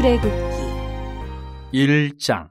출애굽기 1장.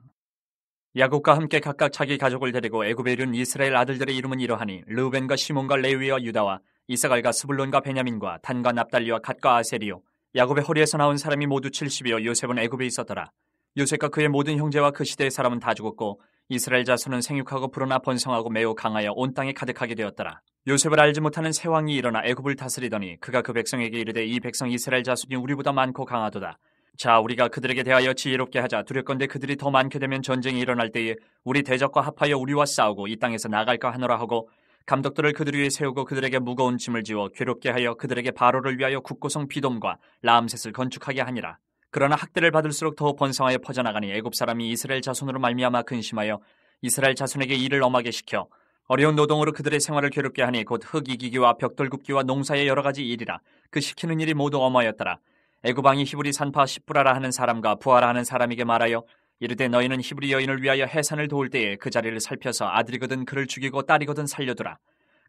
야곱과 함께 각각 자기 가족을 데리고 애굽에 이른 이스라엘 아들들의 이름은 이러하니 르우벤과 시몬과 레위와 유다와 이사갈과 스불론과 베냐민과 단과 납달리와 갓과 아셀이요. 야곱의 허리에서 나온 사람이 모두 70이요 요셉은 애굽에 있었더라. 요셉과 그의 모든 형제와 그 시대의 사람은 다 죽었고 이스라엘 자손은 생육하고 불어나 번성하고 매우 강하여 온 땅에 가득하게 되었더라. 요셉을 알지 못하는 새 왕이 일어나 애굽을 다스리더니 그가 그 백성에게 이르되 이 백성 이스라엘 자손이 우리보다 많고 강하도다. 자, 우리가 그들에게 대하여 지혜롭게 하자. 두렵건대 그들이 더 많게 되면 전쟁이 일어날 때에 우리 대적과 합하여 우리와 싸우고 이 땅에서 나갈까 하노라 하고 감독들을 그들 위에 세우고 그들에게 무거운 짐을 지워 괴롭게 하여 그들에게 바로를 위하여 국고성 비돔과 라암셋을 건축하게 하니라. 그러나 학대를 받을수록 더 번성하여 퍼져나가니 애굽 사람이 이스라엘 자손으로 말미암아 근심하여 이스라엘 자손에게 일을 엄하게 시켜 어려운 노동으로 그들의 생활을 괴롭게 하니 곧 흙 이기기와 벽돌 굽기와 농사의 여러 가지 일이라. 그 시키는 일이 모두 엄하였더라. 애굽 왕이 히브리 산파 십부라라 하는 사람과 부하라 하는 사람에게 말하여 이르되 너희는 히브리 여인을 위하여 해산을 도울 때에 그 자리를 살펴서 아들이거든 그를 죽이고 딸이거든 살려두라.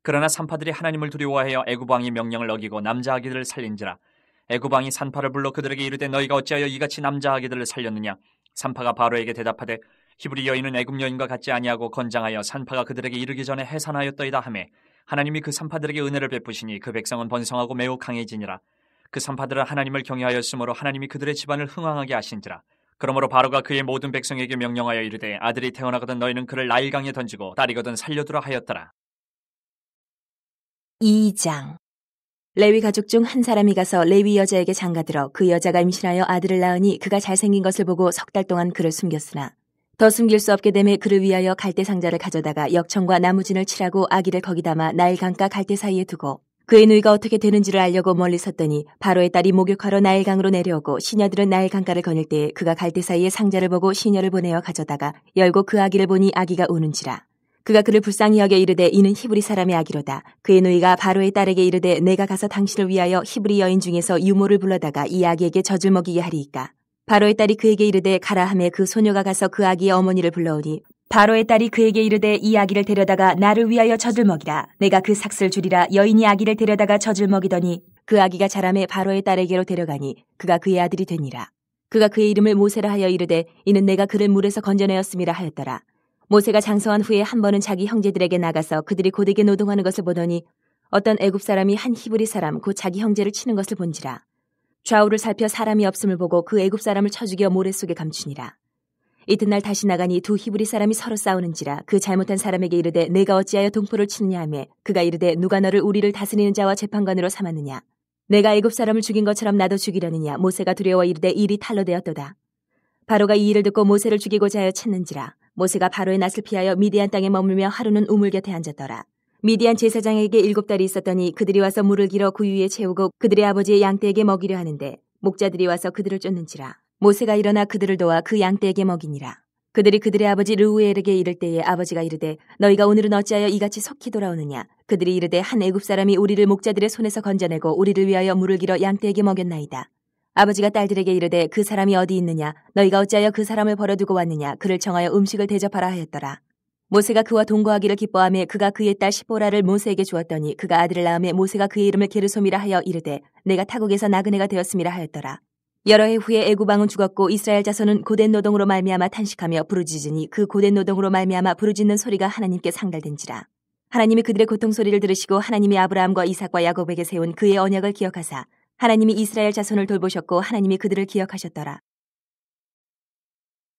그러나 산파들이 하나님을 두려워하여 애굽 왕이 명령을 어기고 남자 아기들을 살린지라. 애굽 왕이 산파를 불러 그들에게 이르되 너희가 어찌하여 이같이 남자 아기들을 살렸느냐. 산파가 바로에게 대답하되 히브리 여인은 애굽 여인과 같지 아니하고 건장하여 산파가 그들에게 이르기 전에 해산하였더이다 하매 하나님이 그 산파들에게 은혜를 베푸시니 그 백성은 번성하고 매우 강해지니라. 그 산파들은 하나님을 경외하였으므로 하나님이 그들의 집안을 흥왕하게 하신지라. 그러므로 바로가 그의 모든 백성에게 명령하여 이르되 아들이 태어나거든 너희는 그를 나일강에 던지고 딸이거든 살려두라 하였더라. 2장. 레위 가족 중 한 사람이 가서 레위 여자에게 장가들어 그 여자가 임신하여 아들을 낳으니 그가 잘생긴 것을 보고 3달 동안 그를 숨겼으나 더 숨길 수 없게 되매 그를 위하여 갈대 상자를 가져다가 역청과 나무진을 칠하고 아기를 거기 담아 나일강과 갈대 사이에 두고 그의 누이가 어떻게 되는지를 알려고 멀리 섰더니 바로의 딸이 목욕하러 나일강으로 내려오고 시녀들은 나일강가를 거닐 때에 그가 갈대 사이에 상자를 보고 시녀를 보내어 가져다가 열고 그 아기를 보니 아기가 우는지라. 그가 그를 불쌍히 여겨 이르되 이는 히브리 사람의 아기로다. 그의 누이가 바로의 딸에게 이르되 내가 가서 당신을 위하여 히브리 여인 중에서 유모를 불러다가 이 아기에게 젖을 먹이게 하리이까. 바로의 딸이 그에게 이르되 가라 하매 그 소녀가 가서 그 아기의 어머니를 불러오니 바로의 딸이 그에게 이르되 이 아기를 데려다가 나를 위하여 젖을 먹이라. 내가 그 삭슬 주리라. 여인이 아기를 데려다가 젖을 먹이더니 그 아기가 자라매 바로의 딸에게로 데려가니 그가 그의 아들이 되니라. 그가 그의 이름을 모세라 하여 이르되 이는 내가 그를 물에서 건져내었음이라 하였더라. 모세가 장성한 후에 한 번은 자기 형제들에게 나가서 그들이 고되게 노동하는 것을 보더니 어떤 애굽 사람이 한 히브리 사람 곧 자기 형제를 치는 것을 본지라. 좌우를 살펴 사람이 없음을 보고 그 애굽 사람을 쳐 죽여 모래 속에 감추니라. 이튿날 다시 나가니 두 히브리 사람이 서로 싸우는지라. 그 잘못한 사람에게 이르되 내가 어찌하여 동포를 치느냐 하매 그가 이르되 누가 너를 우리를 다스리는 자와 재판관으로 삼았느냐. 내가 애굽 사람을 죽인 것처럼 나도 죽이려느냐. 모세가 두려워 이르되 일이 탈로 되었도다. 바로가 이 일을 듣고 모세를 죽이고자 하여 찾는지라. 모세가 바로의 낯을 피하여 미디안 땅에 머물며 하루는 우물 곁에 앉았더라. 미디안 제사장에게 7달이 있었더니 그들이 와서 물을 길어 그 위에 채우고 그들의 아버지의 양떼에게 먹이려 하는데 목자들이 와서 그들을 쫓는지라. 모세가 일어나 그들을 도와 그 양떼에게 먹이니라. 그들이 그들의 아버지 르우엘에게 이를 때에 아버지가 이르되 너희가 오늘은 어찌하여 이같이 속히 돌아오느냐. 그들이 이르되 한 애굽 사람이 우리를 목자들의 손에서 건져내고 우리를 위하여 물을 길어 양떼에게 먹였나이다. 아버지가 딸들에게 이르되 그 사람이 어디 있느냐. 너희가 어찌하여 그 사람을 버려두고 왔느냐. 그를 청하여 음식을 대접하라 하였더라. 모세가 그와 동거하기를 기뻐하며 그가 그의 딸 시보라를 모세에게 주었더니 그가 아들을 낳음에 모세가 그의 이름을 게르솜이라 하여 이르되 내가 타국에서 나그네가 되었음이라 하였더라. 여러 해 후에 애굽 왕은 죽었고 이스라엘 자손은 고된 노동으로 말미암아 탄식하며 부르짖으니 그 고된 노동으로 말미암아 부르짖는 소리가 하나님께 상달된지라. 하나님이 그들의 고통 소리를 들으시고 하나님이 아브라함과 이삭과 야곱에게 세운 그의 언약을 기억하사 하나님이 이스라엘 자손을 돌보셨고 하나님이 그들을 기억하셨더라.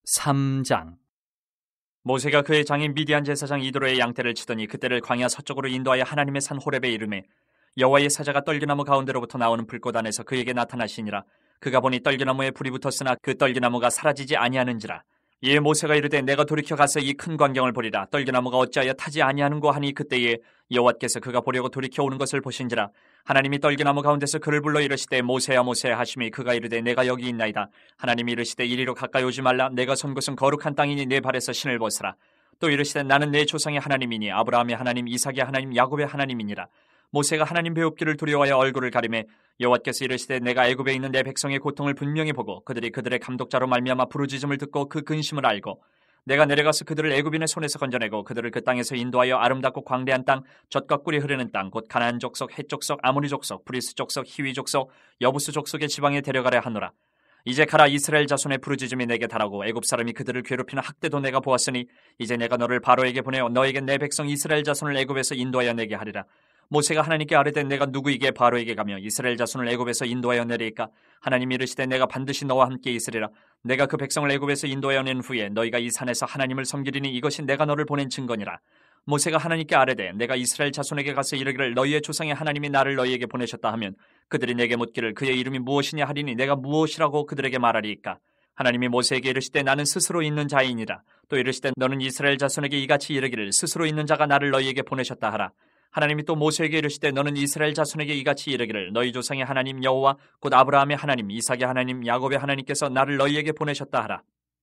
3장. 모세가 그의 장인 미디안 제사장 이도로의 양떼를 치더니 그때를 광야 서쪽으로 인도하여 하나님의 산 호렙에 이르매 여호와의 사자가 떨기나무 가운데로부터 나오는 불꽃 안에서 그에게 나타나시니라. 그가 보니 떨기나무에 불이 붙었으나 그 떨기나무가 사라지지 아니하는지라. 이에 모세가 이르되 내가 돌이켜 가서 이 큰 광경을 보리라. 떨기나무가 어찌하여 타지 아니하는고 하니 그때에 여호와께서 그가 보려고 돌이켜 오는 것을 보신지라. 하나님이 떨기나무 가운데서 그를 불러 이르시되 모세야 모세야 하시니 그가 이르되 내가 여기 있나이다. 하나님이 이르시되 이리로 가까이 오지 말라. 내가 선 곳은 거룩한 땅이니 내 발에서 신을 벗으라. 또 이르시되 나는 내 조상의 하나님이니 아브라함의 하나님 이삭의 하나님 야곱의 하나님이니라. 모세가 하나님 배웁기를 두려워하여 얼굴을 가리매 여호와께서 이르시되 내가 애굽에 있는 내 백성의 고통을 분명히 보고 그들이 그들의 감독자로 말미암아 부르짖음을 듣고 그 근심을 알고 내가 내려가서 그들을 애굽인의 손에서 건져내고 그들을 그 땅에서 인도하여 아름답고 광대한 땅 젖과 꿀이 흐르는 땅 곧 가나안 족속 헷 족속 아모리 족속 브리스 족속 히위 족속 여부스 족속의 지방에 데려가려 하노라. 이제 가라. 이스라엘 자손의 부르짖음이 내게 달하고 애굽 사람이 그들을 괴롭히는 학대도 내가 보았으니 이제 내가 너를 바로에게 보내어 너에게 내 백성 이스라엘 자손을 애굽에서 인도하여 내게 하리라. 모세가 하나님께 아뢰되 내가 누구에게 바로에게 가며 이스라엘 자손을 애굽에서 인도하여 내리까? 하나님이 이르시되 내가 반드시 너와 함께 있으리라. 내가 그 백성을 애굽에서 인도하여 낸 후에 너희가 이 산에서 하나님을 섬기리니 이것이 내가 너를 보낸 증거니라. 모세가 하나님께 아뢰되 내가 이스라엘 자손에게 가서 이르기를 너희의 조상의 하나님이 나를 너희에게 보내셨다 하면 그들이 내게 묻기를 그의 이름이 무엇이냐 하리니 내가 무엇이라고 그들에게 말하리이까? 하나님이 모세에게 이르시되 나는 스스로 있는 자이니라. 또 이르시되 너는 이스라엘 자손에게 이같이 이르기를 스스로 있는 자가 나를 너희에게 보내셨다 하라. 하나님이 또 모세에게 이르시되 너는 이스라엘 자손에게 이같이 이르기를 너희 조상의 하나님 여호와 곧 아브라함의 하나님 이삭의 하나님 야곱의 하나님께서 나를 너희에게 보내셨다 하라.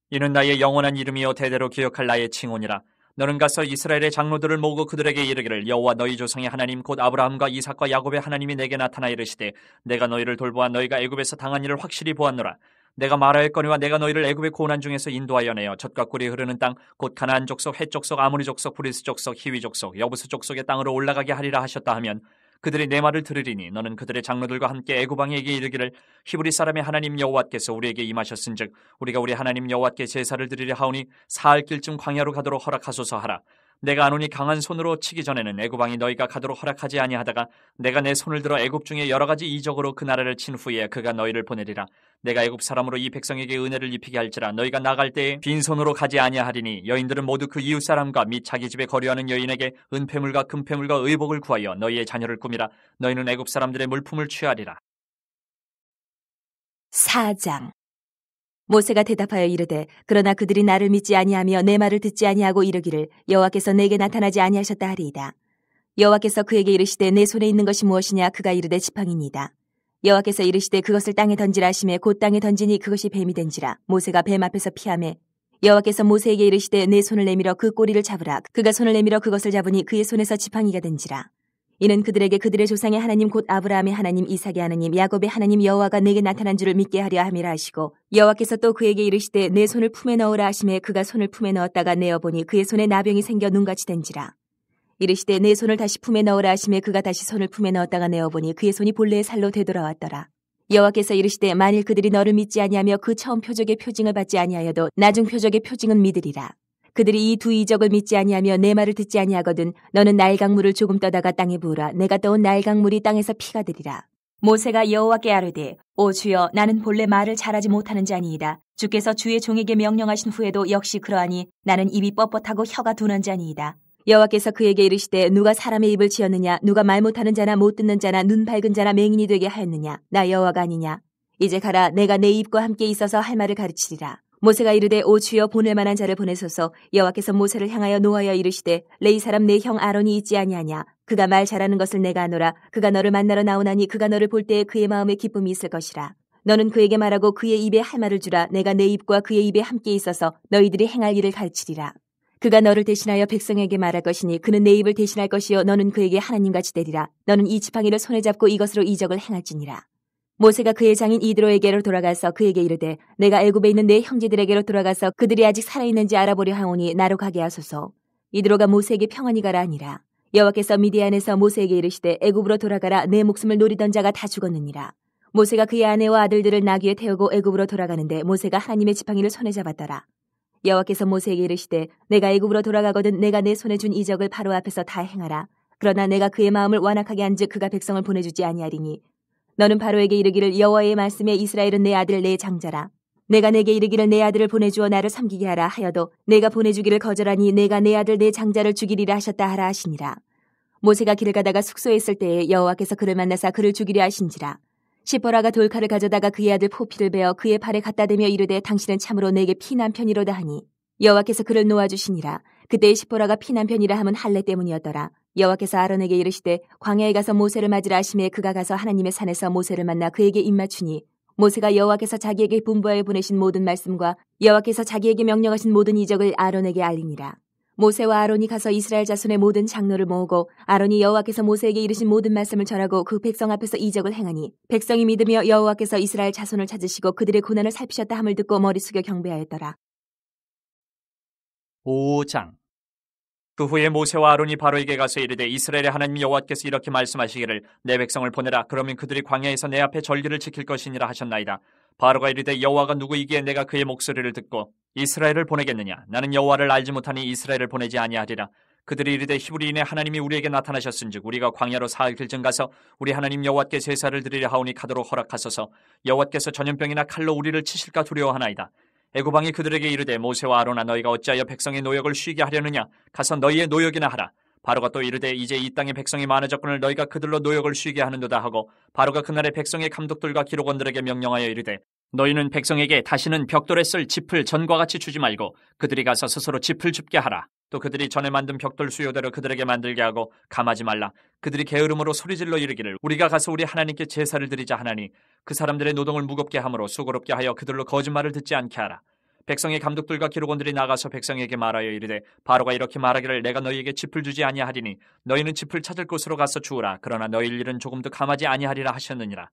이는 나의 영원한 이름이요 대대로 기억할 나의 칭호니라. 너는 가서 이스라엘의 장로들을 모으고 그들에게 이르기를 여호와 너희 조상의 하나님 곧 아브라함과 이삭과 야곱의 하나님이 내게 나타나 이르시되 내가 너희를 돌보아 너희가 애굽에서 당한 일을 확실히 보았노라. 내가 말하였거니와 내가 너희를 애굽의 고난 중에서 인도하여 내어 젖과 꿀이 흐르는 땅 곧 가나안 족속 헷 족속 아모리 족속 브리스 족속 히위 족속 여부스 족속의 땅으로 올라가게 하리라 하셨다 하면 그들이 내 말을 들으리니 너는 그들의 장로들과 함께 애굽 왕에게 이르기를 히브리 사람의 하나님 여호와께서 우리에게 임하셨은즉 우리가 우리 하나님 여호와께 제사를 드리려 하오니 사흘 길쯤 광야로 가도록 허락하소서 하라. 내가 안오니 강한 손으로 치기 전에는 애굽 왕이 너희가 가도록 허락하지 아니하다가 내가 내 손을 들어 애굽 중에 여러 가지 이적으로 그 나라를 친 후에 그가 너희를 보내리라. 내가 애굽 사람으로 이 백성에게 은혜를 입히게 할지라 너희가 나갈 때에 빈손으로 가지 아니하리니 여인들은 모두 그 이웃 사람과 및 자기 집에 거류하는 여인에게 은폐물과 금폐물과 의복을 구하여 너희의 자녀를 꾸미라. 너희는 애굽 사람들의 물품을 취하리라. 4장. 모세가 대답하여 이르되 그러나 그들이 나를 믿지 아니하며 내 말을 듣지 아니하고 이르기를 여호와께서 내게 나타나지 아니하셨다 하리이다. 여호와께서 그에게 이르시되 내 손에 있는 것이 무엇이냐? 그가 이르되 지팡이니이다. 여호와께서 이르시되 그것을 땅에 던지라 하시매 곧 땅에 던지니 그것이 뱀이 된지라. 모세가 뱀 앞에서 피하매 여호와께서 모세에게 이르시되 내 손을 내밀어 그 꼬리를 잡으라. 그가 손을 내밀어 그것을 잡으니 그의 손에서 지팡이가 된지라. 이는 그들에게 그들의 조상의 하나님 곧 아브라함의 하나님 이삭의 하나님 야곱의 하나님 여호와가 내게 나타난 줄을 믿게 하려 함이라 하시고 여호와께서 또 그에게 이르시되 내 손을 품에 넣으라 하시매 그가 손을 품에 넣었다가 내어보니 그의 손에 나병이 생겨 눈같이 된지라. 이르시되 내 손을 다시 품에 넣으라 하시매 그가 다시 손을 품에 넣었다가 내어보니 그의 손이 본래의 살로 되돌아왔더라. 여호와께서 이르시되 만일 그들이 너를 믿지 아니하며 그 처음 표적의 표징을 받지 아니하여도 나중 표적의 표징은 믿으리라. 그들이 이 두 이적을 믿지 아니하며 내 말을 듣지 아니하거든 너는 나일강물을 조금 떠다가 땅에 부으라. 내가 떠온 나일강물이 땅에서 피가 되리라. 모세가 여호와께 아뢰되 오 주여 나는 본래 말을 잘하지 못하는 자니이다. 주께서 주의 종에게 명령하신 후에도 역시 그러하니 나는 입이 뻣뻣하고 혀가 둔한 자니이다. 여호와께서 그에게 이르시되 누가 사람의 입을 지었느냐? 누가 말 못하는 자나 못 듣는 자나 눈 밝은 자나 맹인이 되게 하였느냐? 나 여호와가 아니냐? 이제 가라. 내가 내 입과 함께 있어서 할 말을 가르치리라. 모세가 이르되 오 주여 보낼 만한 자를 보내소서. 여호와께서 모세를 향하여 노하여 이르시되 레위 사람 내 형 아론이 있지 아니하냐? 그가 말 잘하는 것을 내가 아노라. 그가 너를 만나러 나오나니 그가 너를 볼 때에 그의 마음에 기쁨이 있을 것이라. 너는 그에게 말하고 그의 입에 할 말을 주라. 내가 내 입과 그의 입에 함께 있어서 너희들이 행할 일을 가르치리라. 그가 너를 대신하여 백성에게 말할 것이니 그는 내 입을 대신할 것이요 너는 그에게 하나님같이 되리라. 너는 이 지팡이를 손에 잡고 이것으로 이적을 행할지니라. 모세가 그의 장인 이드로에게로 돌아가서 그에게 이르되 내가 애굽에 있는 내 형제들에게로 돌아가서 그들이 아직 살아있는지 알아보려 하오니 나로 가게 하소서. 이드로가 모세에게 평안히 가라 하니라. 여호와께서 미디안에서 모세에게 이르시되 애굽으로 돌아가라. 내 목숨을 노리던 자가 다 죽었느니라. 모세가 그의 아내와 아들들을 나귀에 태우고 애굽으로 돌아가는데 모세가 하나님의 지팡이를 손에 잡았더라. 여호와께서 모세에게 이르시되 내가 애굽으로 돌아가거든 내가 내 손에 준 이적을 바로 앞에서 다 행하라. 그러나 내가 그의 마음을 완악하게 한즉 그가 백성을 보내주지 아니하리니 너는 바로에게 이르기를 여호와의 말씀에 이스라엘은 내 아들 내 장자라. 내가 내게 이르기를 내 아들을 보내주어 나를 섬기게 하라 하여도 내가 보내주기를 거절하니 내가 내 아들 내 장자를 죽이리라 하셨다 하라 하시니라. 모세가 길을 가다가 숙소에 있을 때에 여호와께서 그를 만나사 그를 죽이려 하신지라. 시퍼라가 돌칼을 가져다가 그의 아들 포피를 베어 그의 발에 갖다 대며 이르되 당신은 참으로 내게 피난편이로다 하니 여호와께서 그를 놓아주시니라. 그때의 시퍼라가 피난편이라 함은 할례 때문이었더라. 여호와께서 아론에게 이르시되 광야에 가서 모세를 맞으라 하시매 그가 가서 하나님의 산에서 모세를 만나 그에게 입맞추니 모세가 여호와께서 자기에게 분부하여 보내신 모든 말씀과 여호와께서 자기에게 명령하신 모든 이적을 아론에게 알리니라. 모세와 아론이 가서 이스라엘 자손의 모든 장로를 모으고 아론이 여호와께서 모세에게 이르신 모든 말씀을 전하고 그 백성 앞에서 이적을 행하니 백성이 믿으며 여호와께서 이스라엘 자손을 찾으시고 그들의 고난을 살피셨다 함을 듣고 머리 숙여 경배하였더라. 5장. 그 후에 모세와 아론이 바로에게 가서 이르되 이스라엘의 하나님 여호와께서 이렇게 말씀하시기를 내 백성을 보내라. 그러면 그들이 광야에서 내 앞에 절기를 지킬 것이니라 하셨나이다. 바로가 이르되 여호와가 누구이기에 내가 그의 목소리를 듣고 이스라엘을 보내겠느냐? 나는 여호와를 알지 못하니 이스라엘을 보내지 아니하리라. 그들이 이르되 히브리인의 하나님이 우리에게 나타나셨은즉 우리가 광야로 사흘쯤 가서 우리 하나님 여호와께 제사를 드리려 하오니 가도록 허락하소서. 여호와께서 전염병이나 칼로 우리를 치실까 두려워하나이다. 애굽왕이 그들에게 이르되 모세와 아론아 너희가 어찌하여 백성의 노역을 쉬게 하려느냐? 가서 너희의 노역이나 하라. 바로가 또 이르되 이제 이 땅에 백성이 많아졌거늘 너희가 그들로 노역을 쉬게 하는도다 하고 바로가 그날에 백성의 감독들과 기록원들에게 명령하여 이르되 너희는 백성에게 다시는 벽돌에 쓸 짚을 전과 같이 주지 말고 그들이 가서 스스로 짚을 줍게 하라. 또 그들이 전에 만든 벽돌 수요대로 그들에게 만들게 하고 감하지 말라. 그들이 게으름으로 소리질러 이르기를 우리가 가서 우리 하나님께 제사를 드리자 하나니 그 사람들의 노동을 무겁게 함으로 수고롭게 하여 그들로 거짓말을 듣지 않게 하라. 백성의 감독들과 기록원들이 나가서 백성에게 말하여 이르되 바로가 이렇게 말하기를 내가 너희에게 짚을 주지 아니하리니 너희는 짚을 찾을 곳으로 가서 주우라. 그러나 너희 일은 조금도 감하지 아니하리라 하셨느니라.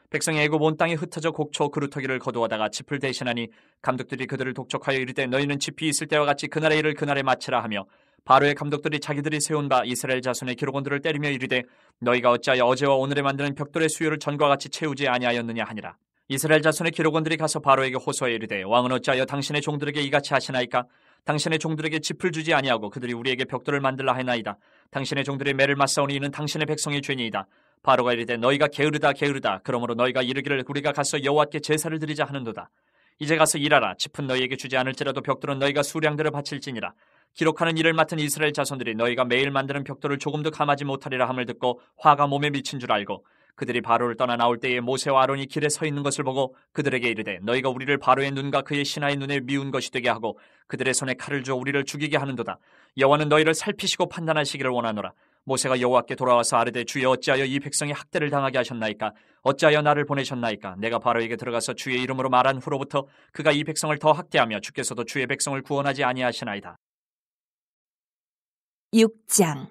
백성이 애굽 온 땅에 흩어져 곡초 그루터기를 거두어다가 짚을 대신하니 감독들이 그들을 독촉하여 이르되 너희는 짚이 있을 때와 같이 그날의 일을 그날에 마치라 하며 바로의 감독들이 자기들이 세운 바 이스라엘 자손의 기록원들을 때리며 이르되 너희가 어찌하여 어제와 오늘에 만드는 벽돌의 수요를 전과 같이 채우지 아니하였느냐 하니라. 이스라엘 자손의 기록원들이 가서 바로에게 호소하여 이르되 왕은 어찌하여 당신의 종들에게 이같이 하시나이까? 당신의 종들에게 짚을 주지 아니하고 그들이 우리에게 벽돌을 만들라 하나이다. 당신의 종들이 매를 맞사오니 이는 당신의 백성의 죄니이다. 바로가 이르되 너희가 게으르다 그러므로 너희가 이르기를 우리가 가서 여호와께 제사를 드리자 하는도다. 이제 가서 일하라. 짚은 너희에게 주지 않을지라도 벽돌은 너희가 수량대로 바칠지니라. 기록하는 일을 맡은 이스라엘 자손들이 너희가 매일 만드는 벽돌을 조금도 감하지 못하리라 함을 듣고 화가 몸에 미친 줄 알고 그들이 바로를 떠나 나올 때에 모세와 아론이 길에 서 있는 것을 보고 그들에게 이르되 너희가 우리를 바로의 눈과 그의 신하의 눈에 미운 것이 되게 하고 그들의 손에 칼을 주어 우리를 죽이게 하는도다. 여호와는 너희를 살피시고 판단하시기를 원하노라. 모세가 여호와께 돌아와서 아뢰되 주여 어찌하여 이 백성이 학대를 당하게 하셨나이까? 어찌하여 나를 보내셨나이까? 내가 바로에게 들어가서 주의 이름으로 말한 후로부터 그가 이 백성을 더 학대하며 주께서도 주의 백성을 구원하지 아니하시나이다. 6장.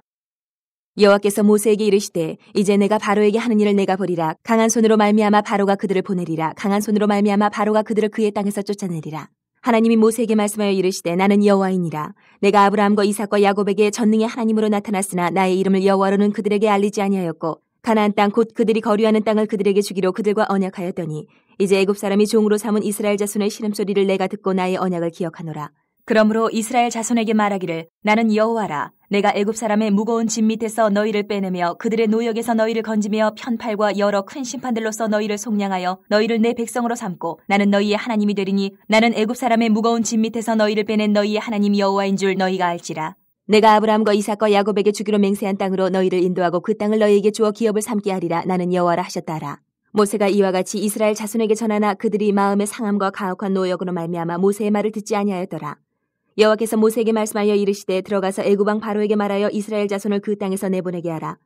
여호와께서 모세에게 이르시되 이제 내가 바로에게 하는 일을 내가 보리라. 강한 손으로 말미암아 바로가 그들을 보내리라. 강한 손으로 말미암아 바로가 그들을 그의 땅에서 쫓아내리라. 하나님이 모세에게 말씀하여 이르시되 나는 여호와이니라. 내가 아브라함과 이삭과 야곱에게 전능의 하나님으로 나타났으나 나의 이름을 여호와로는 그들에게 알리지 아니하였고 가나안 땅 곧 그들이 거류하는 땅을 그들에게 주기로 그들과 언약하였더니 이제 애굽 사람이 종으로 삼은 이스라엘 자손의 시름소리를 내가 듣고 나의 언약을 기억하노라. 그러므로 이스라엘 자손에게 말하기를 나는 여호와라. 내가 애굽 사람의 무거운 짐 밑에서 너희를 빼내며 그들의 노역에서 너희를 건지며 편팔과 여러 큰 심판들로서 너희를 속량하여 너희를 내 백성으로 삼고 나는 너희의 하나님이 되리니 나는 애굽 사람의 무거운 짐 밑에서 너희를 빼낸 너희의 하나님 여호와인 줄 너희가 알지라. 내가 아브라함과 이삭과 야곱에게 주기로 맹세한 땅으로 너희를 인도하고 그 땅을 너희에게 주어 기업을 삼게 하리라. 나는 여호와라 하셨다라. 모세가 이와 같이 이스라엘 자손에게 전하나 그들이 마음의 상함과 가혹한 노역으로 말미암아 모세의 말을 듣지 아니하였더라. 여호와께서 모세에게 말씀하여 이르시되 들어가서 애굽 왕 바로에게 말하여 이스라엘 자손을 그 땅에서 내보내게 하라.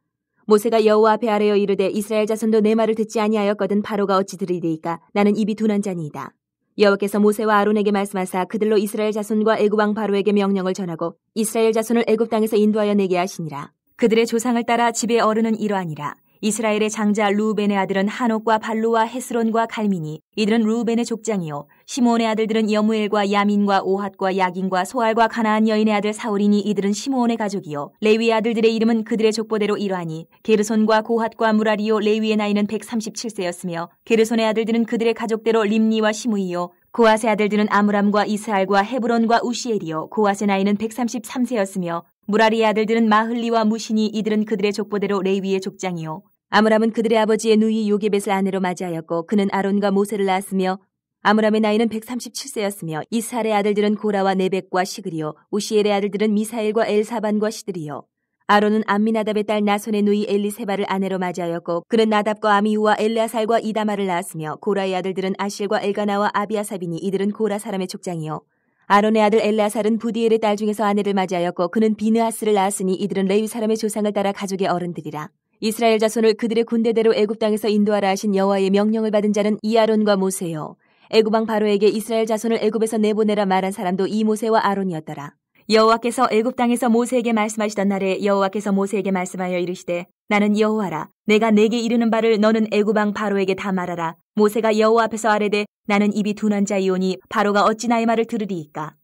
모세가 여호와 앞에 아뢰어 이르되 이스라엘 자손도 내 말을 듣지 아니하였거든 바로가 어찌 들으리이까? 나는 입이 둔한 자니이다. 여호와께서 모세와 아론에게 말씀하사 그들로 이스라엘 자손과 애굽 왕 바로에게 명령을 전하고 이스라엘 자손을 애굽 땅에서 인도하여 내게 하시니라. 그들의 조상을 따라 집의 어른은 이러하니라. 이스라엘의 장자 루벤의 아들은 한옥과 발루와 헤스론과 갈미니 이들은 루벤의 족장이요 시므온의 아들들은 여무엘과 야민과 오핫과 야긴과 소알과 가나안 여인의 아들 사울이니 이들은 시므온의 가족이요 레위의 아들들의 이름은 그들의 족보대로 이러하니 게르손과 고핫과 무라리요 레위의 나이는 137세였으며 게르손의 아들들은 그들의 가족대로 림니와 시므이요 고핫의 아들들은 아므람과 이스할과 헤브론과 우시엘이요 고핫의 나이는 133세였으며 무라리의 아들들은 마흘리와 무시니 이들은 그들의 족보대로 레위의 족장이요 아므람은 그들의 아버지의 누이 요게벳을 아내로 맞이하였고 그는 아론과 모세를 낳았으며 아므람의 나이는 137세였으며 이스할의 아들들은 고라와 네벡과 시그리요 우시엘의 아들들은 미사엘과 엘사반과 시드리요 아론은 암미나답의 딸 나손의 누이 엘리세바를 아내로 맞이하였고 그는 나답과 아미우와 엘레아살과 이다마를 낳았으며 고라의 아들들은 아실과 엘가나와 아비아삽이니 이들은 고라 사람의 족장이요 아론의 아들 엘레아살은 부디엘의 딸 중에서 아내를 맞이하였고 그는 비느하스를 낳았으니 이들은 레위 사람의 조상을 따라 가족의 어른들이라. 이스라엘 자손을 그들의 군대대로 애굽 땅에서 인도하라 하신 여호와의 명령을 받은 자는 이 아론과 모세요. 애굽 왕 바로에게 이스라엘 자손을 애굽에서 내보내라 말한 사람도 이 모세와 아론이었더라. 여호와께서 애굽 땅에서 모세에게 말씀하시던 날에 여호와께서 모세에게 말씀하여 이르시되 나는 여호와라. 내가 내게 이르는 바를 너는 애굽 왕 바로에게 다 말하라. 모세가 여호와 앞에서 아뢰되 나는 입이 둔한 자이오니 바로가 어찌 나의 말을 들으리이까?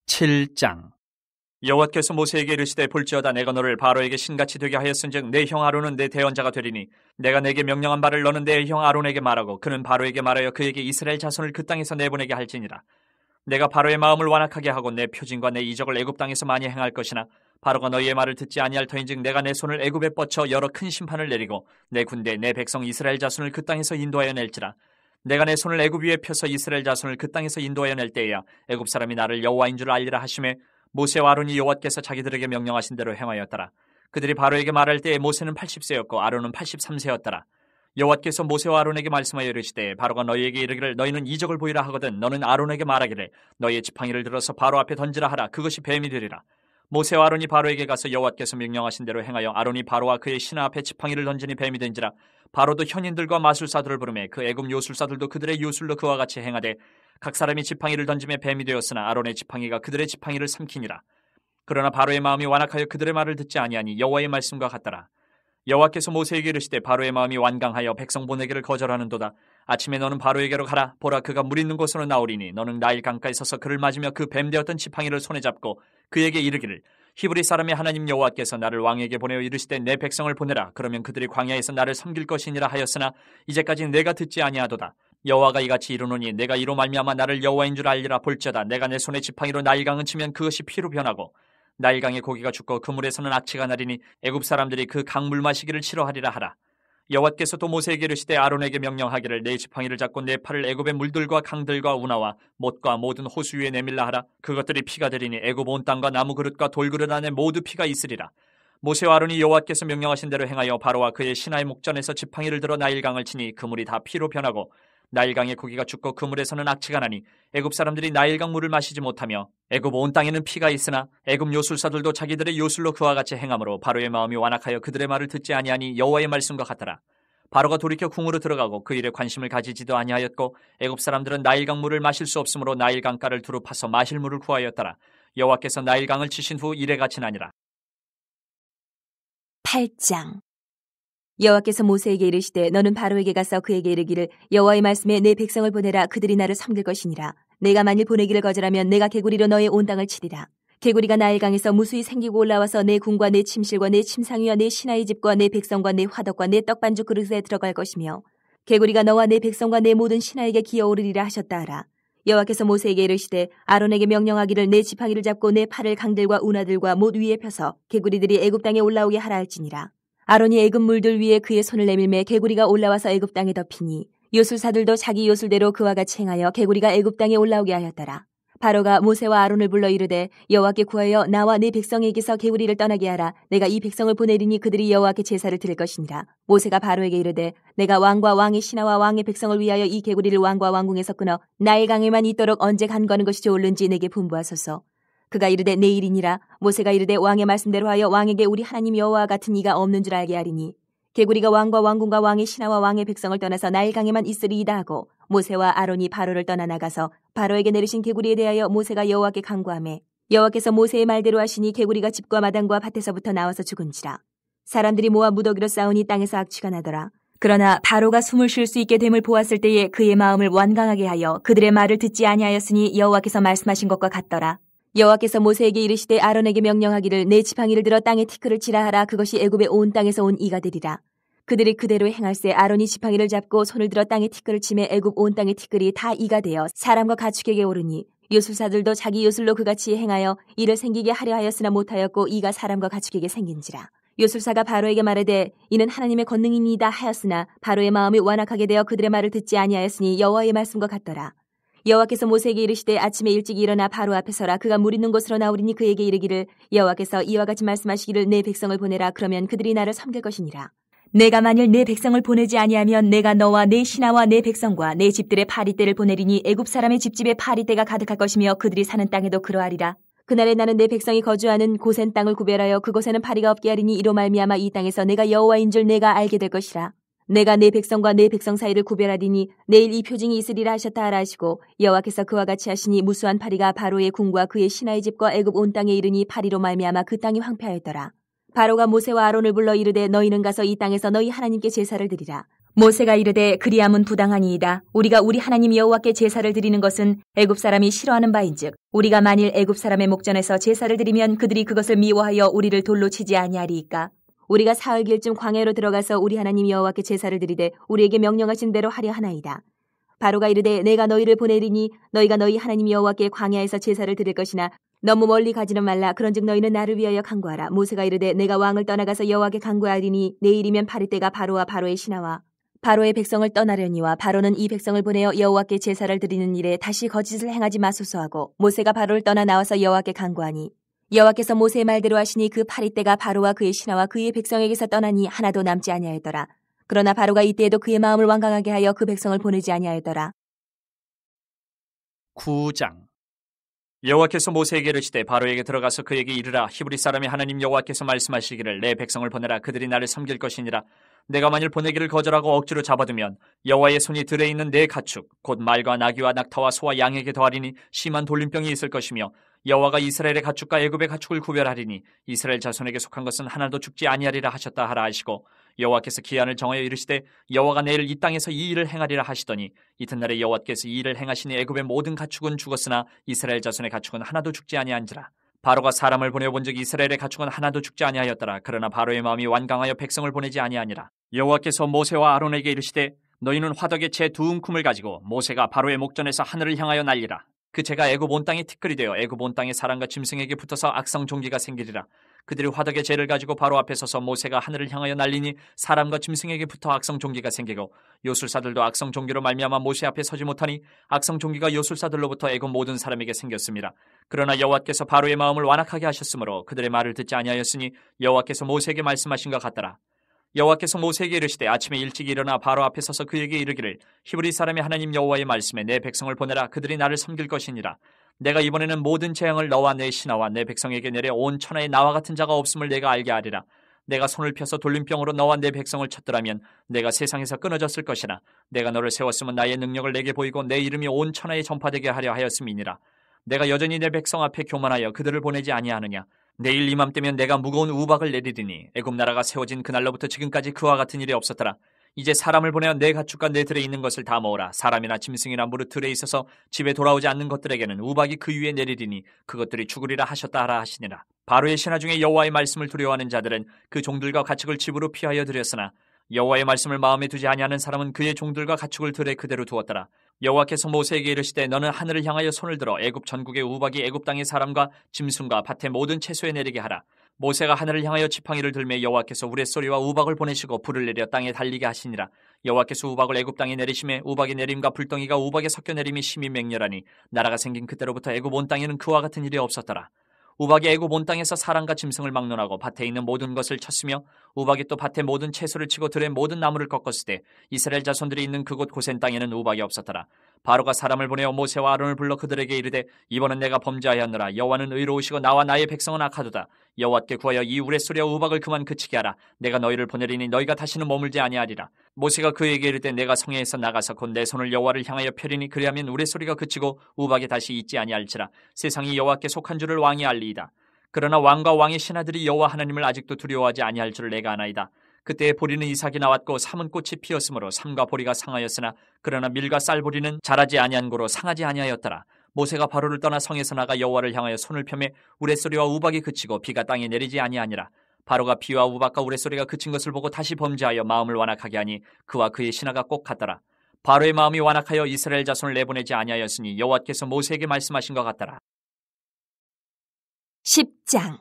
7장. 여호와께서 모세에게 이르시되 볼지어다 내가 너를 바로에게 신같이 되게 하였은즉 내 형 아론은 내 대언자가 되리니 내가 내게 명령한 바를 너는 내 형 아론에게 말하고 그는 바로에게 말하여 그에게 이스라엘 자손을 그 땅에서 내보내게 할지니라. 내가 바로의 마음을 완악하게 하고 내 표징과 내 이적을 애굽 땅에서 많이 행할 것이나 바로가 너희의 말을 듣지 아니할 터인즉 내가 내 손을 애굽에 뻗쳐 여러 큰 심판을 내리고 내 군대 내 백성 이스라엘 자손을 그 땅에서 인도하여 낼지라. 내가 내 손을 애굽 위에 펴서 이스라엘 자손을 그 땅에서 인도하여 낼 때에야 애굽 사람이 나를 여호와인 줄 알리라 하시매 모세와 아론이 여호와께서 자기들에게 명령하신 대로 행하였더라. 그들이 바로에게 말할 때에 모세는 80세였고 아론은 83세였더라. 여호와께서 모세와 아론에게 말씀하여 이르시되 바로가 너희에게 이르기를 너희는 이적을 보이라 하거든 너는 아론에게 말하기를 너희의 지팡이를 들어서 바로 앞에 던지라 하라. 그것이 뱀이 되리라. 모세와 아론이 바로에게 가서 여호와께서 명령하신 대로 행하여 아론이 바로와 그의 신하 앞에 지팡이를 던지니 뱀이 된지라. 바로도 현인들과 마술사들을 부르매 그 애굽 요술사들도 그들의 요술로 그와 같이 행하되 각 사람이 지팡이를 던지며 뱀이 되었으나 아론의 지팡이가 그들의 지팡이를 삼키니라. 그러나 바로의 마음이 완악하여 그들의 말을 듣지 아니하니 여호와의 말씀과 같더라. 여호와께서 모세에게 이르시되 바로의 마음이 완강하여 백성 보내기를 거절하는도다. 아침에 너는 바로에게로 가라. 보라 그가 물 있는 곳으로 나오리니 너는 나일 강가에 서서 그를 맞으며 그 뱀 되었던 지팡이를 손에 잡고 그에게 이르기를 히브리 사람의 하나님 여호와께서 나를 왕에게 보내어 이르시되 내 백성을 보내라. 그러면 그들이 광야에서 나를 섬길 것이니라 하였으나 이제까지 내가 듣지 아니하도다. 여호와가 이같이 이르노니 내가 이로 말미암아 나를 여호와인 줄 알리라. 볼지어다 내가 내 손에 지팡이로 나일강을 치면 그것이 피로 변하고 나일강의 고기가 죽고 그 물에서는 악취가 나리니 애굽 사람들이 그 강물 마시기를 싫어하리라 하라. 여호와께서 또 모세에게 이르시되 아론에게 명령하기를 내 지팡이를 잡고 내 팔을 애굽의 물들과 강들과 운하와 못과 모든 호수 위에 내밀라 하라. 그것들이 피가 되리니 애굽 온 땅과 나무 그릇과 돌그릇 안에 모두 피가 있으리라. 모세와 아론이 여호와께서 명령하신 대로 행하여 바로와 그의 신하의 목전에서 지팡이를 들어 나일강을 치니 그 물이 다 피로 변하고 나일강의 고기가 죽고 그 물에서는 악취가 나니 애굽 사람들이 나일강 물을 마시지 못하며 애굽 온 땅에는 피가 있으나 애굽 요술사들도 자기들의 요술로 그와 같이 행함으로 바로의 마음이 완악하여 그들의 말을 듣지 아니하니 여호와의 말씀과 같더라. 바로가 돌이켜 궁으로 들어가고 그 일에 관심을 가지지도 아니하였고 애굽 사람들은 나일강 물을 마실 수 없으므로 나일강가를 두루 파서 마실 물을 구하였더라. 여호와께서 나일강을 치신 후 이래같이 나니라. 8장. 여호와께서 모세에게 이르시되 너는 바로에게 가서 그에게 이르기를 여호와의 말씀에 내 백성을 보내라. 그들이 나를 섬길 것이니라. 내가 만일 보내기를 거절하면 내가 개구리로 너의 온 땅을 치리라. 개구리가 나일강에서 무수히 생기고 올라와서 내 궁과 내 침실과 내 침상위와 내 신하의 집과 내 백성과 내 화덕과 내 떡반죽 그릇에 들어갈 것이며 개구리가 너와 내 백성과 내 모든 신하에게 기어오르리라 하셨다 하라. 여호와께서 모세에게 이르시되 아론에게 명령하기를 내 지팡이를 잡고 내 팔을 강들과 운하들과 못 위에 펴서 개구리들이 애굽 땅에 올라오게 하라 할지니라. 아론이 애굽 물들 위에 그의 손을 내밀매 개구리가 올라와서 애굽 땅에 덮이니 요술사들도 자기 요술대로 그와 같이 행하여 개구리가 애굽 땅에 올라오게 하였더라. 바로가 모세와 아론을 불러 이르되 여호와께 구하여 나와 네 백성에게서 개구리를 떠나게 하라. 내가 이 백성을 보내리니 그들이 여호와께 제사를 드릴 것이니라. 모세가 바로에게 이르되 내가 왕과 왕의 신하와 왕의 백성을 위하여 이 개구리를 왕과 왕궁에서 끊어 나일강에만 있도록 언제 간거는 것이 좋을는지 내게 분부하소서. 그가 이르되 내일이니라. 모세가 이르되 왕의 말씀대로 하여 왕에게 우리 하나님 여호와와 같은 이가 없는 줄 알게 하리니 개구리가 왕과 왕궁과 왕의 신하와 왕의 백성을 떠나서 나일강에만 있으리이다 하고 모세와 아론이 바로를 떠나 나가서 바로에게 내리신 개구리에 대하여 모세가 여호와께 간구하매 여호와께서 모세의 말대로 하시니 개구리가 집과 마당과 밭에서부터 나와서 죽은지라. 사람들이 모아 무더기로 싸우니 땅에서 악취가 나더라. 그러나 바로가 숨을 쉴 수 있게 됨을 보았을 때에 그의 마음을 완강하게 하여 그들의 말을 듣지 아니하였으니 여호와께서 말씀하신 것과 같더라. 여호와께서 모세에게 이르시되 아론에게 명령하기를 내 지팡이를 들어 땅에 티끌을 치라 하라. 그것이 애굽의 온 땅에서 온 이가 되리라. 그들이 그대로 행할세 아론이 지팡이를 잡고 손을 들어 땅에 티끌을 치매 애굽 온 땅의 티끌이 다 이가 되어 사람과 가축에게 오르니 요술사들도 자기 요술로 그같이 행하여 이를 생기게 하려 하였으나 못하였고 이가 사람과 가축에게 생긴지라. 요술사가 바로에게 말하되 이는 하나님의 권능이니이다 하였으나 바로의 마음이 완악하게 되어 그들의 말을 듣지 아니하였으니 여호와의 말씀과 같더라. 여호와께서 모세에게 이르시되 아침에 일찍 일어나 바로 앞에 서라. 그가 물 있는 곳으로 나오리니 그에게 이르기를 여호와께서 이와 같이 말씀하시기를 내 백성을 보내라. 그러면 그들이 나를 섬길 것이니라. 내가 만일 내 백성을 보내지 아니하면 내가 너와 내 신하와 내 백성과 내 집들의 파리떼를 보내리니 애굽 사람의 집집에 파리떼가 가득할 것이며 그들이 사는 땅에도 그러하리라. 그날에 나는 내 백성이 거주하는 고센 땅을 구별하여 그곳에는 파리가 없게 하리니 이로 말미암아 이 땅에서 내가 여호와인 줄 내가 알게 될 것이라. 내가 내 백성과 내 백성 사이를 구별하리니 내일 이 표징이 있으리라 하셨다 하라 하시고 여호와께서 그와 같이 하시니 무수한 파리가 바로의 궁과 그의 신하의 집과 애굽 온 땅에 이르니 파리로 말미암아 그 땅이 황폐하였더라. 바로가 모세와 아론을 불러 이르되 너희는 가서 이 땅에서 너희 하나님께 제사를 드리라. 모세가 이르되 그리함은 부당하니이다. 우리가 우리 하나님 여호와께 제사를 드리는 것은 애굽 사람이 싫어하는 바인즉 우리가 만일 애굽 사람의 목전에서 제사를 드리면 그들이 그것을 미워하여 우리를 돌로 치지 아니하리이까. 우리가 사흘길쯤 광야로 들어가서 우리 하나님 여호와께 제사를 드리되 우리에게 명령하신 대로 하려 하나이다. 바로가 이르되 내가 너희를 보내리니 너희가 너희 하나님 여호와께 광야에서 제사를 드릴 것이나 너무 멀리 가지는 말라. 그런즉 너희는 나를 위하여 간구하라. 모세가 이르되 내가 왕을 떠나가서 여호와께 간구하리니 내일이면 파리떼가 바로와 바로의 신하와 바로의 백성을 떠나려니와 바로는 이 백성을 보내어 여호와께 제사를 드리는 일에 다시 거짓을 행하지 마소서 하고 모세가 바로를 떠나 나와서 여호와께 간구하니 여호와께서 모세의 말대로 하시니 그 파리떼가 바로와 그의 신하와 그의 백성에게서 떠나니 하나도 남지 아니하였더라. 그러나 바로가 이때에도 그의 마음을 완강하게 하여 그 백성을 보내지 아니하였더라. 9장. 여호와께서 모세에게 이르시되 바로에게 들어가서 그에게 이르라. 히브리 사람의 하나님 여호와께서 말씀하시기를 내 백성을 보내라. 그들이 나를 섬길 것이니라. 내가 만일 보내기를 거절하고 억지로 잡아두면 여호와의 손이 들에 있는 내 가축 곧 말과 나귀와 낙타와 소와 양에게 더하리니 심한 돌림병이 있을 것이며 여호와가 이스라엘의 가축과 애굽의 가축을 구별하리니 이스라엘 자손에게 속한 것은 하나도 죽지 아니하리라 하셨다 하라 하시고 여호와께서 기한을 정하여 이르시되 여호와가 내일 이 땅에서 이 일을 행하리라 하시더니 이튿날에 여호와께서 이 일을 행하시니 애굽의 모든 가축은 죽었으나 이스라엘 자손의 가축은 하나도 죽지 아니한지라. 바로가 사람을 보내본즉 이스라엘의 가축은 하나도 죽지 아니하였더라. 그러나 바로의 마음이 완강하여 백성을 보내지 아니하니라. 여호와께서 모세와 아론에게 이르시되 너희는 화덕에 채 두 움큼을 가지고 모세가 바로의 목전에서 하늘을 향하여 날리라. 그 채가 애굽 온 땅에 티끌이 되어 애굽 온 땅의 사람과 짐승에게 붙어서 악성 종기가 생기리라. 그들이 화덕의 채를 가지고 바로 앞에 서서 모세가 하늘을 향하여 날리니 사람과 짐승에게 붙어 악성 종기가 생기고 요술사들도 악성 종기로 말미암아 모세 앞에 서지 못하니 악성 종기가 요술사들로부터 애굽 모든 사람에게 생겼습니다. 그러나 여호와께서 바로의 마음을 완악하게 하셨으므로 그들의 말을 듣지 아니하였으니 여호와께서 모세에게 말씀하신 것 같더라. 여호와께서 모세에게 이르시되 아침에 일찍 일어나 바로 앞에 서서 그에게 이르기를 히브리 사람의 하나님 여호와의 말씀에 내 백성을 보내라. 그들이 나를 섬길 것이니라. 내가 이번에는 모든 재앙을 너와 내 신하와 내 백성에게 내려 온 천하에 나와 같은 자가 없음을 내가 알게 하리라. 내가 손을 펴서 돌림병으로 너와 내 백성을 쳤더라면 내가 세상에서 끊어졌을 것이나 내가 너를 세웠으면 나의 능력을 내게 보이고 내 이름이 온 천하에 전파되게 하려 하였음이니라. 내가 여전히 내 백성 앞에 교만하여 그들을 보내지 아니하느냐. 내일 이맘때면 내가 무거운 우박을 내리리니 애굽 나라가 세워진 그날로부터 지금까지 그와 같은 일이 없었더라. 이제 사람을 보내어 내 가축과 내 들에 있는 것을 다 모으라. 사람이나 짐승이나 무릇 들에 있어서 집에 돌아오지 않는 것들에게는 우박이 그 위에 내리리니 그것들이 죽으리라 하셨다 하라 하시니라. 바로의 신하 중에 여호와의 말씀을 두려워하는 자들은 그 종들과 가축을 집으로 피하여 들였으나 여호와의 말씀을 마음에 두지 아니하는 사람은 그의 종들과 가축을 들에 그대로 두었더라. 여호와께서 모세에게 이르시되 너는 하늘을 향하여 손을 들어 애굽 전국의 우박이 애굽 땅의 사람과 짐승과 밭의 모든 채소에 내리게 하라. 모세가 하늘을 향하여 지팡이를 들매 여호와께서 우레소리와 우박을 보내시고 불을 내려 땅에 달리게 하시니라. 여호와께서 우박을 애굽 땅에 내리심에 우박의 내림과 불덩이가 우박에 섞여 내림이 심히 맹렬하니 나라가 생긴 그때로부터 애굽 온 땅에는 그와 같은 일이 없었더라. 우박이 애굽 온 땅에서 사람과 짐승을 막론하고 밭에 있는 모든 것을 쳤으며 우박이 또 밭의 모든 채소를 치고 들의 모든 나무를 꺾었을 때 이스라엘 자손들이 있는 그곳 고센 땅에는 우박이 없었더라. 바로가 사람을 보내어 모세와 아론을 불러 그들에게 이르되 이번은 내가 범죄하였노라. 여호와는 의로우시고 나와 나의 백성은 악하도다. 여호와께 구하여 이 우레소리와 우박을 그만 그치게 하라. 내가 너희를 보내리니 너희가 다시는 머물지 아니하리라. 모세가 그에게 이르되 내가 성회에서 나가서 곧 내 손을 여호와를 향하여 펴리니 그리하면 우레소리가 그치고 우박이 다시 있지 아니할지라. 세상이 여호와께 속한 줄을 왕이 알리이다. 그러나 왕과 왕의 신하들이 여호와 하나님을 아직도 두려워하지 아니할 줄을 내가 아나이다. 그때에 보리는 이삭이 나왔고 삼은 꽃이 피었으므로 삼과 보리가 상하였으나 그러나 밀과 쌀보리는 자라지 아니한 고로 상하지 아니하였더라. 모세가 바로를 떠나 성에서 나가 여호와를 향하여 손을 펴매 우레소리와 우박이 그치고 비가 땅에 내리지 아니하니라. 바로가 비와 우박과 우레소리가 그친 것을 보고 다시 범죄하여 마음을 완악하게 하니 그와 그의 신하가 꼭 같더라. 바로의 마음이 완악하여 이스라엘 자손을 내보내지 아니하였으니 여호와께서 모세에게 말씀하신 것 같더라. 10장.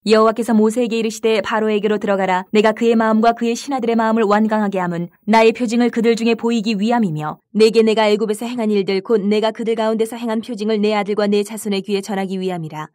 여호와께서 모세에게 이르시되 바로에게로 들어가라. 내가 그의 마음과 그의 신하들의 마음을 완강하게 함은 나의 표징을 그들 중에 보이기 위함이며 내게 내가 애굽에서 행한 일들 곧 내가 그들 가운데서 행한 표징을 내 아들과 내 자손의 귀에 전하기 위함이라.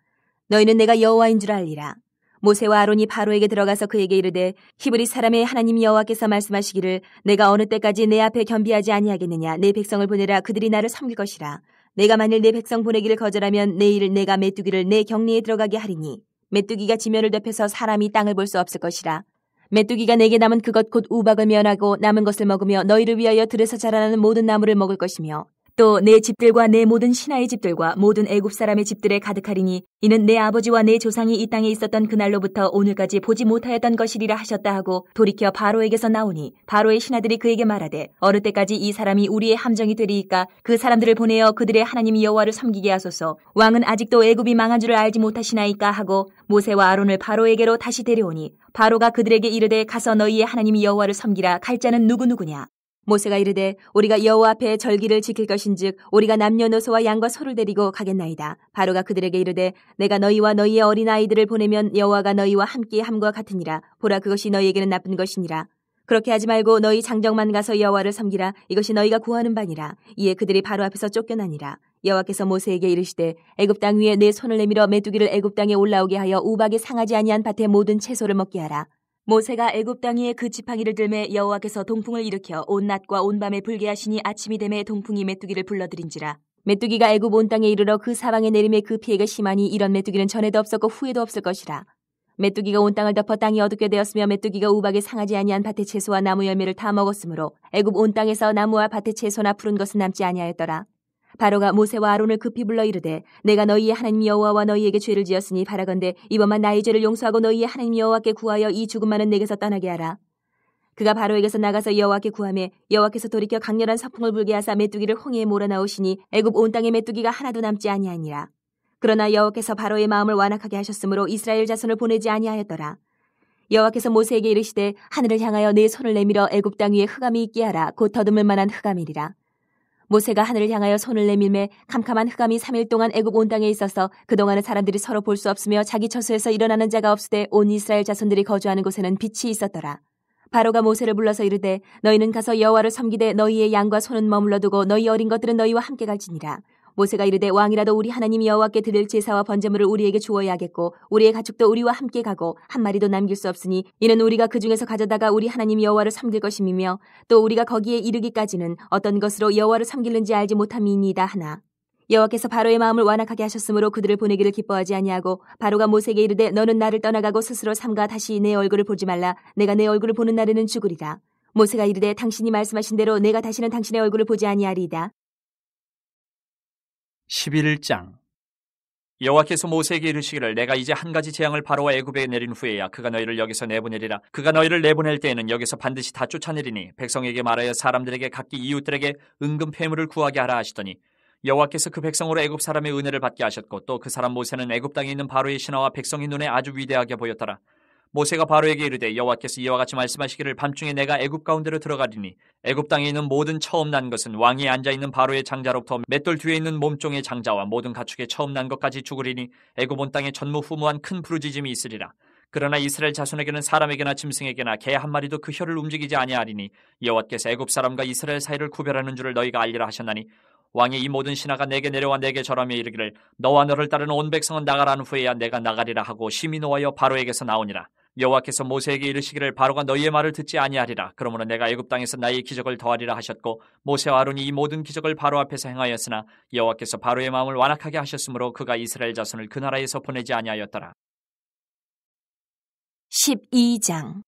너희는 내가 여호와인 줄 알리라. 모세와 아론이 바로에게 들어가서 그에게 이르되 히브리 사람의 하나님 여호와께서 말씀하시기를 내가 어느 때까지 내 앞에 겸비하지 아니하겠느냐. 내 백성을 보내라. 그들이 나를 섬길 것이라. 내가 만일 내 백성 보내기를 거절하면 내일 내가 메뚜기를 내 격리에 들어가게 하리니 메뚜기가 지면을 덮여서 사람이 땅을 볼 수 없을 것이라. 메뚜기가 내게 남은 그것 곧 우박을 면하고 남은 것을 먹으며 너희를 위하여 들에서 자라나는 모든 나무를 먹을 것이며 또 내 집들과 내 모든 신하의 집들과 모든 애굽 사람의 집들에 가득하리니 이는 내 아버지와 내 조상이 이 땅에 있었던 그날로부터 오늘까지 보지 못하였던 것이리라 하셨다 하고 돌이켜 바로에게서 나오니 바로의 신하들이 그에게 말하되 어느 때까지 이 사람이 우리의 함정이 되리이까 그 사람들을 보내어 그들의 하나님 여호와를 섬기게 하소서. 왕은 아직도 애굽이 망한 줄을 알지 못하시나이까 하고 모세와 아론을 바로에게로 다시 데려오니 바로가 그들에게 이르되 가서 너희의 하나님 여호와를 섬기라. 갈 자는 누구누구냐. 모세가 이르되 우리가 여호와 앞에 절기를 지킬 것인즉 우리가 남녀노소와 양과 소를 데리고 가겠나이다. 바로가 그들에게 이르되 내가 너희와 너희의 어린아이들을 보내면 여호와가 너희와 함께 함과 같으니라. 보라 그것이 너희에게는 나쁜 것이니라. 그렇게 하지 말고 너희 장정만 가서 여호와를 섬기라. 이것이 너희가 구하는 바니라. 이에 그들이 바로 앞에서 쫓겨나니라. 여호와께서 모세에게 이르시되 애굽 땅 위에 내 손을 내밀어 메뚜기를 애굽 땅에 올라오게 하여 우박에 상하지 아니한 밭의 모든 채소를 먹게 하라. 모세가 애굽 땅 위에 그 지팡이를 들매 여호와께서 동풍을 일으켜 온 낮과 온 밤에 불게 하시니 아침이 되매 동풍이 메뚜기를 불러들인지라. 메뚜기가 애굽 온 땅에 이르러 그 사방에 내림에 그 피해가 심하니 이런 메뚜기는 전에도 없었고 후에도 없을 것이라. 메뚜기가 온 땅을 덮어 땅이 어둡게 되었으며 메뚜기가 우박에 상하지 아니한 밭의 채소와 나무 열매를 다 먹었으므로 애굽 온 땅에서 나무와 밭의 채소나 푸른 것은 남지 아니하였더라. 바로가 모세와 아론을 급히 불러 이르되 내가 너희의 하나님 여호와와 너희에게 죄를 지었으니 바라건대 이번만 나의 죄를 용서하고 너희의 하나님 여호와께 구하여 이 죽음만은 내게서 떠나게 하라. 그가 바로에게서 나가서 여호와께 구하매 여호와께서 돌이켜 강렬한 서풍을 불게 하사 메뚜기를 홍해에 몰아넣으시니 애굽 온 땅에 메뚜기가 하나도 남지 아니하니라. 그러나 여호와께서 바로의 마음을 완악하게 하셨으므로 이스라엘 자손을 보내지 아니하였더라. 여호와께서 모세에게 이르시되 하늘을 향하여 네 손을 내밀어 애굽 땅 위에 흑암이 있게 하라. 곧 더듬을 만한 흑암이리라. 모세가 하늘을 향하여 손을 내밀매 캄캄한 흑암이 3일 동안 애굽 온 땅에 있어서 그동안은 사람들이 서로 볼 수 없으며 자기 처소에서 일어나는 자가 없으되 온 이스라엘 자손들이 거주하는 곳에는 빛이 있었더라. 바로가 모세를 불러서 이르되 너희는 가서 여호와를 섬기되 너희의 양과 소는 머물러 두고 너희 어린 것들은 너희와 함께 갈지니라. 모세가 이르되 왕이라도 우리 하나님 여호와께 드릴 제사와 번제물을 우리에게 주어야 하겠고 우리의 가축도 우리와 함께 가고 한 마리도 남길 수 없으니 이는 우리가 그 중에서 가져다가 우리 하나님 여호와를 섬길 것임이며 또 우리가 거기에 이르기까지는 어떤 것으로 여호와를 섬기는지 알지 못함이니이다 하나. 여호와께서 바로의 마음을 완악하게 하셨으므로 그들을 보내기를 기뻐하지 아니하고 바로가 모세에게 이르되 너는 나를 떠나가고 스스로 삼가 다시 내 얼굴을 보지 말라. 내가 내 얼굴을 보는 날에는 죽으리라. 모세가 이르되 당신이 말씀하신 대로 내가 다시는 당신의 얼굴을 보지 아니하리이다. 11장. 여호와께서 모세에게 이르시기를 내가 이제 한 가지 재앙을 바로와 애굽에 내린 후에야 그가 너희를 여기서 내보내리라. 그가 너희를 내보낼 때에는 여기서 반드시 다 쫓아내리니 백성에게 말하여 사람들에게 각기 이웃들에게 은금 패물을 구하게 하라 하시더니 여호와께서 그 백성으로 애굽 사람의 은혜를 받게 하셨고 또 그 사람 모세는 애굽 땅에 있는 바로의 신하와 백성의 눈에 아주 위대하게 보였더라. 모세가 바로에게 이르되 여호와께서 이와 같이 말씀하시기를 밤중에 내가 애굽 가운데로 들어가리니 애굽 땅에 있는 모든 처음 난 것은 왕위에 앉아있는 바로의 장자로부터 맷돌 뒤에 있는 몸종의 장자와 모든 가축의 처음 난 것까지 죽으리니 애굽 온 땅에 전무후무한 큰 부르짖음이 있으리라. 그러나 이스라엘 자손에게는 사람에게나 짐승에게나 개 한 마리도 그 혀를 움직이지 아니하리니 여호와께서 애굽 사람과 이스라엘 사이를 구별하는 줄을 너희가 알리라 하셨나니 왕의 이 모든 신하가 내게 내려와 내게 절하며 이르기를 너와 너를 따르는 온 백성은 나가라는 후에야 내가 나가리라 하고 심히 노하여 바로에게서 나오니라. 여호와께서 모세에게 이르시기를 바로가 너희의 말을 듣지 아니하리라. 그러므로 내가 애굽 땅에서 나의 기적을 더하리라 하셨고 모세와 아론이 이 모든 기적을 바로 앞에서 행하였으나 여호와께서 바로의 마음을 완악하게 하셨으므로 그가 이스라엘 자손을 그 나라에서 보내지 아니하였더라. 12장.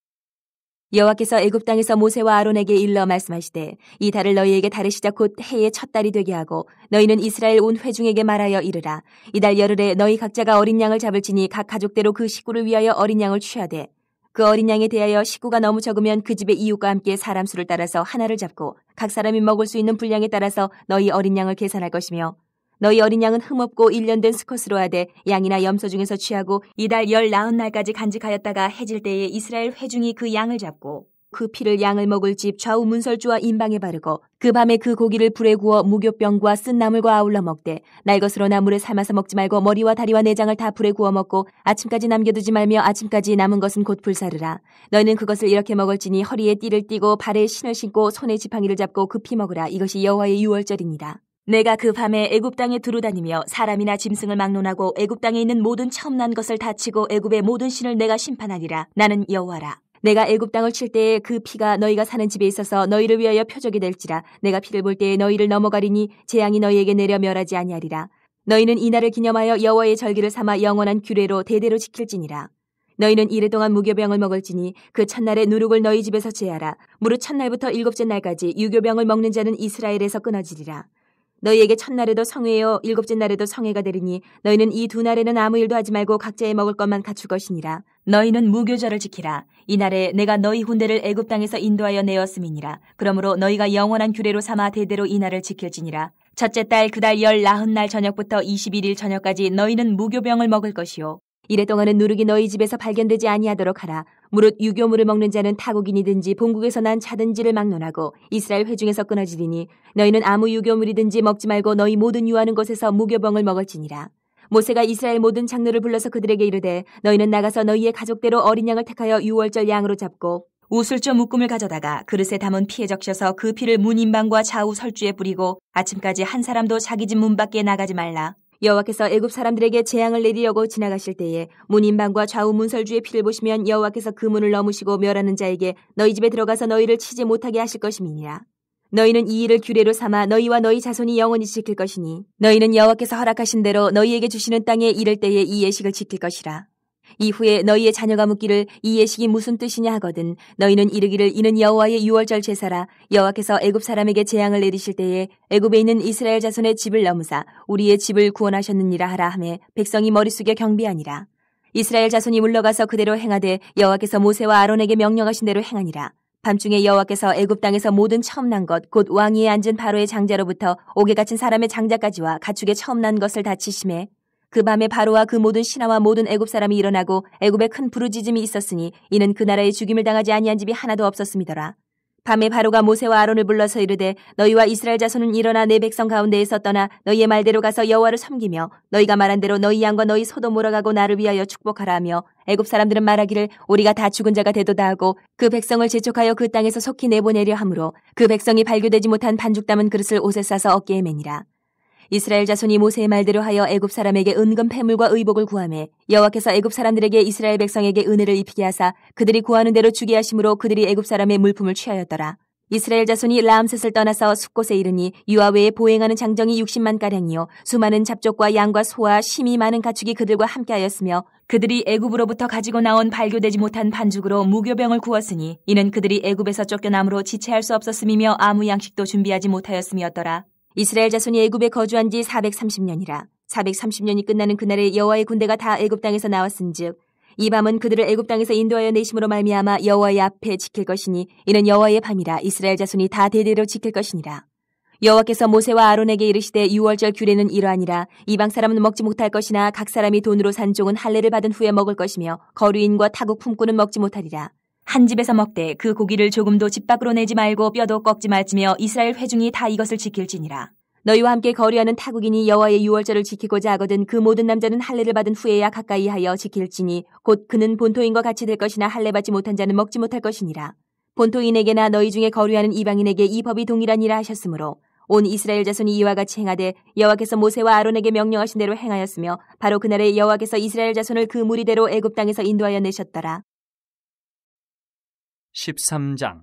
여호와께서 애굽 땅에서 모세와 아론에게 일러 말씀하시되 이 달을 너희에게 달의 시작 곧 해의 첫 달이 되게 하고 너희는 이스라엘 온 회중에게 말하여 이르라. 이달 열흘에 너희 각자가 어린 양을 잡을지니 각 가족대로 그 식구를 위하여 어린 양을 취하되 그 어린 양에 대하여 식구가 너무 적으면 그 집의 이웃과 함께 사람 수를 따라서 하나를 잡고 각 사람이 먹을 수 있는 분량에 따라서 너희 어린 양을 계산할 것이며 너희 어린 양은 흠없고 1년 된 수컷으로 하되 양이나 염소 중에서 취하고 이달 19날까지 간직하였다가 해질 때에 이스라엘 회중이 그 양을 잡고 그 피를 양을 먹을 집 좌우 문설주와 임방에 바르고 그 밤에 그 고기를 불에 구워 무교병과 쓴 나물과 아울러 먹되 날 것으로 나물을 삶아서 먹지 말고 머리와 다리와 내장을 다 불에 구워 먹고 아침까지 남겨두지 말며 아침까지 남은 것은 곧 불사르라. 너희는 그것을 이렇게 먹을지니 허리에 띠를 띠고 발에 신을 신고 손에 지팡이를 잡고 급히 먹으라. 이것이 여호와의 유월절이니라. 내가 그 밤에 애굽 땅에 두루다니며 사람이나 짐승을 막론하고 애굽 땅에 있는 모든 처음 난 것을 다 치고 애굽의 모든 신을 내가 심판하리라. 나는 여호와라. 내가 애굽 땅을 칠 때에 그 피가 너희가 사는 집에 있어서 너희를 위하여 표적이 될지라. 내가 피를 볼 때에 너희를 넘어가리니 재앙이 너희에게 내려 멸하지 아니하리라. 너희는 이날을 기념하여 여호와의 절기를 삼아 영원한 규례로 대대로 지킬지니라. 너희는 이래 동안 무교병을 먹을지니 그 첫날에 누룩을 너희 집에서 제하라. 무릇 첫날부터 일곱째 날까지 유교병을 먹는 자는 이스라엘에서 끊어지리라. 너희에게 첫날에도 성회요 일곱째 날에도 성회가 되리니 너희는 이 두 날에는 아무 일도 하지 말고 각자의 먹을 것만 갖출 것이니라. 너희는 무교절을 지키라. 이 날에 내가 너희 군대를 애굽 땅에서 인도하여 내었음이니라. 그러므로 너희가 영원한 규례로 삼아 대대로 이 날을 지킬지니라. 첫째 달 그 달 19날 저녁부터 21일 저녁까지 너희는 무교병을 먹을 것이요. 이래 동안은 누룩이 너희 집에서 발견되지 아니하도록 하라. 무릇 유교물을 먹는 자는 타국인이든지 본국에서 난 자든지를 막론하고 이스라엘 회중에서 끊어지리니 너희는 아무 유교물이든지 먹지 말고 너희 모든 유하는 곳에서 무교병을 먹을지니라. 모세가 이스라엘 모든 장로를 불러서 그들에게 이르되 너희는 나가서 너희의 가족대로 어린 양을 택하여 유월절 양으로 잡고 우슬조 묶음을 가져다가 그릇에 담은 피에 적셔서 그 피를 문 인방과 좌우 설주에 뿌리고 아침까지 한 사람도 자기 집 문 밖에 나가지 말라. 여호와께서 애굽 사람들에게 재앙을 내리려고 지나가실 때에 문 인방과 좌우 문설주의 피를 보시면 여호와께서 그 문을 넘으시고 멸하는 자에게 너희 집에 들어가서 너희를 치지 못하게 하실 것임이니라. 너희는 이 일을 규례로 삼아 너희와 너희 자손이 영원히 지킬 것이니 너희는 여호와께서 허락하신 대로 너희에게 주시는 땅에 이를 때에 이 예식을 지킬 것이라. 이후에 너희의 자녀가 묻기를 이 예식이 무슨 뜻이냐 하거든 너희는 이르기를 이는 여호와의 유월절 제사라. 여호와께서 애굽 사람에게 재앙을 내리실 때에 애굽에 있는 이스라엘 자손의 집을 넘으사 우리의 집을 구원하셨느니라 하라 하매 백성이 머리 숙여 경비하니라. 이스라엘 자손이 물러가서 그대로 행하되 여호와께서 모세와 아론에게 명령하신 대로 행하니라. 밤중에 여호와께서 애굽 땅에서 모든 처음 난 것 곧 왕위에 앉은 바로의 장자로부터 옥에 갇힌 사람의 장자까지와 가축의 처음 난 것을 다 치심해 그 밤에 바로와 그 모든 신하와 모든 애굽 사람이 일어나고 애굽에 큰 부르짖음이 있었으니 이는 그 나라에 죽임을 당하지 아니한 집이 하나도 없었음이더라. 밤에 바로가 모세와 아론을 불러서 이르되 너희와 이스라엘 자손은 일어나 내 백성 가운데에서 떠나 너희의 말대로 가서 여호와를 섬기며 너희가 말한 대로 너희 양과 너희 소도 몰아가고 나를 위하여 축복하라 하며 애굽 사람들은 말하기를 우리가 다 죽은 자가 되도다 하고 그 백성을 재촉하여 그 땅에서 속히 내보내려 하므로 그 백성이 발교되지 못한 반죽 담은 그릇을 옷에 싸서 어깨에 매니라. 이스라엘 자손이 모세의 말대로 하여 애굽 사람에게 은금 패물과 의복을 구하매 여호와께서 애굽 사람들에게 이스라엘 백성에게 은혜를 입히게 하사 그들이 구하는 대로 주게 하심으로 그들이 애굽 사람의 물품을 취하였더라. 이스라엘 자손이 라암셋을 떠나서 숫곳에 이르니 유아 외에 보행하는 장정이 60만 가량이요 수많은 잡족과 양과 소와 심이 많은 가축이 그들과 함께하였으며 그들이 애굽으로부터 가지고 나온 발교되지 못한 반죽으로 무교병을 구웠으니 이는 그들이 애굽에서 쫓겨남으로 지체할 수 없었음이며 아무 양식도 준비하지 못하였음이었더라. 이스라엘 자손이 애굽에 거주한 지 430년이라. 430년이 끝나는 그날에 여호와의 군대가 다 애굽 땅에서 나왔은즉 이 밤은 그들을 애굽 땅에서 인도하여 내심으로 말미암아 여호와의 앞에 지킬 것이니 이는 여호와의 밤이라. 이스라엘 자손이 다 대대로 지킬 것이니라. 여호와께서 모세와 아론에게 이르시되 유월절 규례는 이러하니라. 이방 사람은 먹지 못할 것이나 각 사람이 돈으로 산 종은 할례를 받은 후에 먹을 것이며 거류인과 타국 품꾼은 먹지 못하리라. 한 집에서 먹되 그 고기를 조금도 집 밖으로 내지 말고 뼈도 꺾지 말지며 이스라엘 회중이 다 이것을 지킬지니라. 너희와 함께 거류하는 타국인이 여호와의 유월절을 지키고자 하거든 그 모든 남자는 할례를 받은 후에야 가까이 하여 지킬지니 곧 그는 본토인과 같이 될 것이나 할례 받지 못한 자는 먹지 못할 것이니라. 본토인에게나 너희 중에 거류하는 이방인에게 이 법이 동일하니라 하셨으므로 온 이스라엘 자손이 이와 같이 행하되 여호와께서 모세와 아론에게 명령하신 대로 행하였으며 바로 그날에 여호와께서 이스라엘 자손을 그 무리대로 애굽 땅에서 인도하여 내셨더라. 13장.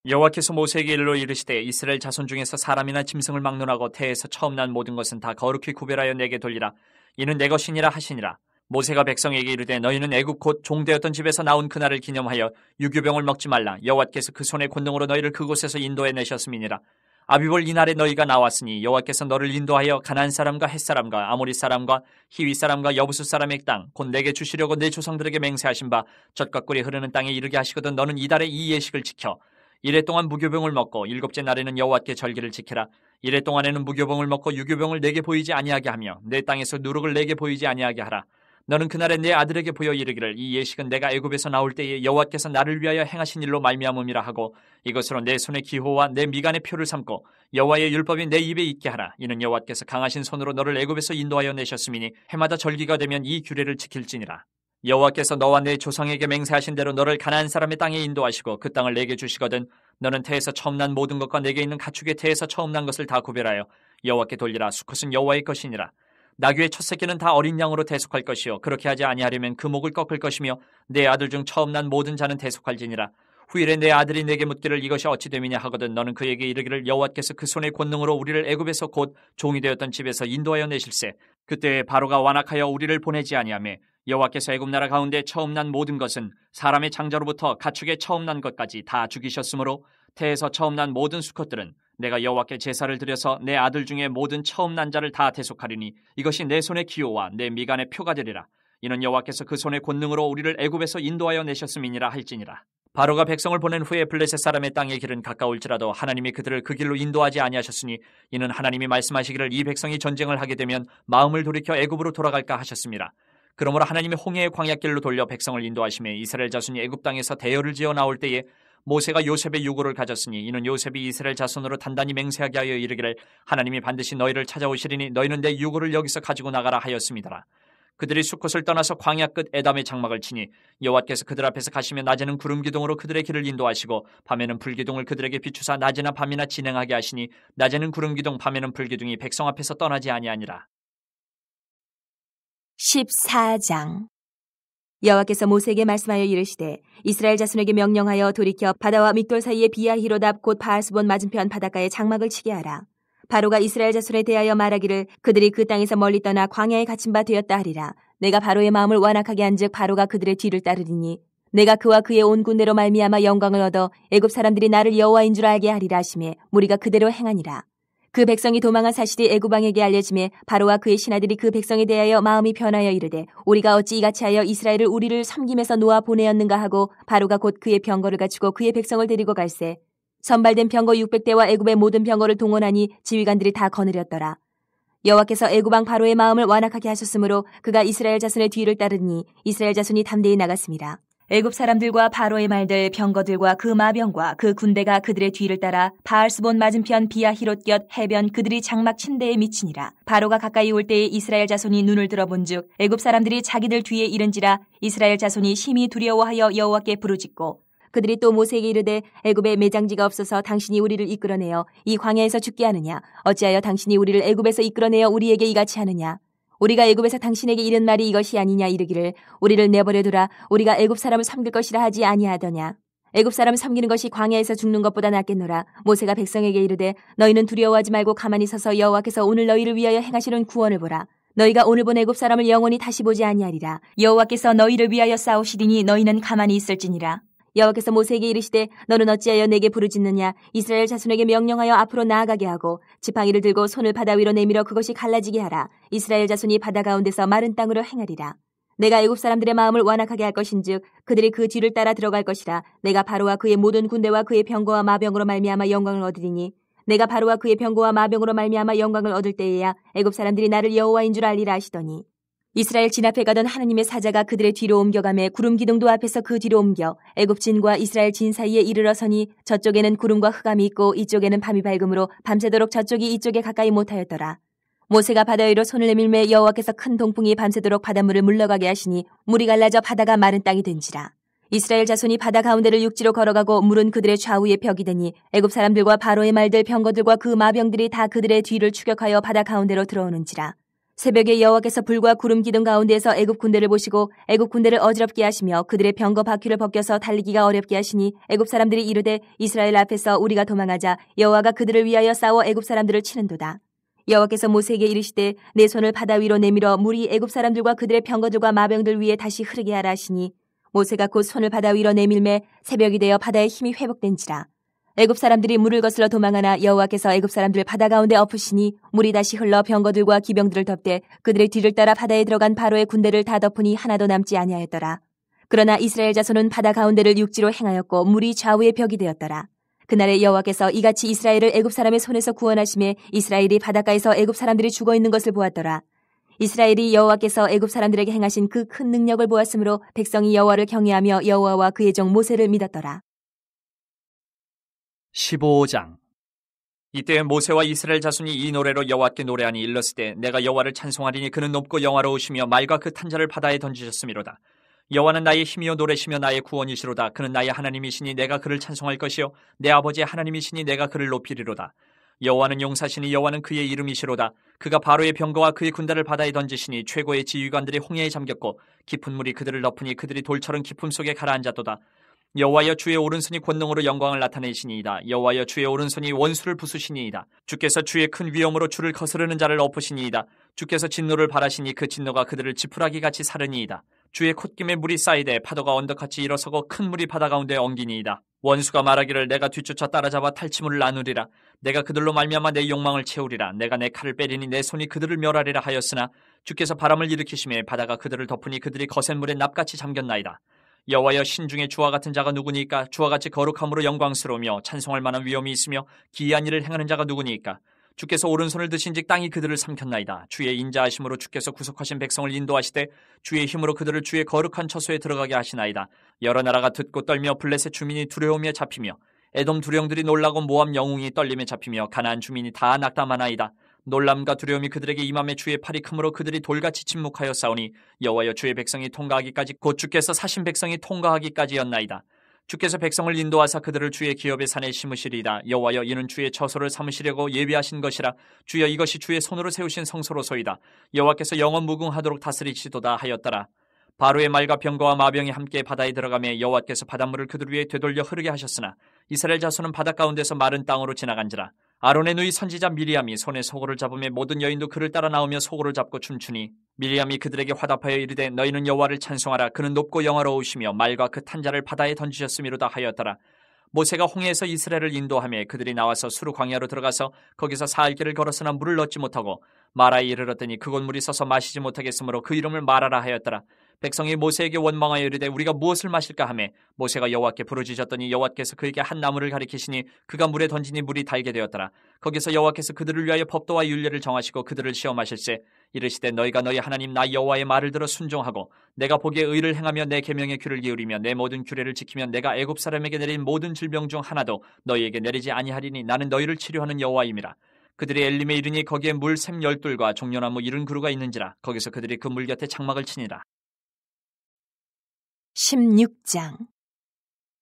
여호와께서 모세에게 일러 이르시되 이스라엘 자손 중에서 사람이나 짐승을 막론하고 태에서 처음 난 모든 것은 다 거룩히 구별하여 내게 돌리라. 이는 내 것이니라 하시니라. 모세가 백성에게 이르되 너희는 애굽 곧 종되었던 집에서 나온 그날을 기념하여 유교병을 먹지 말라. 여호와께서 그 손의 권능으로 너희를 그곳에서 인도해 내셨음이니라. 아비볼 이날에 너희가 나왔으니 여호와께서 너를 인도하여 가나안 사람과 헷 사람과 아모리 사람과 히위 사람과 여부수 사람의 땅 곧 내게 주시려고 내 조상들에게 맹세하신 바 젖과 꿀이 흐르는 땅에 이르게 하시거든 너는 이달에 이 예식을 지켜 이래 동안 무교병을 먹고 일곱째 날에는 여호와께 절기를 지키라. 이래 동안에는 무교병을 먹고 유교병을 내게 보이지 아니하게 하며 내 땅에서 누룩을 내게 보이지 아니하게 하라. 너는 그날에 내 아들에게 보여 이르기를 이 예식은 내가 애굽에서 나올 때에 여호와께서 나를 위하여 행하신 일로 말미암음이라 하고 이것으로 내 손의 기호와 내 미간의 표를 삼고 여호와의 율법이 내 입에 있게 하라. 이는 여호와께서 강하신 손으로 너를 애굽에서 인도하여 내셨음이니 해마다 절기가 되면 이 규례를 지킬지니라. 여호와께서 너와 내 조상에게 맹세하신 대로 너를 가나안 사람의 땅에 인도하시고 그 땅을 내게 주시거든 너는 태에서 처음 난 모든 것과 내게 있는 가축의 태에서 처음 난 것을 다 구별하여 여호와께 돌리라. 수컷은 여호와의 것이니라. 나귀의 첫 새끼는 다 어린 양으로 대속할 것이요 그렇게 하지 아니하려면 그 목을 꺾을 것이며 내 아들 중 처음 난 모든 자는 대속할지니라. 후일에 내 아들이 내게 묻기를 이것이 어찌 됨이냐 하거든 너는 그에게 이르기를 여호와께서 그 손의 권능으로 우리를 애굽에서 곧 종이 되었던 집에서 인도하여 내실세. 그때 바로가 완악하여 우리를 보내지 아니하며 여호와께서 애굽 나라 가운데 처음 난 모든 것은 사람의 장자로부터 가축의 처음 난 것까지 다 죽이셨으므로 태에서 처음 난 모든 수컷들은 내가 여호와께 제사를 드려서 내 아들 중에 모든 처음 난 자를 다 대속하리니 이것이 내 손의 기호와 내 미간의 표가 되리라. 이는 여호와께서 그 손의 권능으로 우리를 애굽에서 인도하여 내셨음이니라 할지니라. 바로가 백성을 보낸 후에 블레셋 사람의 땅의 길은 가까울지라도 하나님이 그들을 그 길로 인도하지 아니하셨으니 이는 하나님이 말씀하시기를 이 백성이 전쟁을 하게 되면 마음을 돌이켜 애굽으로 돌아갈까 하셨습니다. 그러므로 하나님이 홍해의 광야길로 돌려 백성을 인도하심에 이스라엘 자손이 애굽 땅에서 대열을 지어 나올 때에 모세가 요셉의 유고를 가졌으니 이는 요셉이 이스라엘 자손으로 단단히 맹세하게 하여 이르기를 하나님이 반드시 너희를 찾아오시리니 너희는 내 유고를 여기서 가지고 나가라 하였습니다. 그들이 숫곳을 떠나서 광야 끝 에담의 장막을 치니 여호와께서 그들 앞에서 가시며 낮에는 구름 기둥으로 그들의 길을 인도하시고 밤에는 불기둥을 그들에게 비추사 낮이나 밤이나 진행하게 하시니 낮에는 구름 기둥 밤에는 불기둥이 백성 앞에서 떠나지 아니하니라. 14장. 여호와께서 모세에게 말씀하여 이르시되 이스라엘 자손에게 명령하여 돌이켜 바다와 믹돌 사이에 비야히로답 곧 바알스본 맞은편 바닷가에 장막을 치게 하라. 바로가 이스라엘 자손에 대하여 말하기를 그들이 그 땅에서 멀리 떠나 광야에 갇힌 바 되었다 하리라. 내가 바로의 마음을 완악하게 한즉 바로가 그들의 뒤를 따르리니 내가 그와 그의 온 군대로 말미암아 영광을 얻어 애굽 사람들이 나를 여호와인 줄 알게 하리라 하시매 무리가 그대로 행하니라. 그 백성이 도망한 사실이 애굽 왕에게 알려지매 바로와 그의 신하들이 그 백성에 대하여 마음이 변하여 이르되 우리가 어찌 이같이 하여 이스라엘을 우리를 섬김에서 놓아 보내었는가 하고 바로가 곧 그의 병거를 갖추고 그의 백성을 데리고 갈새 선발된 병거 600대와 애굽의 모든 병거를 동원하니 지휘관들이 다 거느렸더라. 여호와께서 애굽 왕 바로의 마음을 완악하게 하셨으므로 그가 이스라엘 자손의 뒤를 따르니 이스라엘 자손이 담대히 나갔습니다. 애굽 사람들과 바로의 말들 병거들과 그 마병과 그 군대가 그들의 뒤를 따라 바알스본 맞은편 비야히롯 곁 해변 그들이 장막 침대에 미치니라. 바로가 가까이 올 때에 이스라엘 자손이 눈을 들어본즉 애굽 사람들이 자기들 뒤에 이른지라 이스라엘 자손이 심히 두려워하여 여호와께 부르짖고 그들이 또 모세에게 이르되 애굽에 매장지가 없어서 당신이 우리를 이끌어내어 이 광야에서 죽게 하느냐 어찌하여 당신이 우리를 애굽에서 이끌어내어 우리에게 이같이 하느냐 우리가 애굽에서 당신에게 이른 말이 이것이 아니냐 이르기를 우리를 내버려두라 우리가 애굽 사람을 섬길 것이라 하지 아니하더냐 애굽 사람을 섬기는 것이 광야에서 죽는 것보다 낫겠노라. 모세가 백성에게 이르되 너희는 두려워하지 말고 가만히 서서 여호와께서 오늘 너희를 위하여 행하시는 구원을 보라. 너희가 오늘 본 애굽 사람을 영원히 다시 보지 아니하리라. 여호와께서 너희를 위하여 싸우시리니 너희는 가만히 있을지니라. 여호와께서 모세에게 이르시되 너는 어찌하여 내게 부르짖느냐 이스라엘 자손에게 명령하여 앞으로 나아가게 하고 지팡이를 들고 손을 바다 위로 내밀어 그것이 갈라지게 하라. 이스라엘 자손이 바다 가운데서 마른 땅으로 행하리라. 내가 애굽 사람들의 마음을 완악하게 할 것인즉 그들이 그 뒤를 따라 들어갈 것이라. 내가 바로와 그의 모든 군대와 그의 병거와 마병으로 말미암아 영광을 얻으리니 내가 바로와 그의 병거와 마병으로 말미암아 영광을 얻을 때에야 애굽 사람들이 나를 여호와인 줄 알리라 하시더니 이스라엘 진 앞에 가던 하나님의 사자가 그들의 뒤로 옮겨가매 구름 기둥도 앞에서 그 뒤로 옮겨 애굽 진과 이스라엘 진 사이에 이르러 서니 저쪽에는 구름과 흑암이 있고 이쪽에는 밤이 밝음으로 밤새도록 저쪽이 이쪽에 가까이 못하였더라. 모세가 바다 위로 손을 내밀매 여호와께서 큰 동풍이 밤새도록 바닷물을 물러가게 하시니 물이 갈라져 바다가 마른 땅이 된지라. 이스라엘 자손이 바다 가운데를 육지로 걸어가고 물은 그들의 좌우에 벽이 되니 애굽 사람들과 바로의 말들 병거들과 그 마병들이 다 그들의 뒤를 추격하여 바다 가운데로 들어오는지라. 새벽에 여호와께서 불과 구름 기둥 가운데에서 애굽 군대를 보시고 애굽 군대를 어지럽게 하시며 그들의 병거 바퀴를 벗겨서 달리기가 어렵게 하시니 애굽 사람들이 이르되 이스라엘 앞에서 우리가 도망하자 여호와가 그들을 위하여 싸워 애굽 사람들을 치는도다. 여호와께서 모세에게 이르시되 내 손을 바다 위로 내밀어 물이 애굽 사람들과 그들의 병거들과 마병들 위에 다시 흐르게 하라 하시니 모세가 곧 손을 바다 위로 내밀매 새벽이 되어 바다의 힘이 회복된지라. 애굽 사람들이 물을 거슬러 도망하나 여호와께서 애굽 사람들을 바다 가운데 엎으시니 물이 다시 흘러 병거들과 기병들을 덮되 그들의 뒤를 따라 바다에 들어간 바로의 군대를 다 덮으니 하나도 남지 아니하였더라. 그러나 이스라엘 자손은 바다 가운데를 육지로 행하였고 물이 좌우의 벽이 되었더라. 그날에 여호와께서 이같이 이스라엘을 애굽 사람의 손에서 구원하심에 이스라엘이 바닷가에서 애굽 사람들이 죽어 있는 것을 보았더라. 이스라엘이 여호와께서 애굽 사람들에게 행하신 그 큰 능력을 보았으므로 백성이 여호와를 경외하며 여호와와 그의 종 모세를 믿었더라. 15장. 이때 모세와 이스라엘 자손이 이 노래로 여호와께 노래하니 일렀을 때 내가 여호와를 찬송하리니 그는 높고 영화로우시며 말과 그 탄자를 바다에 던지셨음이로다. 여호와는 나의 힘이요 노래시며 나의 구원이시로다. 그는 나의 하나님이시니 내가 그를 찬송할 것이요 내 아버지의 하나님이시니 내가 그를 높이리로다. 여호와는 용사시니 여호와는 그의 이름이시로다. 그가 바로의 병거와 그의 군대를 바다에 던지시니 최고의 지휘관들이 홍해에 잠겼고 깊은 물이 그들을 덮으니 그들이 돌처럼 깊음 속에 가라앉았도다. 여호와여 주의 오른손이 권능으로 영광을 나타내시니이다. 여호와여 주의 오른손이 원수를 부수시니이다. 주께서 주의 큰 위엄으로 주를 거스르는 자를 엎으시니이다. 주께서 진노를 바라시니 그 진노가 그들을 지푸라기같이 사르니이다. 주의 콧김에 물이 쌓이되 파도가 언덕같이 일어서고 큰 물이 바다 가운데 엉기니이다. 원수가 말하기를 내가 뒤쫓아 따라잡아 탈취물을 나누리라. 내가 그들로 말미암아 내 욕망을 채우리라. 내가 내 칼을 빼리니 내 손이 그들을 멸하리라 하였으나 주께서 바람을 일으키심에 바다가 그들을 덮으니 그들이 거센 물에 납같이 잠겼나이다. 여호와여 신중에 주와 같은 자가 누구니까? 주와 같이 거룩함으로 영광스러우며 찬송할 만한 위엄이 있으며 기이한 일을 행하는 자가 누구니까? 주께서 오른손을 드신즉 땅이 그들을 삼켰나이다. 주의 인자하심으로 주께서 구속하신 백성을 인도하시되 주의 힘으로 그들을 주의 거룩한 처소에 들어가게 하시나이다. 여러 나라가 듣고 떨며 블레셋 주민이 두려움에 잡히며 에돔 두령들이 놀라고 모압 영웅이 떨림에 잡히며 가나안 주민이 다 낙담하나이다. 놀람과 두려움이 그들에게 임함에 주의 팔이 크므로 그들이 돌같이 침묵하여 싸우니 여호와여 주의 백성이 통과하기까지 곧 주께서 사신 백성이 통과하기까지였나이다. 주께서 백성을 인도하사 그들을 주의 기업의 산에 심으시리이다. 여호와여 이는 주의 처소를 삼으시려고 예비하신 것이라. 주여 이것이 주의 손으로 세우신 성소로소이다. 여호와께서 영원 무궁하도록 다스리시도다 하였더라. 바로의 말과 병거와 마병이 함께 바다에 들어가며 여호와께서 바닷물을 그들 위에 되돌려 흐르게 하셨으나 이스라엘 자손은 바다 가운데서 마른 땅으로 지나간지라. 아론의 누이 선지자 미리암이 손에 소고를 잡으며 모든 여인도 그를 따라 나오며 소고를 잡고 춤추니 미리암이 그들에게 화답하여 이르되 너희는 여호와를 찬송하라. 그는 높고 영화로우시며 말과 그 탄자를 바다에 던지셨음이로다 하였더라. 모세가 홍해에서 이스라엘을 인도하며 그들이 나와서 수르 광야로 들어가서 거기서 사흘 길을 걸었으나 물을 얻지 못하고 마라에 이르렀더니 그곳 물이 써서 마시지 못하겠으므로 그 이름을 마라라 하였더라. 백성이 모세에게 원망하여 이르되 우리가 무엇을 마실까 하매 모세가 여호와께 부르짖었더니 여호와께서 그에게 한 나무를 가리키시니 그가 물에 던지니 물이 달게 되었더라. 거기서 여호와께서 그들을 위하여 법도와 율례를 정하시고 그들을 시험하실세 이르시되 너희가 너희 하나님 나 여호와의 말을 들어 순종하고 내가 보기에 의를 행하며 내 계명에 귀를 기울이며 내 모든 규례를 지키면 내가 애굽 사람에게 내린 모든 질병 중 하나도 너희에게 내리지 아니하리니 나는 너희를 치료하는 여호와임이라. 그들이 엘림에 이르니 거기에 물샘 12과 종려나무 70그루가 있는지라. 거기서 그들이 그 물 곁에 장막을 치니라. 16장.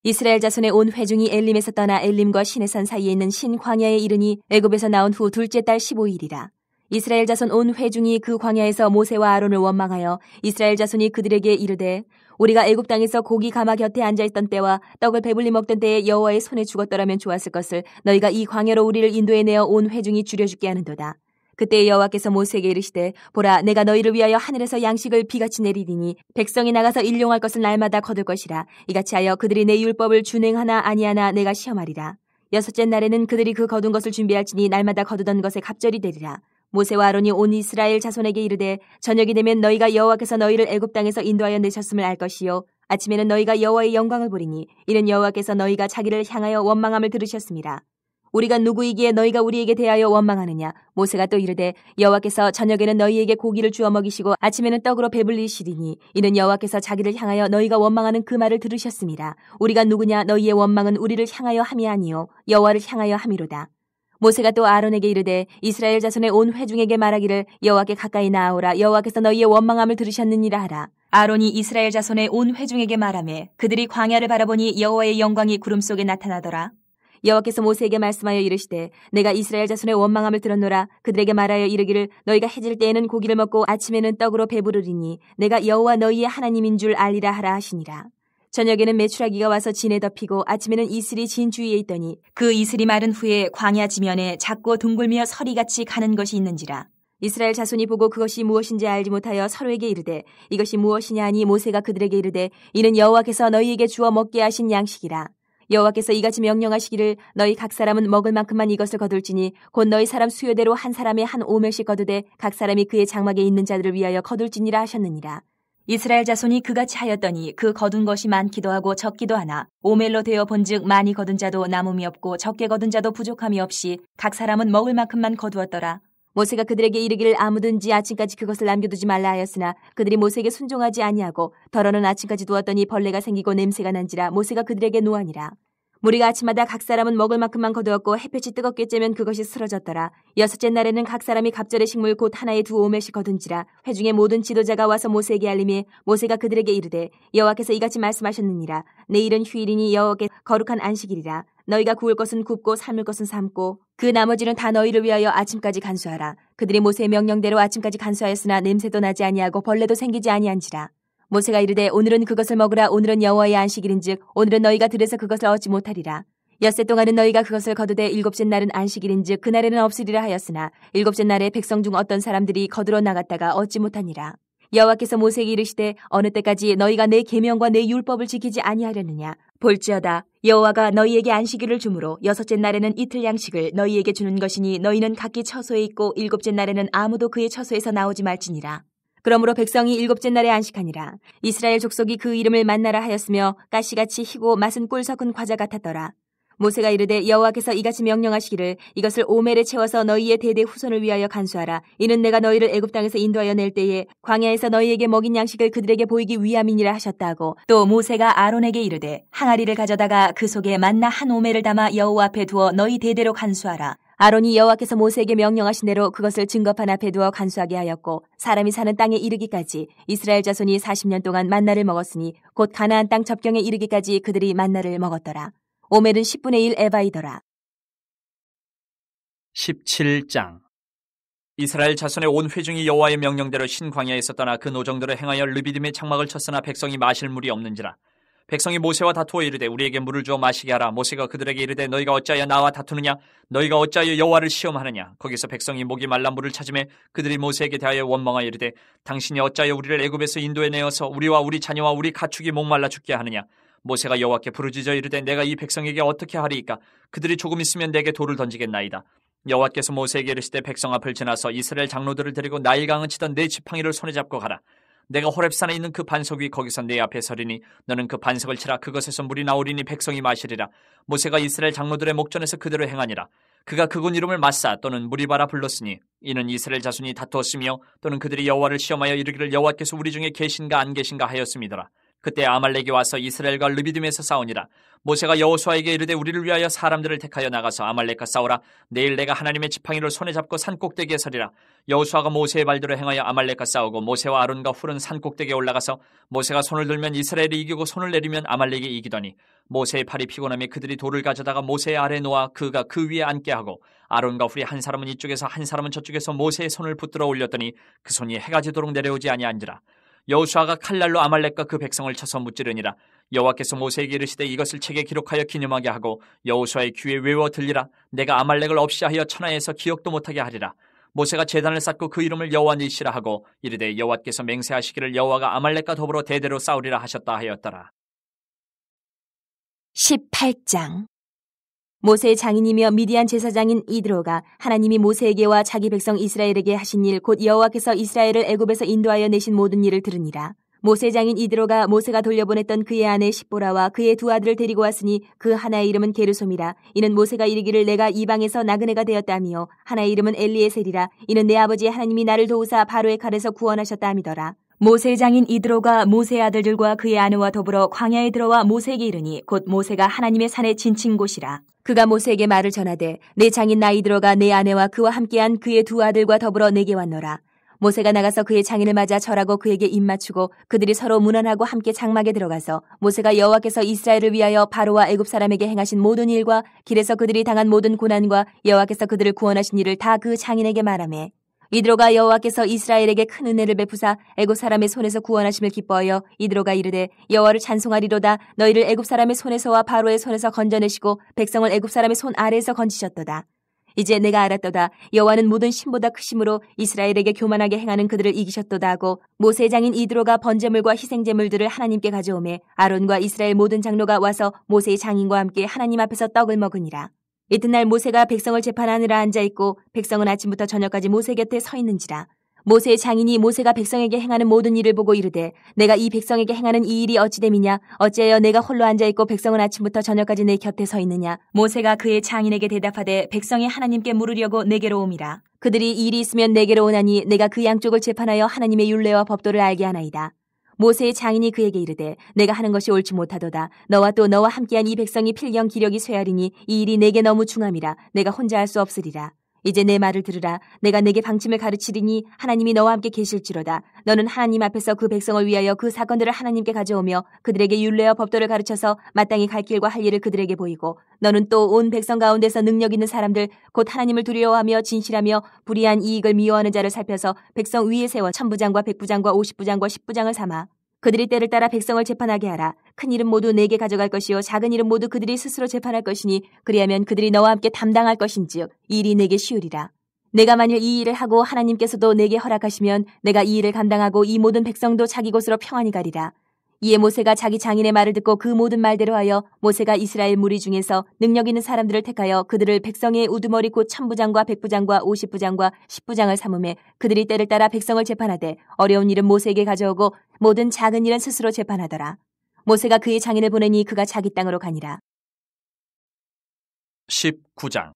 이스라엘 자손의 온 회중이 엘림에서 떠나 엘림과 시내산 사이에 있는 신 광야에 이르니 애굽에서 나온 후 둘째 달 15일이라. 이스라엘 자손 온 회중이 그 광야에서 모세와 아론을 원망하여 이스라엘 자손이 그들에게 이르되 우리가 애굽 땅에서 고기 가마 곁에 앉아있던 때와 떡을 배불리 먹던 때에 여호와의 손에 죽었더라면 좋았을 것을 너희가 이 광야로 우리를 인도해내어 온 회중이 줄여죽게 하는도다. 그때 여호와께서 모세에게 이르시되 보라 내가 너희를 위하여 하늘에서 양식을 비같이 내리리니 백성이 나가서 일용할 것을 날마다 거둘 것이라. 이같이 하여 그들이 내 율법을 준행하나 아니하나 내가 시험하리라. 여섯째 날에는 그들이 그 거둔 것을 준비할지니 날마다 거두던 것에 갑절이 되리라. 모세와 아론이 온 이스라엘 자손에게 이르되 저녁이 되면 너희가 여호와께서 너희를 애굽 땅에서 인도하여 내셨음을 알 것이요 아침에는 너희가 여호와의 영광을 보리니 이는 여호와께서 너희가 자기를 향하여 원망함을 들으셨음이라. 우리가 누구이기에 너희가 우리에게 대하여 원망하느냐. 모세가 또 이르되 여호와께서 저녁에는 너희에게 고기를 주어 먹이시고 아침에는 떡으로 배불리시리니 이는 여호와께서 자기를 향하여 너희가 원망하는 그 말을 들으셨음이라. 우리가 누구냐. 너희의 원망은 우리를 향하여 함이 아니요 여호와를 향하여 함이로다. 모세가 또 아론에게 이르되 이스라엘 자손의 온 회중에게 말하기를 여호와께 가까이 나아오라. 여호와께서 너희의 원망함을 들으셨느니라 하라. 아론이 이스라엘 자손의 온 회중에게 말하며 그들이 광야를 바라보니 여호와의 영광이 구름 속에 나타나더라. 여호와께서 모세에게 말씀하여 이르시되 내가 이스라엘 자손의 원망함을 들었노라. 그들에게 말하여 이르기를 너희가 해질 때에는 고기를 먹고 아침에는 떡으로 배부르리니 내가 여호와 너희의 하나님인 줄 알리라 하라 하시니라. 저녁에는 메추라기가 와서 진에 덮이고 아침에는 이슬이 진 주위에 있더니 그 이슬이 마른 후에 광야 지면에 작고 둥글며 서리같이 가는 것이 있는지라. 이스라엘 자손이 보고 그것이 무엇인지 알지 못하여 서로에게 이르되 이것이 무엇이냐 하니 모세가 그들에게 이르되 이는 여호와께서 너희에게 주어 먹게 하신 양식이라. 여호와께서 이같이 명령하시기를 너희 각 사람은 먹을 만큼만 이것을 거둘지니 곧 너희 사람 수요대로 한 사람에 한 오멜씩 거두되 각 사람이 그의 장막에 있는 자들을 위하여 거둘지니라 하셨느니라. 이스라엘 자손이 그같이 하였더니 그 거둔 것이 많기도 하고 적기도 하나 오멜로 되어 본즉 많이 거둔 자도 남음이 없고 적게 거둔 자도 부족함이 없이 각 사람은 먹을 만큼만 거두었더라. 모세가 그들에게 이르기를 아무든지 아침까지 그것을 남겨두지 말라 하였으나 그들이 모세에게 순종하지 아니하고 더러는 아침까지 두었더니 벌레가 생기고 냄새가 난지라. 모세가 그들에게 노하니라. 무리가 아침마다 각 사람은 먹을 만큼만 거두었고 햇볕이 뜨겁게 쬐면 그것이 쓰러졌더라. 여섯째 날에는 각 사람이 갑절의 식물 곧 하나에 2오멜씩 거둔지라. 회중의 모든 지도자가 와서 모세에게 알림해 모세가 그들에게 이르되 여호와께서 이같이 말씀하셨느니라. 내일은 휴일이니 여호와께 거룩한 안식일이라. 너희가 구울 것은 굽고 삶을 것은 삶고 그 나머지는 다 너희를 위하여 아침까지 간수하라. 그들이 모세의 명령대로 아침까지 간수하였으나 냄새도 나지 아니하고 벌레도 생기지 아니한지라. 모세가 이르되 오늘은 그것을 먹으라. 오늘은 여호와의 안식일인즉 오늘은 너희가 들에서 그것을 얻지 못하리라. 엿새 동안은 너희가 그것을 거두되 일곱째 날은 안식일인즉 그날에는 없으리라 하였으나 일곱째 날에 백성 중 어떤 사람들이 거두러 나갔다가 얻지 못하니라. 여호와께서 모세에게 이르시되 어느 때까지 너희가 내 계명과 내 율법을 지키지 아니하려느냐. 볼지어다 여호와가 너희에게 안식일을 주므로 여섯째 날에는 이틀 양식을 너희에게 주는 것이니 너희는 각기 처소에 있고 일곱째 날에는 아무도 그의 처소에서 나오지 말지니라. 그러므로 백성이 일곱째 날에 안식하니라. 이스라엘 족속이 그 이름을 만나라 하였으며 가시같이 희고 맛은 꿀 섞은 과자 같았더라. 모세가 이르되 여호와께서 이같이 명령하시기를 이것을 오멜에 채워서 너희의 대대 후손을 위하여 간수하라. 이는 내가 너희를 애굽 땅에서 인도하여 낼 때에 광야에서 너희에게 먹인 양식을 그들에게 보이기 위함이니라 하셨다 하고 또 모세가 아론에게 이르되 항아리를 가져다가 그 속에 만나 한 오멜을 담아 여호와 앞에 두어 너희 대대로 간수하라. 아론이 여호와께서 모세에게 명령하신 대로 그것을 증거판 앞에 두어 간수하게 하였고 사람이 사는 땅에 이르기까지 이스라엘 자손이 40년 동안 만나를 먹었으니 곧 가나안 땅 접경에 이르기까지 그들이 만나를 먹었더라. 오멜은 10분의 1 에바이더라. 17장. 이스라엘 자손의 온 회중이 여호와의 명령대로 신광야에서 떠나 그 노정대로 행하여 르비딤의 장막을 쳤으나 백성이 마실 물이 없는지라. 백성이 모세와 다투어 이르되 우리에게 물을 주어 마시게 하라. 모세가 그들에게 이르되 너희가 어찌하여 나와 다투느냐. 너희가 어찌하여 여호와를 시험하느냐. 거기서 백성이 목이 말라 물을 찾으매 그들이 모세에게 대하여 원망하여 이르되 당신이 어찌하여 우리를 애굽에서 인도해 내어서 우리와 우리 자녀와 우리 가축이 목말라 죽게 하느냐. 모세가 여호와께 부르짖어 이르되 내가 이 백성에게 어떻게 하리이까. 그들이 조금 있으면 내게 돌을 던지겠나이다. 여호와께서 모세에게 이르시되 백성 앞을 지나서 이스라엘 장로들을 데리고 나일강을 치던 네 지팡이를 손에 잡고 가라. 내가 호렙산에 있는 그 반석 위 거기서 내 앞에 서리니 너는 그 반석을 치라. 그것에서 물이 나오리니 백성이 마시리라. 모세가 이스라엘 장로들의 목전에서 그대로 행하니라. 그가 그곳 이름을 마사 또는 무리바라 불렀으니 이는 이스라엘 자손이 다투었으며 또는 그들이 여호와를 시험하여 이르기를 여호와께서 우리 중에 계신가 안 계신가 하였음이더라. 그때 아말렉이 와서 이스라엘과 르비딤에서 싸우니라. 모세가 여호수아에게 이르되 우리를 위하여 사람들을 택하여 나가서 아말렉과 싸우라. 내일 내가 하나님의 지팡이를 손에 잡고 산꼭대기에 서리라. 여호수아가 모세의 발대로 행하여 아말렉과 싸우고 모세와 아론과 훌은 산꼭대기에 올라가서 모세가 손을 들면 이스라엘이 이기고 손을 내리면 아말렉이 이기더니 모세의 팔이 피곤함에 그들이 돌을 가져다가 모세의 아래 놓아 그가 그 위에 앉게 하고 아론과 훌이 한 사람은 이쪽에서 한 사람은 저쪽에서 모세의 손을 붙들어 올렸더니 그 손이 해가 지도록 내려오지 아니한지라. 여호수아가 칼날로 아말렉과 그 백성을 쳐서 무찌르니라. 여호와께서 모세에게 이르시되 이것을 책에 기록하여 기념하게 하고 여호수아의 귀에 외워 들리라. 내가 아말렉을 없이 하여 천하에서 기억도 못하게 하리라. 모세가 제단을 쌓고 그 이름을 여호와 니시라 하고 이르되 여호와께서 맹세하시기를 여호와가 아말렉과 더불어 대대로 싸우리라 하셨다 하였더라. 18장. 모세의 장인이며 미디안 제사장인 이드로가 하나님이 모세에게와 자기 백성 이스라엘에게 하신 일 곧 여호와께서 이스라엘을 애굽에서 인도하여 내신 모든 일을 들으니라. 모세 장인 이드로가 모세가 돌려보냈던 그의 아내 십보라와 그의 두 아들을 데리고 왔으니 그 하나의 이름은 게르솜이라. 이는 모세가 이르기를 내가 이방에서 나그네가 되었다며 하나의 이름은 엘리에셀이라. 이는 내 아버지 하나님이 나를 도우사 바로의 칼에서 구원하셨다 함이더라. 모세의 장인 이드로가 모세의 아들들과 그의 아내와 더불어 광야에 들어와 모세에게 이르니 곧 모세가 하나님의 산에 진친 곳이라. 그가 모세에게 말을 전하되 내 장인 나 이드로가 내 아내와 그와 함께한 그의 두 아들과 더불어 내게 왔노라. 모세가 나가서 그의 장인을 맞아 절하고 그에게 입맞추고 그들이 서로 문안하고 함께 장막에 들어가서 모세가 여호와께서 이스라엘을 위하여 바로와 애굽 사람에게 행하신 모든 일과 길에서 그들이 당한 모든 고난과 여호와께서 그들을 구원하신 일을 다 그 장인에게 말하매 이드로가 여호와께서 이스라엘에게 큰 은혜를 베푸사 애굽 사람의 손에서 구원하심을 기뻐하여 이드로가 이르되 여호와를 찬송하리로다. 너희를 애굽 사람의 손에서와 바로의 손에서 건져내시고 백성을 애굽 사람의 손 아래에서 건지셨도다. 이제 내가 알았도다. 여호와는 모든 신보다 크심으로 이스라엘에게 교만하게 행하는 그들을 이기셨도다 하고 모세의 장인 이드로가 번제물과 희생제물들을 하나님께 가져오매 아론과 이스라엘 모든 장로가 와서 모세의 장인과 함께 하나님 앞에서 떡을 먹으니라. 이튿날 모세가 백성을 재판하느라 앉아있고 백성은 아침부터 저녁까지 모세 곁에 서 있는지라. 모세의 장인이 모세가 백성에게 행하는 모든 일을 보고 이르되 내가 이 백성에게 행하는 이 일이 어찌됨이냐. 어찌하여 내가 홀로 앉아있고 백성은 아침부터 저녁까지 내 곁에 서 있느냐. 모세가 그의 장인에게 대답하되 백성이 하나님께 물으려고 내게로 옴이라. 그들이 일이 있으면 내게로 오나니 내가 그 양쪽을 재판하여 하나님의 율례와 법도를 알게 하나이다. 모세의 장인이 그에게 이르되 내가 하는 것이 옳지 못하도다. 너와 또 너와 함께한 이 백성이 필경 기력이 쇠하리니 이 일이 내게 너무 중함이라. 내가 혼자 할 수 없으리라. 이제 내 말을 들으라. 내가 내게 방침을 가르치리니 하나님이 너와 함께 계실지로다. 너는 하나님 앞에서 그 백성을 위하여 그 사건들을 하나님께 가져오며 그들에게 율례와 법도를 가르쳐서 마땅히 갈 길과 할 일을 그들에게 보이고 너는 또 온 백성 가운데서 능력 있는 사람들 곧 하나님을 두려워하며 진실하며 불의한 이익을 미워하는 자를 살펴서 백성 위에 세워 천부장과 백부장과 50부장과 10부장을 삼아 그들이 때를 따라 백성을 재판하게 하라. 큰 일은 모두 내게 가져갈 것이요 작은 일은 모두 그들이 스스로 재판할 것이니 그리하면 그들이 너와 함께 담당할 것인즉 이 일이 내게 쉬우리라. 내가 만일 이 일을 하고 하나님께서도 내게 허락하시면 내가 이 일을 감당하고 이 모든 백성도 자기 곳으로 평안히 가리라. 이에 모세가 자기 장인의 말을 듣고 그 모든 말대로 하여 모세가 이스라엘 무리 중에서 능력 있는 사람들을 택하여 그들을 백성의 우두머리 곧 1000부장과 100부장과 50부장과 10부장을 삼음해 그들이 때를 따라 백성을 재판하되 어려운 일은 모세에게 가져오고 모든 작은 일은 스스로 재판하더라. 모세가 그의 장인을 보내니 그가 자기 땅으로 가니라. 19장.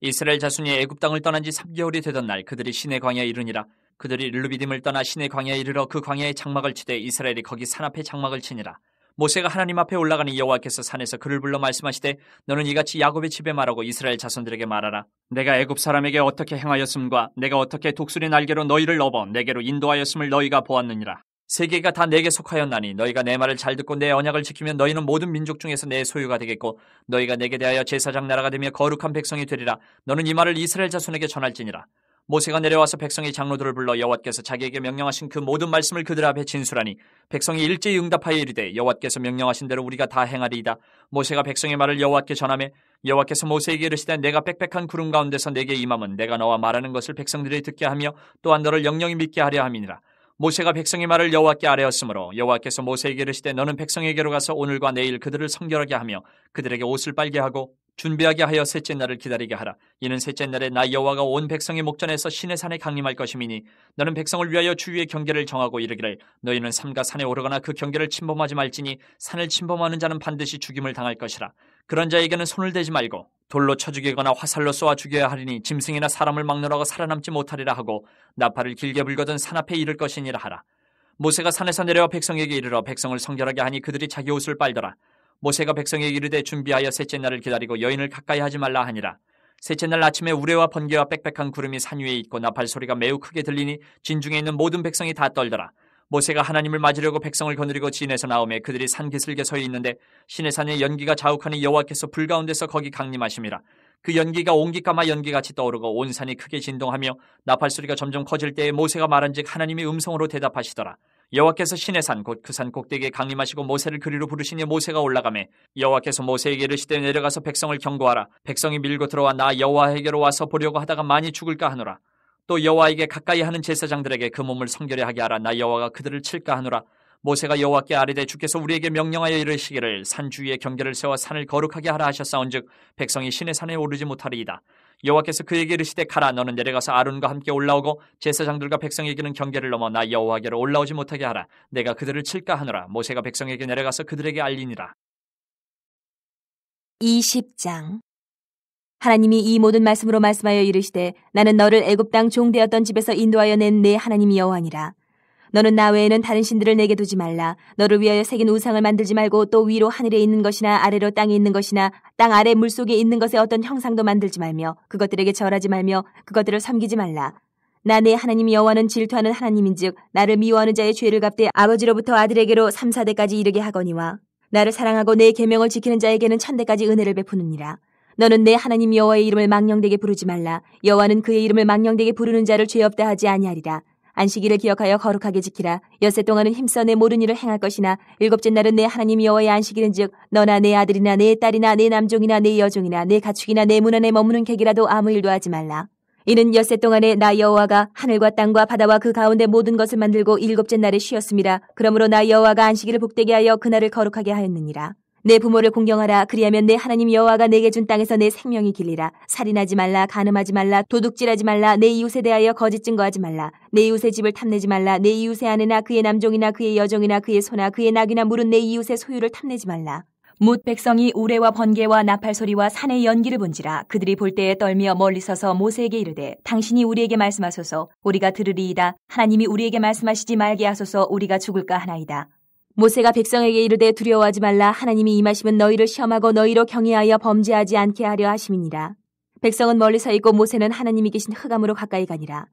이스라엘 자손이 애굽 땅을 떠난 지 3개월이 되던 날 그들이 시내 광야에 이르니라. 그들이 르비딤을 떠나 시내 광야에 이르러 그 광야에 장막을 치되 이스라엘이 거기 산 앞에 장막을 치니라. 모세가 하나님 앞에 올라가니 여호와께서 산에서 그를 불러 말씀하시되 너는 이같이 야곱의 집에 말하고 이스라엘 자손들에게 말하라. 내가 애굽 사람에게 어떻게 행하였음과 내가 어떻게 독수리 날개로 너희를 업어 내게로 인도하였음을 너희가 보았느니라. 세계가 다 내게 속하였나니 너희가 내 말을 잘 듣고 내 언약을 지키면 너희는 모든 민족 중에서 내 소유가 되겠고 너희가 내게 대하여 제사장 나라가 되며 거룩한 백성이 되리라. 너는 이 말을 이스라엘 자손에게 전할지니라. 모세가 내려와서 백성의 장로들을 불러 여호와께서 자기에게 명령하신 그 모든 말씀을 그들 앞에 진술하니 백성이 일제히 응답하여 이르되 여호와께서 명령하신 대로 우리가 다 행하리이다. 모세가 백성의 말을 여호와께 전하매 여호와께서 모세에게 이르시되 내가 빽빽한 구름 가운데서 내게 임함은 내가 너와 말하는 것을 백성들이 듣게 하며 또한 너를 영영히 믿게 하려 함이니라. 모세가 백성의 말을 여호와께 아뢰었으므로 여호와께서 모세에게 이르시되 너는 백성에게로 가서 오늘과 내일 그들을 성결하게 하며 그들에게 옷을 빨게 하고 준비하게 하여 셋째 날을 기다리게 하라. 이는 셋째 날에 나 여호와가 온 백성의 목전에서 시내 산에 강림할 것임이니 너는 백성을 위하여 주위의 경계를 정하고 이르기를 너희는 삼가 산에 오르거나 그 경계를 침범하지 말지니 산을 침범하는 자는 반드시 죽임을 당할 것이라. 그런 자에게는 손을 대지 말고 돌로 쳐 죽이거나 화살로 쏘아 죽여야 하리니 짐승이나 사람을 막느라고 살아남지 못하리라 하고 나팔을 길게 불거든 산 앞에 이를 것이니라 하라. 모세가 산에서 내려와 백성에게 이르러 백성을 성결하게 하니 그들이 자기 옷을 빨더라. 모세가 백성에게 이르되 준비하여 셋째 날을 기다리고 여인을 가까이 하지 말라 하니라. 셋째 날 아침에 우레와 번개와 빽빽한 구름이 산 위에 있고 나팔 소리가 매우 크게 들리니 진중에 있는 모든 백성이 다 떨더라. 모세가 하나님을 맞으려고 백성을 거느리고 진에서 나오매 그들이 산 기슭에 서 있는데 시내산에 연기가 자욱하니 여호와께서 불 가운데서 거기 강림하심이라. 그 연기가 옹기까마 연기같이 떠오르고 온 산이 크게 진동하며 나팔 소리가 점점 커질 때에 모세가 말한즉 하나님이 음성으로 대답하시더라. 여호와께서 시내산 곧 그 산 꼭대기에 강림하시고 모세를 그리로 부르시니 모세가 올라가매 여호와께서 모세에게 이르시되 내려가서 백성을 경고하라. 백성이 밀고 들어와 나 여호와에게로 와서 보려고 하다가 많이 죽을까 하노라. 또 여호와에게 가까이 하는 제사장들에게 그 몸을 성결히 하게 하라. 나 여호와가 그들을 칠까 하노라. 모세가 여호와께 아뢰되 주께서 우리에게 명령하여 이르시기를 산 주위에 경계를 세워 산을 거룩하게 하라 하셨사온즉 백성이 시내 산에 오르지 못하리이다. 여호와께서 그에게 이르시되 가라. 너는 내려가서 아론과 함께 올라오고 제사장들과 백성에게는 경계를 넘어 나 여호와께로 올라오지 못하게 하라. 내가 그들을 칠까 하노라. 모세가 백성에게 내려가서 그들에게 알리니라. 20장. 하나님이 이 모든 말씀으로 말씀하여 이르시되 나는 너를 애굽 땅 종되었던 집에서 인도하여 낸 내 하나님 여호와니라. 너는 나 외에는 다른 신들을 내게 두지 말라. 너를 위하여 새긴 우상을 만들지 말고 또 위로 하늘에 있는 것이나 아래로 땅에 있는 것이나 땅 아래 물속에 있는 것의 어떤 형상도 만들지 말며 그것들에게 절하지 말며 그것들을 섬기지 말라. 나 내 하나님 여호와는 질투하는 하나님인즉 나를 미워하는 자의 죄를 갚되 아버지로부터 아들에게로 3-4대까지 이르게 하거니와 나를 사랑하고 내 계명을 지키는 자에게는 1000대까지 은혜를 베푸느니라. 너는 내 하나님 여호와의 이름을 망령되게 부르지 말라. 여호와는 그의 이름을 망령되게 부르는 자를 죄 없다 하지 아니하리라. 안식일을 기억하여 거룩하게 지키라. 엿새 동안은 힘써 내 모든 일을 행할 것이나 일곱째 날은 내 하나님 여호와의 안식일인즉 너나 내 아들이나 내 딸이나 내 남종이나 내 여종이나 내 가축이나 내 문 안에 머무는 객이라도 아무 일도 하지 말라. 이는 엿새 동안에 나 여호와가 하늘과 땅과 바다와 그 가운데 모든 것을 만들고 일곱째 날에 쉬었음이라. 그러므로 나 여호와가 안식일을 복되게 하여 그날을 거룩하게 하였느니라. 내 부모를 공경하라. 그리하면 내 하나님 여호와가 내게 준 땅에서 내 생명이 길리라. 살인하지 말라. 간음하지 말라. 도둑질하지 말라. 내 이웃에 대하여 거짓 증거하지 말라. 내 이웃의 집을 탐내지 말라. 내 이웃의 아내나 그의 남종이나 그의 여종이나 그의 소나 그의 낙이나 물은 내 이웃의 소유를 탐내지 말라. 뭇 백성이 우레와 번개와 나팔 소리와 산의 연기를 본지라. 그들이 볼 때에 떨며 멀리 서서 모세에게 이르되 당신이 우리에게 말씀하소서. 우리가 들으리이다. 하나님이 우리에게 말씀하시지 말게 하소서. 우리가 죽을까 하나이다. 모세가 백성에게 이르되 두려워하지 말라. 하나님이 임하시면 너희를 시험하고 너희로 경외하여 범죄하지 않게 하려 하심이니라. 백성은 멀리 서 있고 모세는 하나님이 계신 흑암으로 가까이 가니라.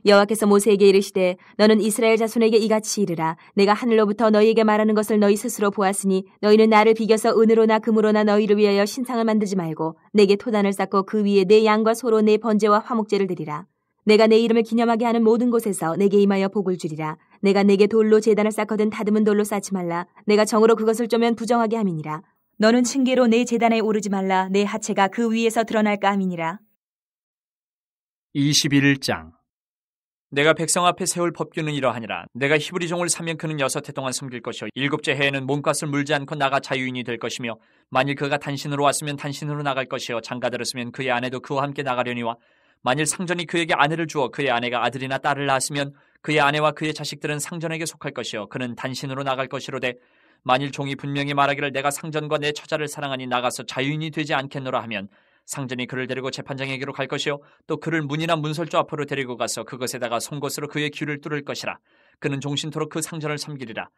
여호와께서 모세에게 이르시되 너는 이스라엘 자손에게 이같이 이르라. 내가 하늘로부터 너희에게 말하는 것을 너희 스스로 보았으니 너희는 나를 비겨서 은으로나 금으로나 너희를 위하여 신상을 만들지 말고 내게 토단을 쌓고 그 위에 내 양과 소로 내 번제와 화목제를 드리라. 내가 내 이름을 기념하게 하는 모든 곳에서 내게 임하여 복을 주리라. 내가 내게 돌로 제단을 쌓거든 다듬은 돌로 쌓지 말라. 내가 정으로 그것을 쪼면 부정하게 함이니라. 너는 층계로 내 제단에 오르지 말라. 내 하체가 그 위에서 드러날까 함이니라. 21장. 내가 백성 앞에 세울 법규는 이러하니라. 내가 히브리 종을 사면 그는 6해 동안 섬길 것이요 7째 해에는 몸값을 물지 않고 나가 자유인이 될 것이며 만일 그가 단신으로 왔으면 단신으로 나갈 것이요 장가들었으면 그의 아내도 그와 함께 나가려니와 만일 상전이 그에게 아내를 주어 그의 아내가 아들이나 딸을 낳았으면 그의 아내와 그의 자식들은 상전에게 속할 것이요 그는 단신으로 나갈 것이로되 만일 종이 분명히 말하기를 내가 상전과 내 처자를 사랑하니 나가서 자유인이 되지 않겠노라 하면 상전이 그를 데리고 재판장에게로 갈 것이요 또 그를 문이나 문설주 앞으로 데리고 가서 그것에다가 송곳으로 그의 귀를 뚫을 것이라. 그는 종신토록 그 상전을 섬기리라.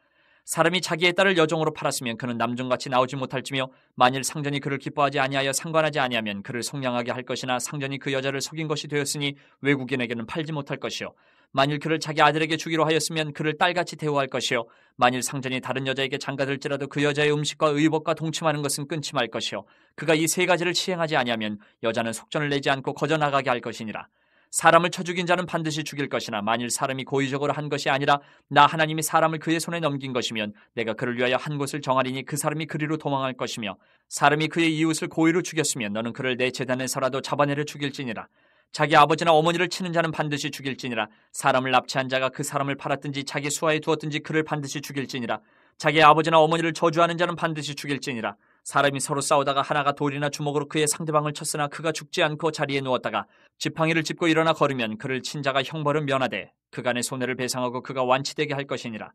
사람이 자기의 딸을 여종으로 팔았으면 그는 남종같이 나오지 못할지며 만일 상전이 그를 기뻐하지 아니하여 상관하지 아니하면 그를 속량하게 할 것이나 상전이 그 여자를 속인 것이 되었으니 외국인에게는 팔지 못할 것이요 만일 그를 자기 아들에게 주기로 하였으면 그를 딸같이 대우할 것이요 만일 상전이 다른 여자에게 장가들지라도 그 여자의 음식과 의복과 동침하는 것은 끊지 말 것이요 그가 이 3가지를 시행하지 아니하면 여자는 속전을 내지 않고 거저 나가게 할 것이니라. 사람을 쳐 죽인 자는 반드시 죽일 것이나 만일 사람이 고의적으로 한 것이 아니라 나 하나님이 사람을 그의 손에 넘긴 것이면 내가 그를 위하여 한 곳을 정하리니 그 사람이 그리로 도망할 것이며 사람이 그의 이웃을 고의로 죽였으면 너는 그를 내 제단에서라도 잡아내려 죽일지니라. 자기 아버지나 어머니를 치는 자는 반드시 죽일지니라. 사람을 납치한 자가 그 사람을 팔았든지 자기 수하에 두었든지 그를 반드시 죽일지니라. 자기 아버지나 어머니를 저주하는 자는 반드시 죽일지니라. 사람이 서로 싸우다가 하나가 돌이나 주먹으로 그의 상대방을 쳤으나 그가 죽지 않고 자리에 누웠다가 지팡이를 짚고 일어나 걸으면 그를 친 자가 형벌은 면하되 그간의 손해를 배상하고 그가 완치되게 할 것이니라.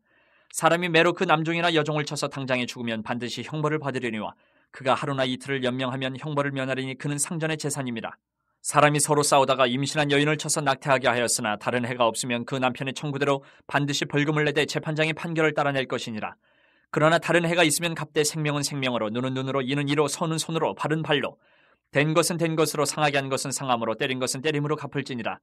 사람이 매로 그 남종이나 여종을 쳐서 당장에 죽으면 반드시 형벌을 받으려니와 그가 하루나 이틀을 연명하면 형벌을 면하리니 그는 상전의 재산입니다. 사람이 서로 싸우다가 임신한 여인을 쳐서 낙태하게 하였으나 다른 해가 없으면 그 남편의 청구대로 반드시 벌금을 내되 재판장의 판결을 따라낼 것이니라. 그러나 다른 해가 있으면 갑대 생명은 생명으로 눈은 눈으로 이는 이로 손은 손으로 발은 발로 된 것은 된 것으로 상하게 한 것은 상함으로 때린 것은 때림으로 갚을지니라.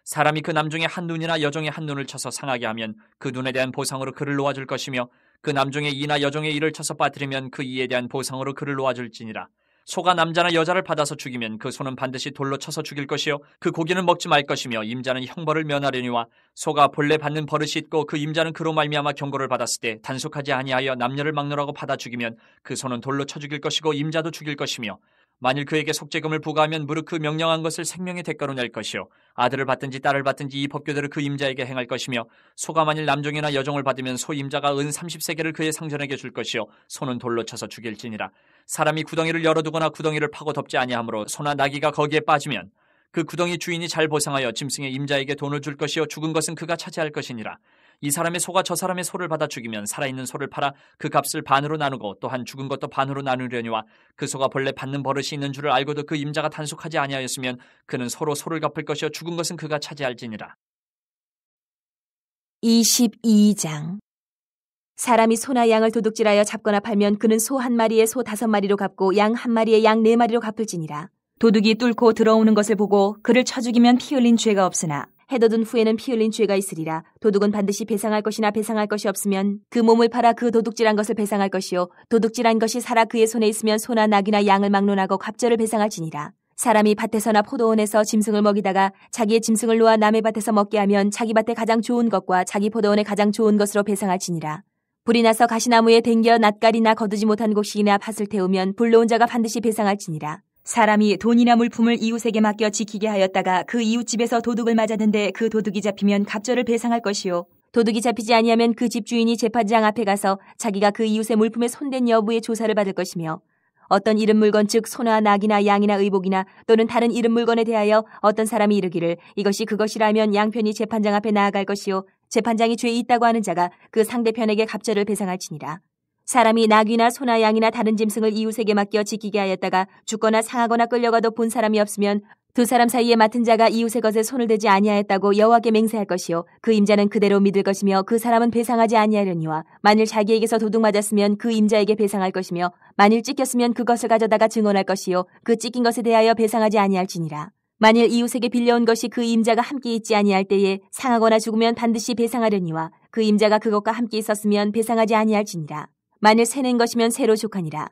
사람이 그 남종의 한 눈이나 여종의 한 눈을 쳐서 상하게 하면 그 눈에 대한 보상으로 그를 놓아줄 것이며 그 남종의 이나 여종의 이를 쳐서 빠뜨리면 그 이에 대한 보상으로 그를 놓아줄지니라. 소가 남자나 여자를 받아서 죽이면 그 소는 반드시 돌로 쳐서 죽일 것이요 그 고기는 먹지 말 것이며 임자는 형벌을 면하려니와 소가 본래 받는 버릇이 있고 그 임자는 그로 말미암아 경고를 받았을 때 단속하지 아니하여 남녀를 막노라고 받아 죽이면 그 소는 돌로 쳐 죽일 것이고 임자도 죽일 것이며 만일 그에게 속죄금을 부과하면 무릇 그 명령한 것을 생명의 대가로 낼 것이요 아들을 받든지 딸을 받든지 이 법규대로 그 임자에게 행할 것이며 소가 만일 남종이나 여종을 받으면 소 임자가 은 30세겔을 그의 상전에게 줄 것이요 소는 돌로 쳐서 죽일지니라. 사람이 구덩이를 열어두거나 구덩이를 파고 덮지 아니하므로 소나 나귀가 거기에 빠지면 그 구덩이 주인이 잘 보상하여 짐승의 임자에게 돈을 줄 것이요 죽은 것은 그가 차지할 것이니라. 이 사람의 소가 저 사람의 소를 받아 죽이면 살아있는 소를 팔아 그 값을 반으로 나누고 또한 죽은 것도 반으로 나누려니와 그 소가 본래 받는 버릇이 있는 줄을 알고도 그 임자가 단속하지 아니하였으면 그는 서로 소를 갚을 것이요 죽은 것은 그가 차지할지니라. 22장. 사람이 소나 양을 도둑질하여 잡거나 팔면 그는 소 1마리에 소 5마리로 갚고 양 1마리에 양 4마리로 갚을지니라. 도둑이 뚫고 들어오는 것을 보고 그를 쳐 죽이면 피 흘린 죄가 없으나 해돋은 후에는 피 흘린 죄가 있으리라. 도둑은 반드시 배상할 것이나 배상할 것이 없으면 그 몸을 팔아 그 도둑질한 것을 배상할 것이요 도둑질한 것이 살아 그의 손에 있으면 소나 낙이나 양을 막론하고 갑절을 배상할지니라. 사람이 밭에서나 포도원에서 짐승을 먹이다가 자기의 짐승을 놓아 남의 밭에서 먹게 하면 자기 밭에 가장 좋은 것과 자기 포도원에 가장 좋은 것으로 배상할지니라. 불이 나서 가시나무에 댕겨 낯가리나 거두지 못한 곡식이나 팥을 태우면 불러온 자가 반드시 배상할지니라. 사람이 돈이나 물품을 이웃에게 맡겨 지키게 하였다가 그 이웃집에서 도둑을 맞았는데 그 도둑이 잡히면 갑절을 배상할 것이요 도둑이 잡히지 아니하면 그 집 주인이 재판장 앞에 가서 자기가 그 이웃의 물품에 손댄 여부의 조사를 받을 것이며 어떤 이른 물건 즉 소나 낙이나 양이나 의복이나 또는 다른 이른 물건에 대하여 어떤 사람이 이르기를 이것이 그것이라면 양편이 재판장 앞에 나아갈 것이요 재판장이 죄 있다고 하는 자가 그 상대편에게 갑절을 배상할지니라. 사람이 낙이나 소나 양이나 다른 짐승을 이웃에게 맡겨 지키게 하였다가 죽거나 상하거나 끌려가도 본 사람이 없으면 두 사람 사이에 맡은 자가 이웃의 것에 손을 대지 아니하였다고 여호와께 맹세할 것이요 그 임자는 그대로 믿을 것이며 그 사람은 배상하지 아니하려니와 만일 자기에게서 도둑 맞았으면 그 임자에게 배상할 것이며 만일 찢겼으면 그것을 가져다가 증언할 것이요 그 찢긴 것에 대하여 배상하지 아니할지니라. 만일 이웃에게 빌려온 것이 그 임자가 함께 있지 아니할 때에 상하거나 죽으면 반드시 배상하려니와 그 임자가 그것과 함께 있었으면 배상하지 아니할지니라. 만일 새낸 것이면 새로 족하니라.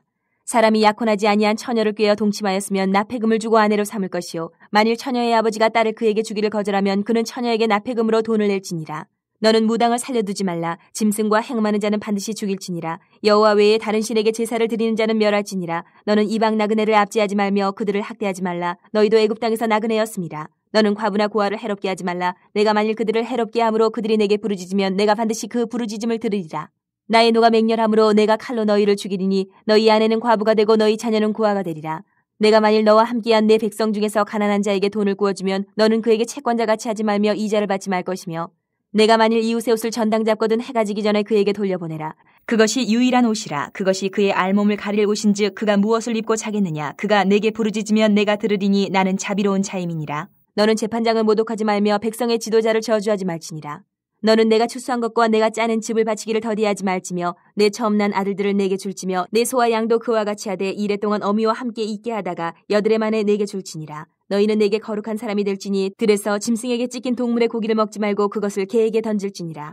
사람이 약혼하지 아니한 처녀를 꾀어 동침하였으면 납폐금을 주고 아내로 삼을 것이요 만일 처녀의 아버지가 딸을 그에게 주기를 거절하면 그는 처녀에게 납폐금으로 돈을 낼지니라. 너는 무당을 살려두지 말라. 짐승과 행음하는 자는 반드시 죽일지니라. 여호와 외에 다른 신에게 제사를 드리는 자는 멸할지니라. 너는 이방 나그네를 압제하지 말며 그들을 학대하지 말라. 너희도 애굽 땅에서 나그네였습니다. 너는 과부나 고아를 해롭게 하지 말라. 내가 만일 그들을 해롭게 함으로 그들이 내게 부르짖으면 내가 반드시 그 부르짖음을 들으리라. 나의 노가 맹렬함으로 내가 칼로 너희를 죽이리니 너희 아내는 과부가 되고 너희 자녀는 고아가 되리라. 내가 만일 너와 함께한 내 백성 중에서 가난한 자에게 돈을 구워주면 너는 그에게 채권자같이 하지 말며 이자를 받지 말 것이며 내가 만일 이웃의 옷을 전당 잡거든 해가 지기 전에 그에게 돌려보내라. 그것이 유일한 옷이라. 그것이 그의 알몸을 가릴 옷인즉 그가 무엇을 입고 자겠느냐. 그가 내게 부르짖으면 내가 들으리니 나는 자비로운 자임이니라. 너는 재판장을 모독하지 말며 백성의 지도자를 저주하지 말지니라. 너는 내가 추수한 것과 내가 짜는 즙을 바치기를 더디하지 말지며 내 처음 난 아들들을 내게 줄지며 내 소와 양도 그와 같이 하되 이랫동안 어미와 함께 있게 하다가 여드레 만에 내게 줄지니라. 너희는 내게 거룩한 사람이 될지니 들에서 짐승에게 찢긴 동물의 고기를 먹지 말고 그것을 개에게 던질지니라.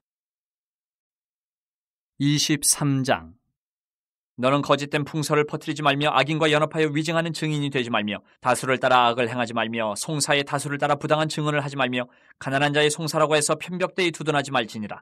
23장. 너는 거짓된 풍설을 퍼뜨리지 말며 악인과 연합하여 위증하는 증인이 되지 말며 다수를 따라 악을 행하지 말며 송사의 다수를 따라 부당한 증언을 하지 말며 가난한 자의 송사라고 해서 편벽되이 두둔하지 말지니라.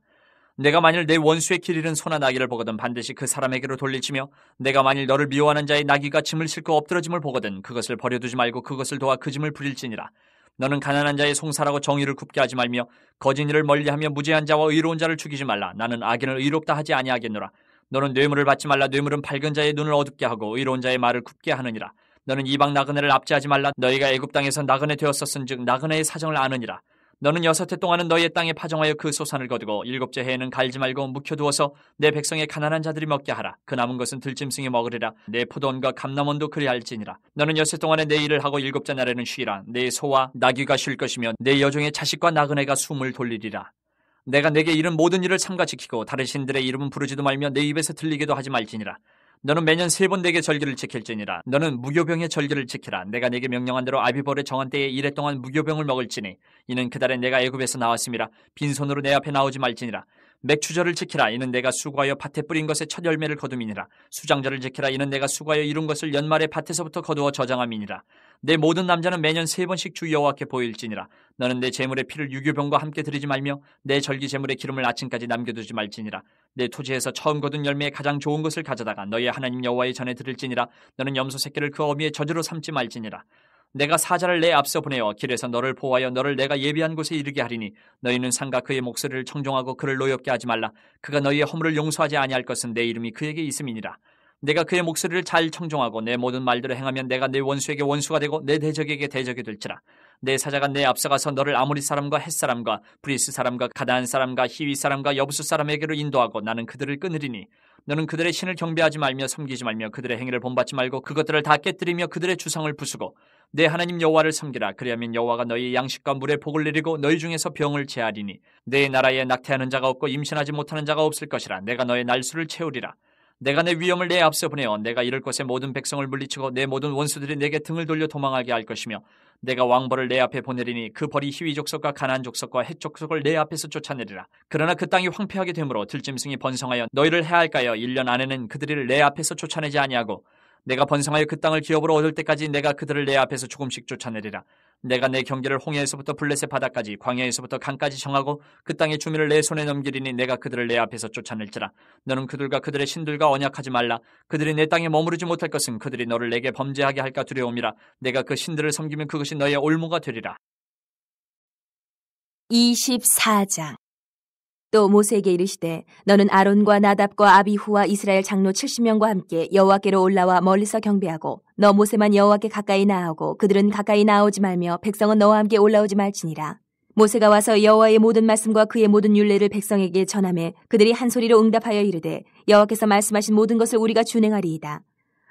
내가 만일 내 원수의 길 잃은 소나 나귀를 보거든 반드시 그 사람에게로 돌릴지며 내가 만일 너를 미워하는 자의 나귀가 짐을 싣고 엎드러짐을 보거든 그것을 버려두지 말고 그것을 도와 그 짐을 부릴지니라. 너는 가난한 자의 송사라고 정의를 굽게 하지 말며 거짓 일을 멀리하며 무죄한 자와 의로운 자를 죽이지 말라. 나는 악인을 의롭다 하지 아니하겠노라. 너는 뇌물을 받지 말라. 뇌물은 밝은 자의 눈을 어둡게 하고 의로운 자의 말을 굽게 하느니라. 너는 이방 나그네를 압제하지 말라. 너희가 애굽 땅에서 나그네 되었었은즉 나그네의 사정을 아느니라. 너는 6해 동안은 너희의 땅에 파종하여 그 소산을 거두고 7째 해에는 갈지 말고 묵혀두어서 내 백성의 가난한 자들이 먹게 하라. 그 남은 것은 들짐승이 먹으리라. 내 포도원과 감람원도 그리할지니라. 너는 6해 동안에 내 일을 하고 7째 날에는 쉬라. 내 소와 나귀가 쉴 것이며 내 여종의 자식과 나그네가 숨을 돌리리라. 내가 내게 이른 모든 일을 삼가 지키고 다른 신들의 이름은 부르지도 말며 내 입에서 들리게도 하지 말지니라. 너는 매년 3번 내게 절기를 지킬지니라. 너는 무교병의 절기를 지키라. 내가 내게 명령한 대로 아비벌의 정한 때에 1해 동안 무교병을 먹을지니 이는 그달에 내가 애굽에서 나왔음이라. 빈손으로 내 앞에 나오지 말지니라. 맥추절을 지키라. 이는 내가 수고하여 밭에 뿌린 것의 첫 열매를 거둠이니라. 수장절을 지키라. 이는 내가 수고하여 이룬 것을 연말에 밭에서부터 거두어 저장함이니라. 내 모든 남자는 매년 3번씩 주 여호와께 보일지니라. 너는 내 제물의 피를 유교병과 함께 드리지 말며 내 절기 제물의 기름을 아침까지 남겨두지 말지니라. 내 토지에서 처음 거둔 열매의 가장 좋은 것을 가져다가 너의 하나님 여호와의 전에 드릴지니라. 너는 염소 새끼를 그 어미의 저주로 삼지 말지니라. 내가 사자를 내 앞서 보내어 길에서 너를 보호하여 너를 내가 예비한 곳에 이르게 하리니 너희는 상가 그의 목소리를 청종하고 그를 노엽게 하지 말라. 그가 너희의 허물을 용서하지 아니할 것은 내 이름이 그에게 있음이니라. 내가 그의 목소리를 잘 청종하고 내 모든 말대로 행하면 내가 내 원수에게 원수가 되고 내 대적에게 대적이 될지라. 내 사자가 내 앞서가서 너를 아모리 사람과 헷 사람과 브리스 사람과 가나안 사람과 히위 사람과 여부수 사람에게로 인도하고 나는 그들을 끊으리니 너는 그들의 신을 경배하지 말며 섬기지 말며 그들의 행위를 본받지 말고 그것들을 다 깨뜨리며 그들의 주상을 부수고 내 하나님 여호와를 섬기라. 그리하면 여호와가 너희 양식과 물에 복을 내리고 너희 중에서 병을 제하리니 내 나라에 낙태하는 자가 없고 임신하지 못하는 자가 없을 것이라. 내가 너의 날수를 채우리라. 내가 내 위엄을 내 앞서 보내어 내가 이럴 곳의 모든 백성을 물리치고 내 모든 원수들이 내게 등을 돌려 도망하게 할 것이며 내가 왕벌을 내 앞에 보내리니 그 벌이 히위 족속과 가나안 족속과 헷 족속을 내 앞에서 쫓아내리라. 그러나 그 땅이 황폐하게 되므로 들짐승이 번성하여 너희를 해할까여 1년 안에는 그들을 내 앞에서 쫓아내지 아니하고 내가 번성하여 그 땅을 기업으로 얻을 때까지 내가 그들을 내 앞에서 조금씩 쫓아내리라. 내가 내 경계를 홍해에서부터 블레셋 바다까지 광야에서부터 강까지 정하고 그 땅의 주민을 내 손에 넘기리니 내가 그들을 내 앞에서 쫓아낼지라. 너는 그들과 그들의 신들과 언약하지 말라. 그들이 내 땅에 머무르지 못할 것은 그들이 너를 내게 범죄하게 할까 두려움이라. 내가 그 신들을 섬기면 그것이 너의 올무가 되리라. 24장. 또 모세에게 이르시되 너는 아론과 나답과 아비후와 이스라엘 장로 70명과 함께 여호와께로 올라와 멀리서 경배하고 너 모세만 여호와께 가까이 나아오고 그들은 가까이 나오지 말며 백성은 너와 함께 올라오지 말지니라. 모세가 와서 여호와의 모든 말씀과 그의 모든 율례를 백성에게 전하매 그들이 한 소리로 응답하여 이르되 여호와께서 말씀하신 모든 것을 우리가 준행하리이다.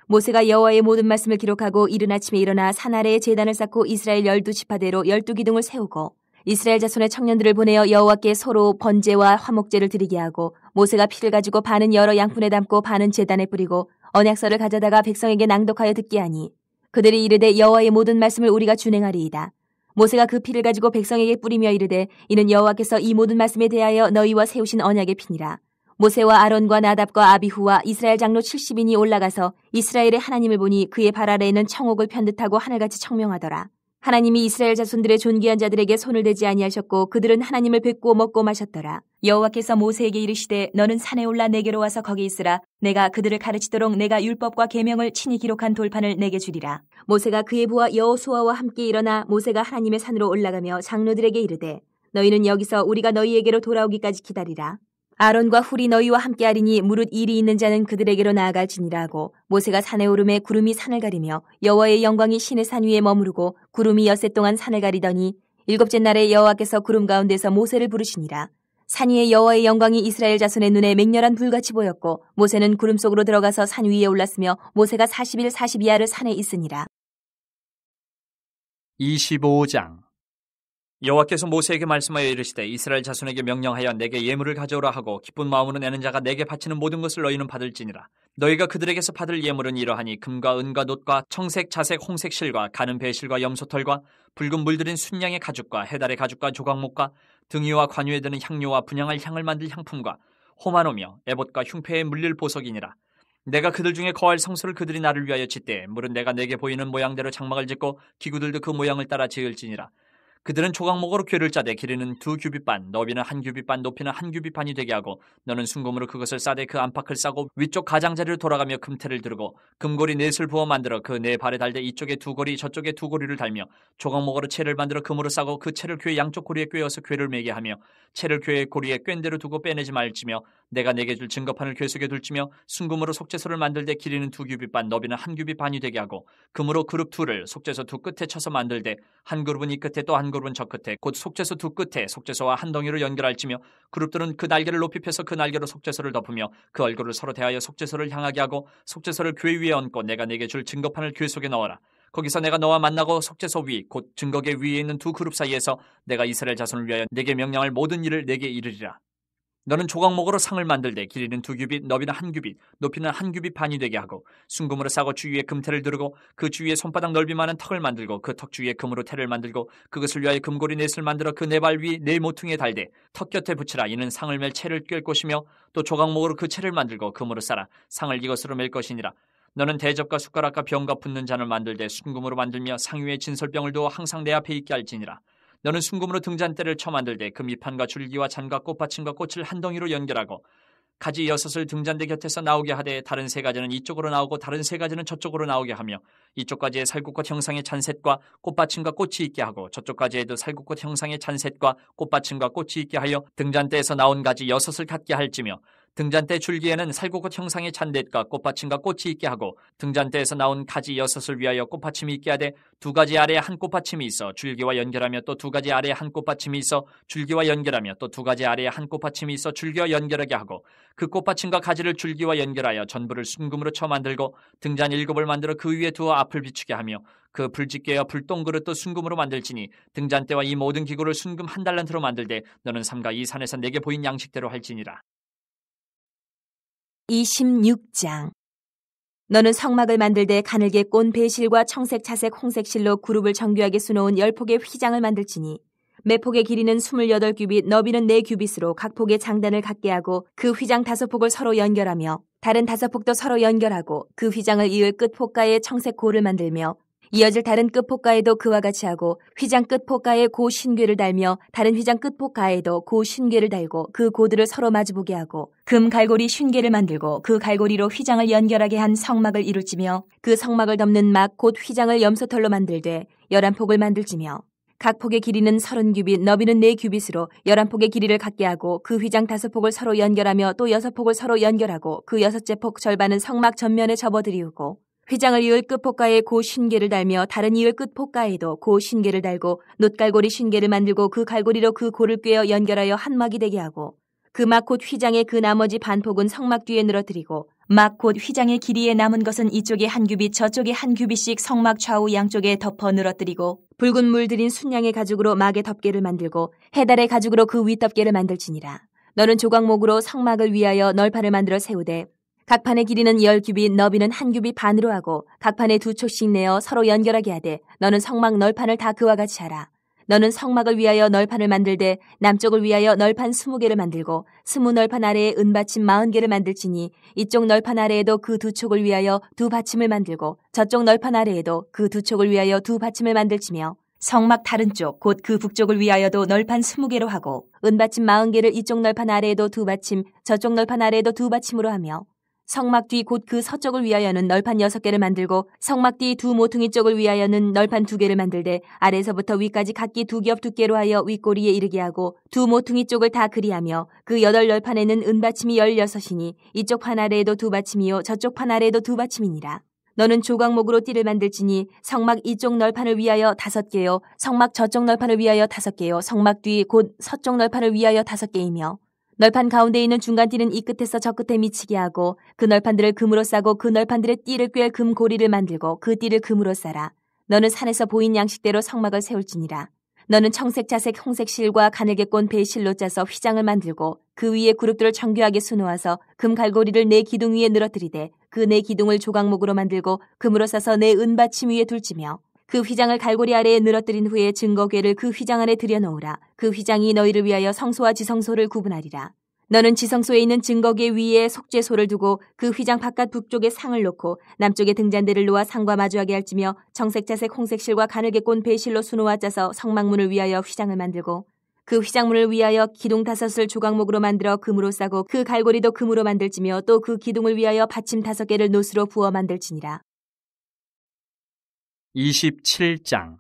모세가 여호와의 모든 말씀을 기록하고 이른 아침에 일어나 산 아래에 제단을 쌓고 이스라엘 12지파대로 12기둥을 세우고 이스라엘 자손의 청년들을 보내어 여호와께 서로 번제와 화목제를 드리게 하고 모세가 피를 가지고 반은 여러 양푼에 담고 반은 제단에 뿌리고 언약서를 가져다가 백성에게 낭독하여 듣게 하니 그들이 이르되 여호와의 모든 말씀을 우리가 준행하리이다. 모세가 그 피를 가지고 백성에게 뿌리며 이르되 이는 여호와께서 이 모든 말씀에 대하여 너희와 세우신 언약의 피니라. 모세와 아론과 나답과 아비후와 이스라엘 장로 70인이 올라가서 이스라엘의 하나님을 보니 그의 발 아래에는 청옥을 편듯하고 하늘같이 청명하더라. 하나님이 이스라엘 자손들의 존귀한 자들에게 손을 대지 아니하셨고 그들은 하나님을 뵙고 먹고 마셨더라. 여호와께서 모세에게 이르시되 너는 산에 올라 내게로 와서 거기 있으라. 내가 그들을 가르치도록 내가 율법과 계명을 친히 기록한 돌판을 내게 주리라. 모세가 그의 부하 여호수아와 함께 일어나 모세가 하나님의 산으로 올라가며 장로들에게 이르되 너희는 여기서 우리가 너희에게로 돌아오기까지 기다리라. 아론과 훌이 너희와 함께하리니 무릇 일이 있는 자는 그들에게로 나아갈지니라 하고 모세가 산에 오르매 구름이 산을 가리며 여호와의 영광이 시내 산 위에 머무르고 구름이 엿새 동안 산을 가리더니 일곱째 날에 여호와께서 구름 가운데서 모세를 부르시니라. 산 위에 여호와의 영광이 이스라엘 자손의 눈에 맹렬한 불같이 보였고 모세는 구름 속으로 들어가서 산 위에 올랐으며 모세가 40일 42야를 산에 있으니라. 25장 여호와께서 모세에게 말씀하여 이르시되 이스라엘 자손에게 명령하여 내게 예물을 가져오라 하고 기쁜 마음으로 내는 자가 내게 바치는 모든 것을 너희는 받을지니라. 너희가 그들에게서 받을 예물은 이러하니 금과 은과 놋과 청색, 자색, 홍색 실과 가는 배실과 염소털과 붉은 물들인 순양의 가죽과 해달의 가죽과 조각목과 등이와 관유에 드는 향료와 분향할 향을 만들 향품과 호마노며 에봇과 흉패에 물릴 보석이니라. 내가 그들 중에 거할 성소를 그들이 나를 위하여 짓되 물은 내가 내게 보이는 모양대로 장막을 짓고 기구들도 그 모양을 따라 지을지니라. 그들은 조각목으로 궤를 짜되 길이는 2규빗 반, 너비는 1규빗 반, 높이는 1규빗 반이 되게 하고 너는 순금으로 그것을 싸되 그 안팎을 싸고 위쪽 가장자리로 돌아가며 금테를 두르고 금고리 넷을 부어 만들어 그 네 발에 달되 이쪽에 2고리 저쪽에 2고리를 달며 조각목으로 채를 만들어 금으로 싸고 그 채를 궤 양쪽 고리에 꿰어서 궤를 매게 하며 채를 궤의 고리에 꿰인 대로 두고 빼내지 말지며 내가 내게 줄 증거판을 궤 속에 둘지며 순금으로 속죄소를 만들되 길이는 2규빗 반, 너비는 1규빗 반이 되게 하고 금으로 그룹 둘을 속죄소 두 끝에 쳐서 만들되 한 그룹은 이 끝에 또 한 그룹은 저 끝에 곧 속죄소 두 끝에 속죄소와 한 덩이로 연결할지며 그룹들은 그 날개를 높이 펴서 그 날개로 속죄소를 덮으며 그 얼굴을 서로 대하여 속죄소를 향하게 하고 속죄소를 궤 위에 얹고 내가 내게 줄 증거판을 궤 속에 넣어라. 거기서 내가 너와 만나고 속죄소 위 곧 증거궤 위에 있는 두 그룹 사이에서 내가 이스라엘 자손을 위하여 내게 명령할 모든 일을 내게 이르리라. 너는 조각목으로 상을 만들되 길이는 2규빗, 너비는 1규빗, 높이는 1규빗 반이 되게 하고 순금으로 싸고 주위에 금테를 두르고 그 주위에 손바닥 넓이만한 턱을 만들고 그 턱 주위에 금으로 테를 만들고 그것을 위하여 금고리 넷을 만들어 그 네 발 위 네 모퉁이에 달되 턱 곁에 붙이라. 이는 상을 맬 채를 꿰 것이며 또 조각목으로 그 채를 만들고 금으로 싸라. 상을 이것으로 맬 것이니라. 너는 대접과 숟가락과 병과 붓는 잔을 만들되 순금으로 만들며 상 위에 진설병을 두어 항상 내 앞에 있게 할지니라. 너는 순금으로 등잔대를 쳐 만들되 그 밑판과 줄기와 잔과 꽃받침과 꽃을 한 덩이로 연결하고 가지 6을 등잔대 곁에서 나오게 하되 다른 3가지는 이쪽으로 나오고 다른 3가지는 저쪽으로 나오게 하며 이쪽 가지에 살구꽃 형상의 잔셋과 꽃받침과 꽃이 있게 하고 저쪽 가지에도 살구꽃 형상의 잔셋과 꽃받침과 꽃이 있게 하여 등잔대에서 나온 가지 6을 갖게 할지며 등잔대 줄기에는 살구꽃 형상의 잔댓과 꽃받침과 꽃이 있게 하고 등잔대에서 나온 가지 6을 위하여 꽃받침이 있게 하되 2가지 아래에 한 꽃받침이 있어 줄기와 연결하며 또 2가지 아래에 한 꽃받침이 있어 줄기와 연결하며 또 2가지 아래에 한 꽃받침이 있어 줄기와 연결하게 하고 그 꽃받침과 가지를 줄기와 연결하여 전부를 순금으로 쳐 만들고 등잔 7을 만들어 그 위에 두어 앞을 비추게 하며 그 불집게와 불똥그릇도 순금으로 만들지니 등잔대와 이 모든 기구를 순금 1달란트로 만들되 너는 삼가 이 산에서 내게 보인 양식대로 할지니라. 26장 너는 성막을 만들되 가늘게 꼰 배실과 청색, 자색, 홍색 실로 그룹을 정교하게 수놓은 10폭의 휘장을 만들지니 매폭의 길이는 28규빗, 너비는 4규빗으로 각 폭의 장단을 갖게 하고 그 휘장 5폭을 서로 연결하며 다른 5폭도 서로 연결하고 그 휘장을 이을 끝폭가에 청색 고를 만들며 이어질 다른 끝폭가에도 그와 같이 하고 휘장 끝폭가에 고 신궤를 달며 다른 휘장 끝폭가에도 고 신궤를 달고 그 고들을 서로 마주보게 하고 금 갈고리 쉰궤를 만들고 그 갈고리로 휘장을 연결하게 한 성막을 이룰지며 그 성막을 덮는 막 곧 휘장을 염소털로 만들되 11폭을 만들지며 각 폭의 길이는 30규빗, 너비는 4규빗으로 11폭의 길이를 갖게 하고 그 휘장 5폭을 서로 연결하며 또 6폭을 서로 연결하고 그 6째 폭 절반은 성막 전면에 접어들이우고 휘장을 이을 끝폭가에 고 쉰궤를 달며 다른 이을 끝폭가에도 고 쉰궤를 달고 놋갈고리 쉰궤를 만들고 그 갈고리로 그 고를 꿰어 연결하여 한 막이 되게 하고 그 막 곧 휘장의 그 나머지 반폭은 성막 뒤에 늘어뜨리고 막 곧 휘장의 길이에 남은 것은 이쪽에 1규빗 저쪽에 1규빗씩 성막 좌우 양쪽에 덮어 늘어뜨리고 붉은 물들인 순양의 가죽으로 막의 덮개를 만들고 해달의 가죽으로 그 윗덮개를 만들지니라. 너는 조각목으로 성막을 위하여 널판을 만들어 세우되 각 판의 길이는 10규빗, 너비는 1규빗 반으로 하고 각 판에 2촉씩 내어 서로 연결하게 하되 너는 성막 널판을 다 그와 같이 하라. 너는 성막을 위하여 널판을 만들되 남쪽을 위하여 널판 20개를 만들고 20널판 아래에 은받침 40개를 만들지니 이쪽 널판 아래에도 그 두 촉을 위하여 두 받침을 만들고 저쪽 널판 아래에도 그 두 촉을 위하여 두 받침을 만들지며 성막 다른 쪽 곧 그 북쪽을 위하여도 널판 20개로 하고 은받침 40개를 이쪽 널판 아래에도 두 받침 저쪽 널판 아래에도 두 받침으로 하며 성막 뒤 곧 그 서쪽을 위하여는 널판 6개를 만들고 성막 뒤 두 모퉁이 쪽을 위하여는 널판 2개를 만들되 아래서부터 위까지 각기 2겹 두께로 하여 윗꼬리에 이르게 하고 두 모퉁이 쪽을 다 그리하며 그 8널판에는 은받침이 16이니 이쪽 판 아래에도 두 받침이요 저쪽 판 아래에도 두 받침이니라. 너는 조각목으로 띠를 만들지니 성막 이쪽 널판을 위하여 5개요 성막 저쪽 널판을 위하여 5개요 성막 뒤 곧 서쪽 널판을 위하여 5개이며 널판 가운데 있는 중간띠는 이 끝에서 저 끝에 미치게 하고 그 널판들을 금으로 싸고 그 널판들의 띠를 꿰 금고리를 만들고 그 띠를 금으로 싸라. 너는 산에서 보인 양식대로 성막을 세울지니라. 너는 청색, 자색, 홍색 실과 가늘게 꼰 배실로 짜서 휘장을 만들고 그 위에 그룹들을 정교하게 수놓아서 금 갈고리를 네 기둥 위에 늘어뜨리되 그 네 기둥을 조각목으로 만들고 금으로 싸서 네 은받침 위에 둘지며 그 휘장을 갈고리 아래에 늘어뜨린 후에 증거궤를 그 휘장 안에 들여놓으라. 그 휘장이 너희를 위하여 성소와 지성소를 구분하리라. 너는 지성소에 있는 증거궤 위에 속죄소를 두고 그 휘장 바깥 북쪽에 상을 놓고 남쪽에 등잔대를 놓아 상과 마주하게 할지며 청색, 자색, 홍색 실과 가늘게 꼰 배실로 수놓아 짜서 성막문을 위하여 휘장을 만들고 그 휘장문을 위하여 기둥 5을 조각목으로 만들어 금으로 싸고 그 갈고리도 금으로 만들지며 또 그 기둥을 위하여 받침 5개를 노스로 부어 만들지니라. 27장.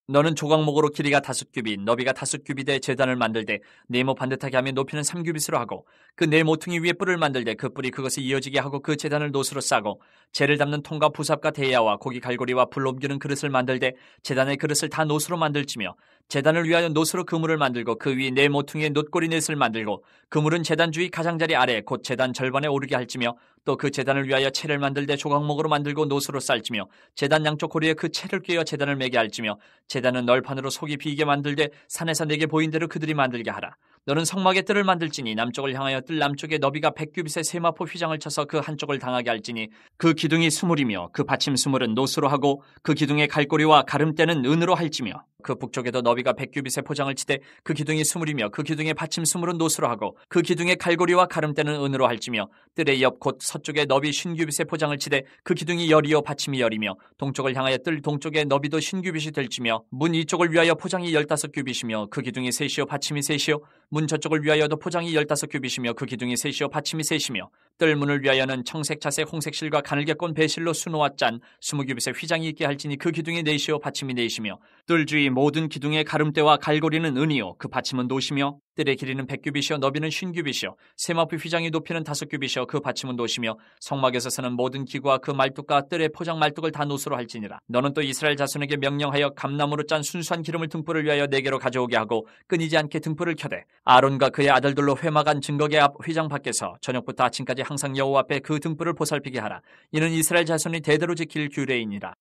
너는 조각목으로 길이가 5규빗, 너비가 5규빗의 제단을 만들되 네모 반듯하게 하며 높이는 3규빗으로 하고 그 네 모퉁이 위에 뿔을 만들되 그 뿔이 그것을 이어지게 하고 그 제단을 노스로 싸고 재를 담는 통과 부삽과 대야와 고기 갈고리와 불 옮기는 그릇을 만들되 제단의 그릇을 다 노스로 만들지며 제단을 위하여 노스로 그물을 만들고 그 위 네 모퉁이의 놋고리 넷을 만들고 그물은 제단 주위 가장자리 아래 곧 제단 절반에 오르게 할지며 또 그 제단을 위하여 채를 만들되 조각목으로 만들고 노스로 쌀지며 제단 양쪽 고리에 그 채를 꿰어 제단을 매게 할지며 제단은 널판으로 속이 비게 만들되 산에서 내게 보인 대로 그들이 만들게 하라. 너는 성막의 뜰을 만들지니 남쪽을 향하여 뜰 남쪽에 너비가 100규빗의 세마포 휘장을 쳐서 그 한쪽을 당하게 할지니 그 기둥이 20이며 그 받침 20은 노스로 하고 그 기둥의 갈고리와 가름대는 은으로 할지며 그 북쪽에도 너비가 100규빗의 포장을 치되 그 기둥이 20이며 그 기둥의 받침 20은 노스로 하고 그 기둥의 갈고리와 가름대는 은으로 할지며 뜰의 옆 곧 서쪽에 너비 50규빗의 포장을 치되 그 기둥이 10이요 받침이 10이며 동쪽을 향하여 뜰 동쪽에 너비도 50규빗이 될지며 문 이쪽을 위하여 포장이 15규빗이며 그 기둥이 3이요 받침이 3이요 문 저쪽을 위하여도 포장이 15규빗이며 그 기둥이 3이요 받침이 3이며 뜰 문을 위하여는 청색, 자색, 홍색 실과 가늘게 꼰 배실로 수놓아 짠 20규빗의 휘장이 있게 할지니 그 기둥이 4이요 받침이 4이며 뜰 주위 모든 기둥의 가름대와 갈고리는 은이요 그 받침은 노시며 뜰의 길이는 100규빗이요 너비는 50규빗이요 세마포 휘장의 높이는 5규빗이요 그 받침은 노시며 성막에서 쓰는 모든 기구와 그 말뚝과 뜰의 포장 말뚝을 다 노스로 할지니라. 너는 또 이스라엘 자손에게 명령하여 감나무로 짠 순수한 기름을 등불을 위하여 4개로 가져오게 하고 끊이지 않게 등불을 켜되 아론과 그의 아들들로 회막한 증거궤 앞 휘장 밖에서 저녁부터 아침까지 항상 여호와 앞에 그 등불을 보살피게 하라. 이는 이스라엘 자손이 대대로 지킬 규례이니라.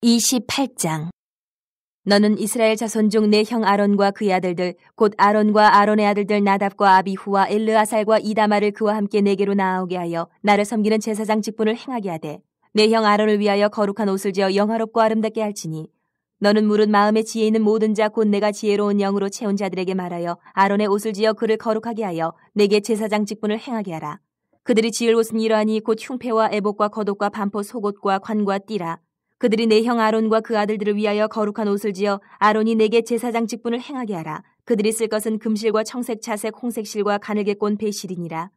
28장. 너는 이스라엘 자손 중 내 형 아론과 그의 아들들 곧 아론과 아론의 아들들 나답과 아비후와 엘르아살과 이다마를 그와 함께 내게로 나아오게 하여 나를 섬기는 제사장 직분을 행하게 하되 내 형 아론을 위하여 거룩한 옷을 지어 영화롭고 아름답게 할지니 너는 무릇 마음에 지혜 있는 모든 자 곧 내가 지혜로운 영으로 채운 자들에게 말하여 아론의 옷을 지어 그를 거룩하게 하여 내게 제사장 직분을 행하게 하라. 그들이 지을 옷은 이러하니 곧 흉패와 에봇과 겉옷과 반포 속옷과 관과 띠라. 그들이 내 형 아론과 그 아들들을 위하여 거룩한 옷을 지어 아론이 내게 제사장 직분을 행하게 하라. 그들이 쓸 것은 금실과 청색, 자색, 홍색 실과 가늘게 꼰 배실이니라.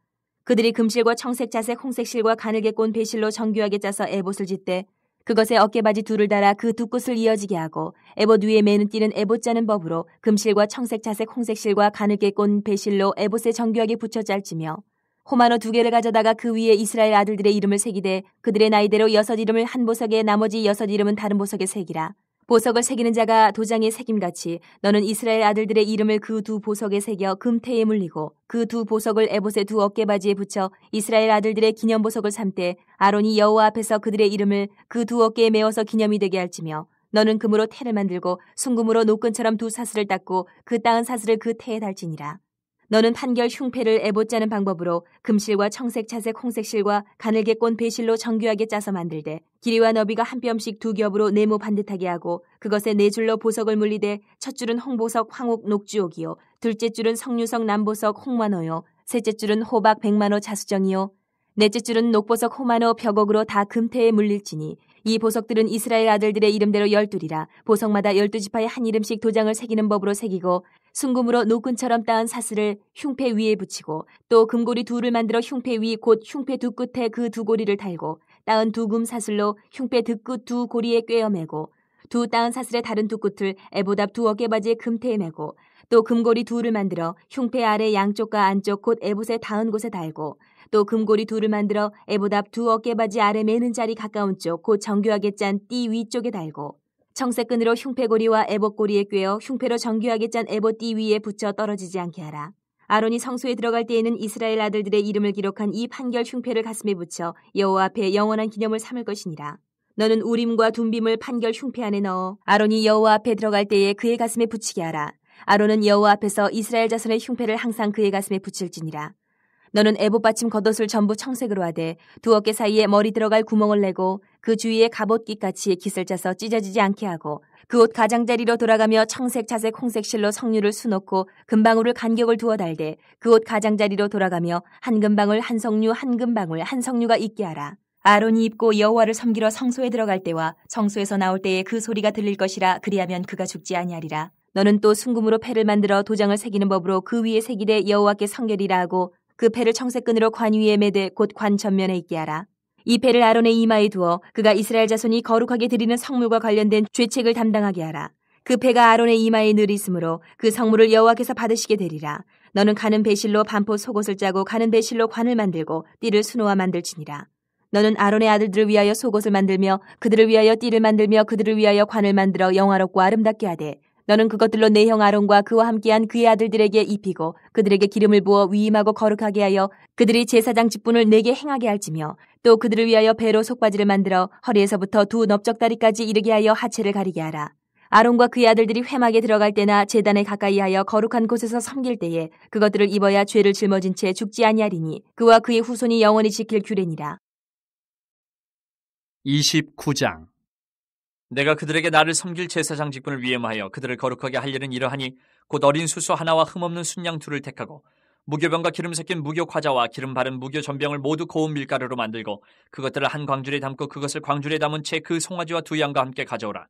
그들이 금실과 청색, 자색, 홍색 실과 가늘게 꼰 배실로 정교하게 짜서 에봇을 짓되 그것에 어깨바지 2를 달아 그 두 끝을 이어지게 하고 에봇 위에 매는 띠는 에봇 짜는 법으로 금실과 청색, 자색, 홍색 실과 가늘게 꼰 배실로 에봇에 정교하게 붙여 짤지며 호마노 2개를 가져다가 그 위에 이스라엘 아들들의 이름을 새기되 그들의 나이대로 6 이름을 한 보석에 나머지 6 이름은 다른 보석에 새기라. 보석을 새기는 자가 도장에 새김같이 너는 이스라엘 아들들의 이름을 그 두 보석에 새겨 금태에 물리고 그 두 보석을 에봇의 두 어깨바지에 붙여 이스라엘 아들들의 기념보석을 삼되 아론이 여호와 앞에서 그들의 이름을 그 두 어깨에 메어서 기념이 되게 할지며 너는 금으로 태를 만들고 순금으로 노끈처럼 두 사슬을 닦고 그 따은 사슬을 그 태에 달지니라. 너는 판결 흉패를 에봇 짜는 방법으로 금실과 청색, 자색, 홍색 실과 가늘게 꼰 배실로 정교하게 짜서 만들되 길이와 너비가 한 뼘씩 두 겹으로 네모 반듯하게 하고 그것에 네 줄로 보석을 물리되 첫 줄은 홍보석 황옥 녹주옥이요 둘째 줄은 석류석 남보석 홍만호요 셋째 줄은 호박 백만호 자수정이요 넷째 줄은 녹보석 호만호 벽옥으로 다 금태에 물릴지니 이 보석들은 이스라엘 아들들의 이름대로 12이라 보석마다 12지파의 한 이름씩 도장을 새기는 법으로 새기고 순금으로 노끈처럼 따은 사슬을 흉패 위에 붙이고 또 금고리 둘을 만들어 흉패 위 곧 흉패 두 끝에 그 두 고리를 달고 따은 두 금 사슬로 흉패 득끝 두 고리에 꿰어 매고 두 따은 사슬의 다른 두 끝을 에보답 두 어깨바지에 금태에 매고 또 금고리 둘을 만들어 흉패 아래 양쪽과 안쪽 곧 에봇의 닿은 곳에 달고 또 금고리 둘을 만들어 에보답 두 어깨바지 아래 매는 자리 가까운 쪽 곧 정교하게 짠 띠 위쪽에 달고 청새끈으로 흉패고리와 에봇고리에 꿰어 흉패로 정교하게 짠 에봇 띠 위에 붙여 떨어지지 않게 하라. 아론이 성소에 들어갈 때에는 이스라엘 아들들의 이름을 기록한 이 판결 흉패를 가슴에 붙여 여호와 앞에 영원한 기념을 삼을 것이니라. 너는 우림과 둠빔을 판결 흉패 안에 넣어 아론이 여호와 앞에 들어갈 때에 그의 가슴에 붙이게 하라. 아론은 여호와 앞에서 이스라엘 자손의 흉패를 항상 그의 가슴에 붙일지니라. 너는 에봇 받침 겉옷을 전부 청색으로 하되 두 어깨 사이에 머리 들어갈 구멍을 내고 그 주위에 갑옷깃같이 깃을 짜서 찢어지지 않게 하고 그 옷 가장자리로 돌아가며 청색, 자색, 홍색 실로 성류를 수놓고 금방울을 간격을 두어 달되 그 옷 가장자리로 돌아가며 한 금방울 한 성류 한 금방울 한 성류가 있게 하라. 아론이 입고 여호와를 섬기러 성소에 들어갈 때와 성소에서 나올 때에 그 소리가 들릴 것이라 그리하면 그가 죽지 아니하리라. 너는 또 순금으로 패를 만들어 도장을 새기는 법으로 그 위에 새기되 여호와께 성결이라 하고 그 패를 청색끈으로 관 위에 매되 곧 관 전면에 있게 하라. 이 패를 아론의 이마에 두어 그가 이스라엘 자손이 거룩하게 드리는 성물과 관련된 죄책을 담당하게 하라. 그 패가 아론의 이마에 늘 있으므로 그 성물을 여호와께서 받으시게 되리라. 너는 가는 배실로 반포 속옷을 짜고 가는 배실로 관을 만들고 띠를 수놓아 만들지니라. 너는 아론의 아들들을 위하여 속옷을 만들며 그들을 위하여 띠를 만들며 그들을 위하여 관을 만들어 영화롭고 아름답게 하되 너는 그것들로 내 형 아론과 그와 함께한 그의 아들들에게 입히고 그들에게 기름을 부어 위임하고 거룩하게 하여 그들이 제사장 직분을 내게 행하게 할지며 또 그들을 위하여 배로 속바지를 만들어 허리에서부터 두 넓적다리까지 이르게 하여 하체를 가리게 하라. 아론과 그의 아들들이 회막에 들어갈 때나 제단에 가까이 하여 거룩한 곳에서 섬길 때에 그것들을 입어야 죄를 짊어진 채 죽지 아니하리니 그와 그의 후손이 영원히 지킬 규례니라. 29장 내가 그들에게 나를 섬길 제사장 직분을 위임하여 그들을 거룩하게 할 일은 이러하니 곧 어린 수소 하나와 흠없는 순양 둘을 택하고 무교병과 기름 섞인 무교 과자와 기름 바른 무교 전병을 모두 고운 밀가루로 만들고 그것들을 한 광줄에 담고 그것을 광줄에 담은 채 그 송아지와 두 양과 함께 가져오라.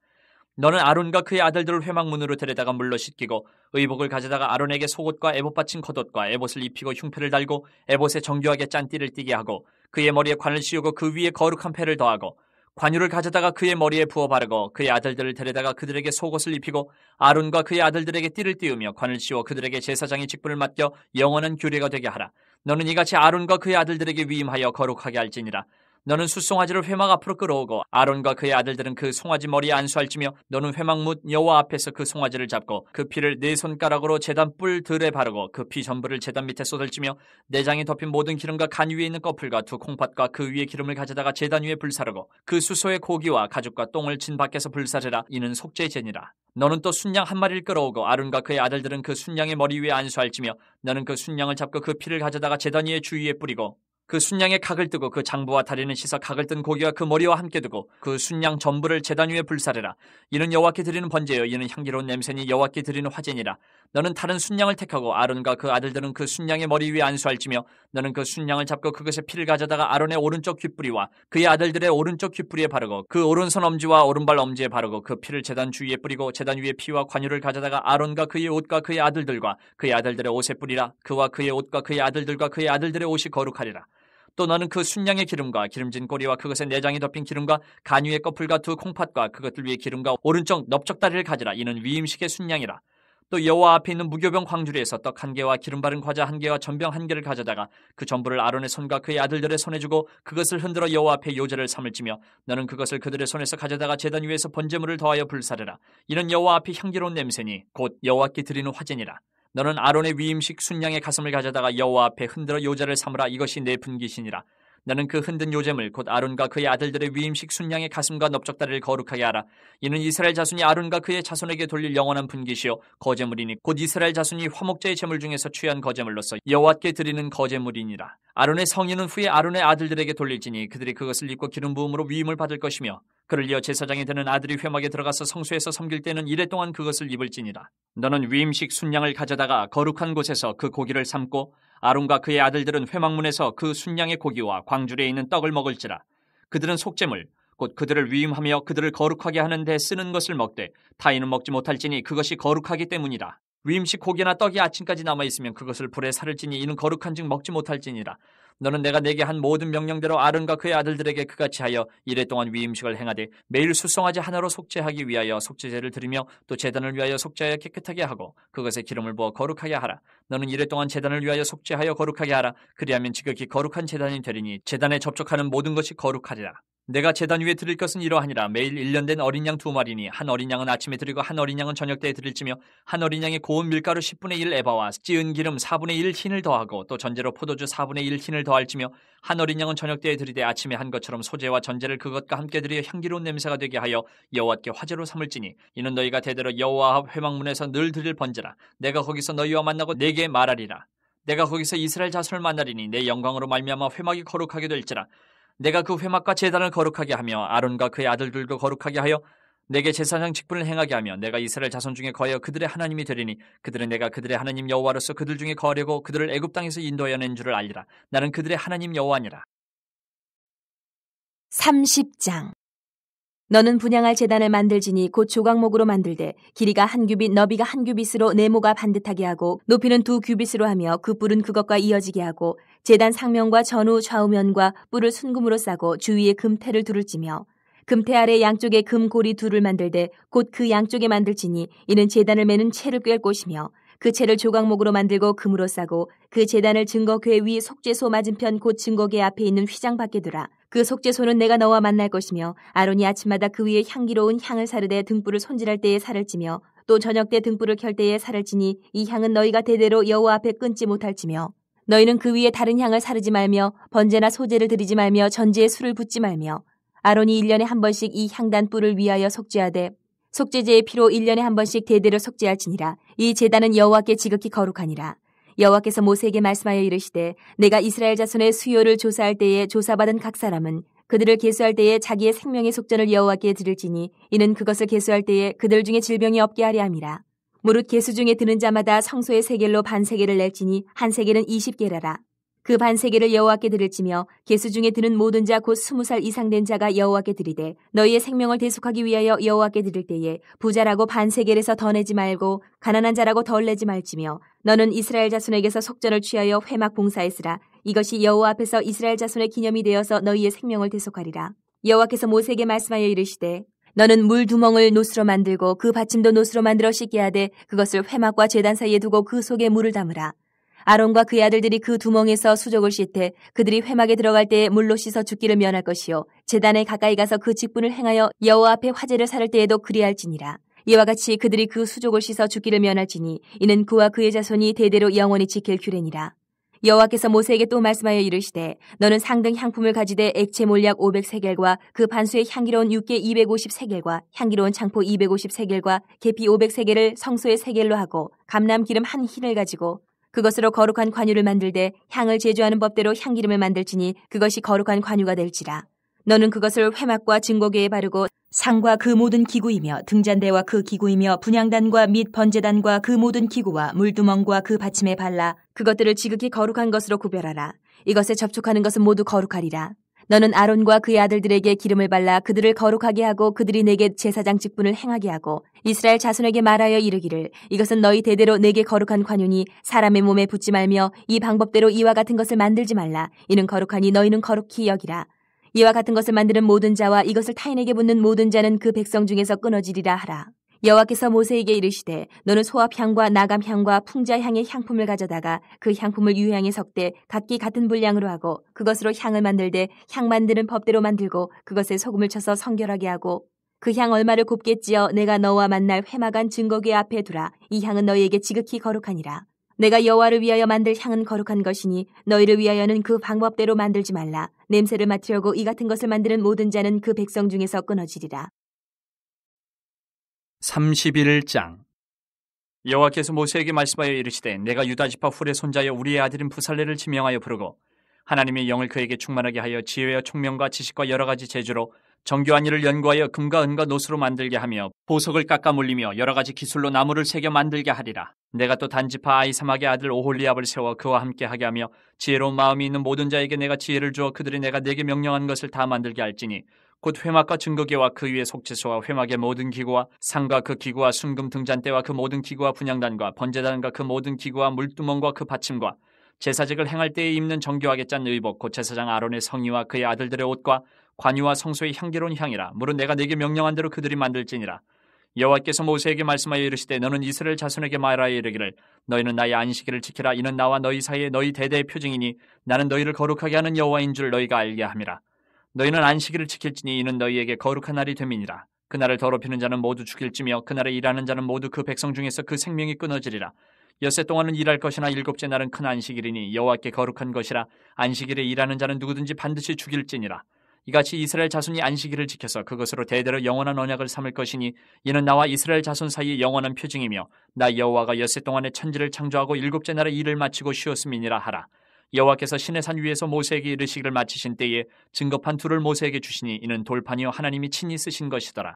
너는 아론과 그의 아들들을 회막문으로 데려다가 물로 씻기고 의복을 가져다가 아론에게 속옷과 에봇 받친 겉옷과 에봇을 입히고 흉패를 달고 에봇에 정교하게 짠 띠를 띠게 하고 그의 머리에 관을 씌우고 그 위에 거룩한 패를 더하고 관유를 가져다가 그의 머리에 부어 바르고 그의 아들들을 데려다가 그들에게 속옷을 입히고 아론과 그의 아들들에게 띠를 띄우며 관을 씌워 그들에게 제사장의 직분을 맡겨 영원한 규례가 되게 하라. 너는 이같이 아론과 그의 아들들에게 위임하여 거룩하게 할지니라. 너는 숫송아지를 회막 앞으로 끌어오고 아론과 그의 아들들은 그 송아지 머리에 안수할지며 너는 회막문 여호와 앞에서 그 송아지를 잡고 그 피를 네 손가락으로 제단 뿔 들에 바르고 그 피 전부를 제단 밑에 쏟을지며 내장이 덮인 모든 기름과 간 위에 있는 꺼풀과 두 콩팥과 그 위에 기름을 가져다가 제단 위에 불사르고 그 수소의 고기와 가죽과 똥을 진 밖에서 불사르라. 이는 속죄제니라. 너는 또 순양 한 마리를 끌어오고 아론과 그의 아들들은 그 순양의 머리 위에 안수할지며 너는 그 순양을 잡고 그 피를 가져다가 제단 위에 주위에 뿌리고 그 순양의 각을 뜨고 그 장부와 다리는 씻어 각을 뜬 고기와 그 머리와 함께 두고 그 순양 전부를 제단 위에 불사르라. 이는 여호와께 드리는 번제요 이는 향기로운 냄새니 여호와께 드리는 화제니라. 너는 다른 순양을 택하고 아론과 그 아들들은 그 순양의 머리 위에 안수할지며 너는 그 순양을 잡고 그것의 피를 가져다가 아론의 오른쪽 귓뿌리와 그의 아들들의 오른쪽 귓뿌리에 바르고 그 오른손 엄지와 오른발 엄지에 바르고 그 피를 제단 주위에 뿌리고 제단 위에 피와 관유를 가져다가 아론과 그의 옷과 그의 아들들과 그의 아들들의 옷에 뿌리라. 그와 그의 옷과 그의 아들들과 그의 아들들의 옷이 거룩하리라. 또 너는 그 순양의 기름과 기름진 꼬리와 그것의 내장이 덮인 기름과 간 위의 꺼풀과 두 콩팥과 그것들 위에 기름과 오른쪽 넓적다리를 가지라. 이는 위임식의 순양이라. 또 여호와 앞에 있는 무교병 광주리에서 떡 한 개와 기름 바른 과자 한 개와 전병 한 개를 가져다가 그 전부를 아론의 손과 그의 아들들의 손에 주고 그것을 흔들어 여호와 앞에 요제를 삼을지며 너는 그것을 그들의 손에서 가져다가 제단 위에서 번제물을 더하여 불사르라. 이는 여호와 앞에 향기로운 냄새니 곧 여호와께 드리는 화제니라. 너는 아론의 위임식 순양의 가슴을 가져다가 여호와 앞에 흔들어 요제를 삼으라. 이것이 내 분깃이니라. 너는 그 흔든 요제물 곧 아론과 그의 아들들의 위임식 순양의 가슴과 넓적다리를 거룩하게 하라. 이는 이스라엘 자손이 아론과 그의 자손에게 돌릴 영원한 분깃이요 거제물이니 곧 이스라엘 자손이 화목제의 제물 중에서 취한 거제물로서 여호와께 드리는 거제물이니라. 아론의 성인은 후에 아론의 아들들에게 돌릴지니 그들이 그것을 입고 기름 부음으로 위임을 받을 것이며 그를 이어 제사장이 되는 아들이 회막에 들어가서 성소에서 섬길 때는 이레 동안 그것을 입을지니라. 너는 위임식 순양을 가져다가 거룩한 곳에서 그 고기를 삶고 아론과 그의 아들들은 회막문에서 그 순양의 고기와 광주리에 있는 떡을 먹을지라. 그들은 속죄물 곧 그들을 위임하며 그들을 거룩하게 하는 데 쓰는 것을 먹되 타인은 먹지 못할지니 그것이 거룩하기 때문이라. 위임식 고기나 떡이 아침까지 남아있으면 그것을 불에 살을지니 이는 거룩한즉 먹지 못할지니라. 너는 내가 내게 한 모든 명령대로 아론과 그의 아들들에게 그같이 하여 이레 동안 위임식을 행하되 매일 수송아지 하나로 속죄하기 위하여 속죄제를 드리며 또 제단을 위하여 속죄하여 깨끗하게 하고 그것에 기름을 부어 거룩하게 하라. 너는 이레 동안 제단을 위하여 속죄하여 거룩하게 하라. 그리하면 지극히 거룩한 제단이 되리니 제단에 접촉하는 모든 것이 거룩하리라. 내가 제단 위에 드릴 것은 이러하니라. 매일 1년 된 어린 양 2마리니 한 어린 양은 아침에 드리고 한 어린 양은 저녁 때에 드릴지며 한 어린 양에 고운 밀가루 10분의 1 에바와 찌은 기름 4분의 1 흰을 더하고 또 전제로 포도주 4분의 1 흰을 더할지며 한 어린 양은 저녁 때에 드리되 아침에 한 것처럼 소제와 전제를 그것과 함께 드려 향기로운 냄새가 되게 하여 여호와께 화제로 삼을지니 이는 너희가 대대로 여호와 앞 회막문에서 늘 드릴 번제라. 내가 거기서 너희와 만나고 내게 말하리라. 내가 거기서 이스라엘 자손을 만나리니 내 영광으로 말미암아 회막이 거룩하게 될지라. 내가 그 회막과 제단을 거룩하게 하며 아론과 그의 아들들도 거룩하게 하여 내게 제사장 직분을 행하게 하며 내가 이스라엘 자손 중에 거하여 그들의 하나님이 되리니 그들은 내가 그들의 하나님 여호와로서 그들 중에 거하려고 그들을 애굽 땅에서 인도하여 낸 줄을 알리라. 나는 그들의 하나님 여호와니라. 30장. 너는 분향할 제단을 만들지니 곧 조각목으로 만들되 길이가 1규빗 너비가 1규빗으로 네모가 반듯하게 하고 높이는 2규빗으로 하며 그 뿔은 그것과 이어지게 하고 제단 상면과 전후 좌우면과 뿔을 순금으로 싸고 주위에 금태를 두를지며 금태 아래 양쪽에 금고리 둘을 만들되 곧 그 양쪽에 만들지니 이는 제단을 매는 채를 꿰을 곳이며 그 채를 조각목으로 만들고 금으로 싸고 그 제단을 증거궤 위 속죄소 맞은편 곧 증거궤 앞에 있는 휘장 밖에 두라. 그 속죄소는 내가 너와 만날 것이며 아론이 아침마다 그 위에 향기로운 향을 사르되 등불을 손질할 때에 살을 찌며 또 저녁 때 등불을 켤 때에 살을 찌니 이 향은 너희가 대대로 여호와 앞에 끊지 못할지며 너희는 그 위에 다른 향을 사르지 말며 번제나 소제를 드리지 말며 전제에 술을 붓지 말며 아론이 1년에 한 번씩 이 향단 뿔을 위하여 속죄하되 속죄제의 피로 1년에 한 번씩 대대로 속죄할지니라. 이 제단은 여호와께 지극히 거룩하니라. 여호와께서 모세에게 말씀하여 이르시되 내가 이스라엘 자손의 수요를 조사할 때에 조사받은 각 사람은 그들을 계수할 때에 자기의 생명의 속전을 여호와께 드릴지니 이는 그것을 계수할 때에 그들 중에 질병이 없게 하려 함이라. 무릇 계수 중에 드는 자마다 성소의 세겔로 반 세겔을 낼지니 한 세겔은 20게라라. 그 반 세겔을 여호와께 드릴지며 계수 중에 드는 모든 자 곧 20살 이상 된 자가 여호와께 드리되 너희의 생명을 대속하기 위하여 여호와께 드릴 때에 부자라고 반 세겔에서 더 내지 말고 가난한 자라고 덜 내지 말지며 너는 이스라엘 자손에게서 속전을 취하여 회막 봉사했으라. 이것이 여호와 앞에서 이스라엘 자손의 기념이 되어서 너희의 생명을 대속하리라. 여호와께서 모세에게 말씀하여 이르시되 너는 물 두멍을 노스로 만들고 그 받침도 노스로 만들어 씻게 하되 그것을 회막과 제단 사이에 두고 그 속에 물을 담으라. 아론과 그의 아들들이 그 두멍에서 수족을 씻되 그들이 회막에 들어갈 때에 물로 씻어 죽기를 면할 것이요 제단에 가까이 가서 그 직분을 행하여 여호와 앞에 화제를 사를 때에도 그리할지니라. 이와 같이 그들이 그 수족을 씻어 죽기를 면할지니 이는 그와 그의 자손이 대대로 영원히 지킬 규례니라. 여호와께서 모세에게 또 말씀하여 이르시되 너는 상등 향품을 가지되 액체 몰약 500세겔과 그 반수의 향기로운 육개 250세겔과 향기로운 창포 250세겔과 계피 500세겔을 성소의 세겔로 하고 감람 기름 한 흰을 가지고 그것으로 거룩한 관유를 만들되 향을 제조하는 법대로 향기름을 만들지니 그것이 거룩한 관유가 될지라. 너는 그것을 회막과 증거궤에 바르고 상과 그 모든 기구이며 등잔대와 그 기구이며 분향단과 및 번제단과 그 모든 기구와 물두멍과 그 받침에 발라 그것들을 지극히 거룩한 것으로 구별하라. 이것에 접촉하는 것은 모두 거룩하리라. 너는 아론과 그의 아들들에게 기름을 발라 그들을 거룩하게 하고 그들이 내게 제사장 직분을 행하게 하고 이스라엘 자손에게 말하여 이르기를 이것은 너희 대대로 내게 거룩한 관유니 사람의 몸에 붓지 말며 이 방법대로 이와 같은 것을 만들지 말라. 이는 거룩하니 너희는 거룩히 여기라. 이와 같은 것을 만드는 모든 자와 이것을 타인에게 붓는 모든 자는 그 백성 중에서 끊어지리라 하라. 여호와께서 모세에게 이르시되 너는 소합향과 나감향과 풍자향의 향품을 가져다가 그 향품을 유향에 섞되 각기 같은 분량으로 하고 그것으로 향을 만들되 향 만드는 법대로 만들고 그것에 소금을 쳐서 성결하게 하고 그 향 얼마를 곱게 찌어 내가 너와 만날 회막 안 증거궤 앞에 두라. 이 향은 너희에게 지극히 거룩하니라. 내가 여호와를 위하여 만들 향은 거룩한 것이니 너희를 위하여는 그 방법대로 만들지 말라. 냄새를 맡으려고 이 같은 것을 만드는 모든 자는 그 백성 중에서 끊어지리라. 31장. 여호와께서 모세에게 말씀하여 이르시되 내가 유다 지파 훌의 손자여 우리의 아들인 부살레를 지명하여 부르고 하나님의 영을 그에게 충만하게 하여 지혜와 총명과 지식과 여러 가지 재주로 정교한 일을 연구하여 금과 은과 노수로 만들게 하며 보석을 깎아 물리며 여러 가지 기술로 나무를 새겨 만들게 하리라. 내가 또 단지파 아이사막의 아들 오홀리압을 세워 그와 함께 하게 하며 지혜로운 마음이 있는 모든 자에게 내가 지혜를 주어 그들이 내가 내게 명령한 것을 다 만들게 할지니 곧 회막과 증거계와 그 위에 속죄소와 회막의 모든 기구와 상과 그 기구와 순금 등잔대와 그 모든 기구와 분향단과 번제단과 그 모든 기구와 물두멍과 그 받침과 제사직을 행할 때에 입는 정교하게 짠 의복 곧 제사장 아론의 성의와 그의 아들들의 옷과 관유와 성소의 향기로운 향이라. 무릇 내가 네게 명령한 대로 그들이 만들지니라. 여호와께서 모세에게 말씀하여 이르시되 너는 이스라엘 자손에게 말하여 이르기를 너희는 나의 안식일을 지키라. 이는 나와 너희 사이에 너희 대대의 표징이니 나는 너희를 거룩하게 하는 여호와인 줄 너희가 알게 함이라. 너희는 안식일을 지킬지니 이는 너희에게 거룩한 날이 됨이니라. 그날을 더럽히는 자는 모두 죽일지며 그날에 일하는 자는 모두 그 백성 중에서 그 생명이 끊어지리라. 엿새 동안은 일할 것이나 일곱째 날은 큰 안식일이니 여호와께 거룩한 것이라. 안식일에 일하는 자는 누구든지 반드시 죽일지니라. 이같이 이스라엘 자손이 안식일을 지켜서 그것으로 대대로 영원한 언약을 삼을 것이니 이는 나와 이스라엘 자손 사이의 영원한 표징이며 나 여호와가 엿새 동안에 천지를 창조하고 일곱째 날에 일을 마치고 쉬었음이니라 하라. 여호와께서 시내 산 위에서 모세에게 이르시기를 마치신 때에 증거판 둘을 모세에게 주시니 이는 돌판이요 하나님이 친히 쓰신 것이더라.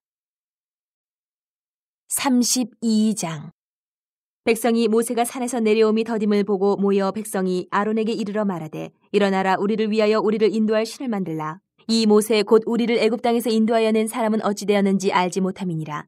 32장. 백성이 모세가 산에서 내려옴이 더딤을 보고 모여 백성이 아론에게 이르러 말하되 일어나라 우리를 위하여 우리를 인도할 신을 만들라. 이 모세 곧 우리를 애굽 땅에서 인도하여 낸 사람은 어찌 되었는지 알지 못함이니라.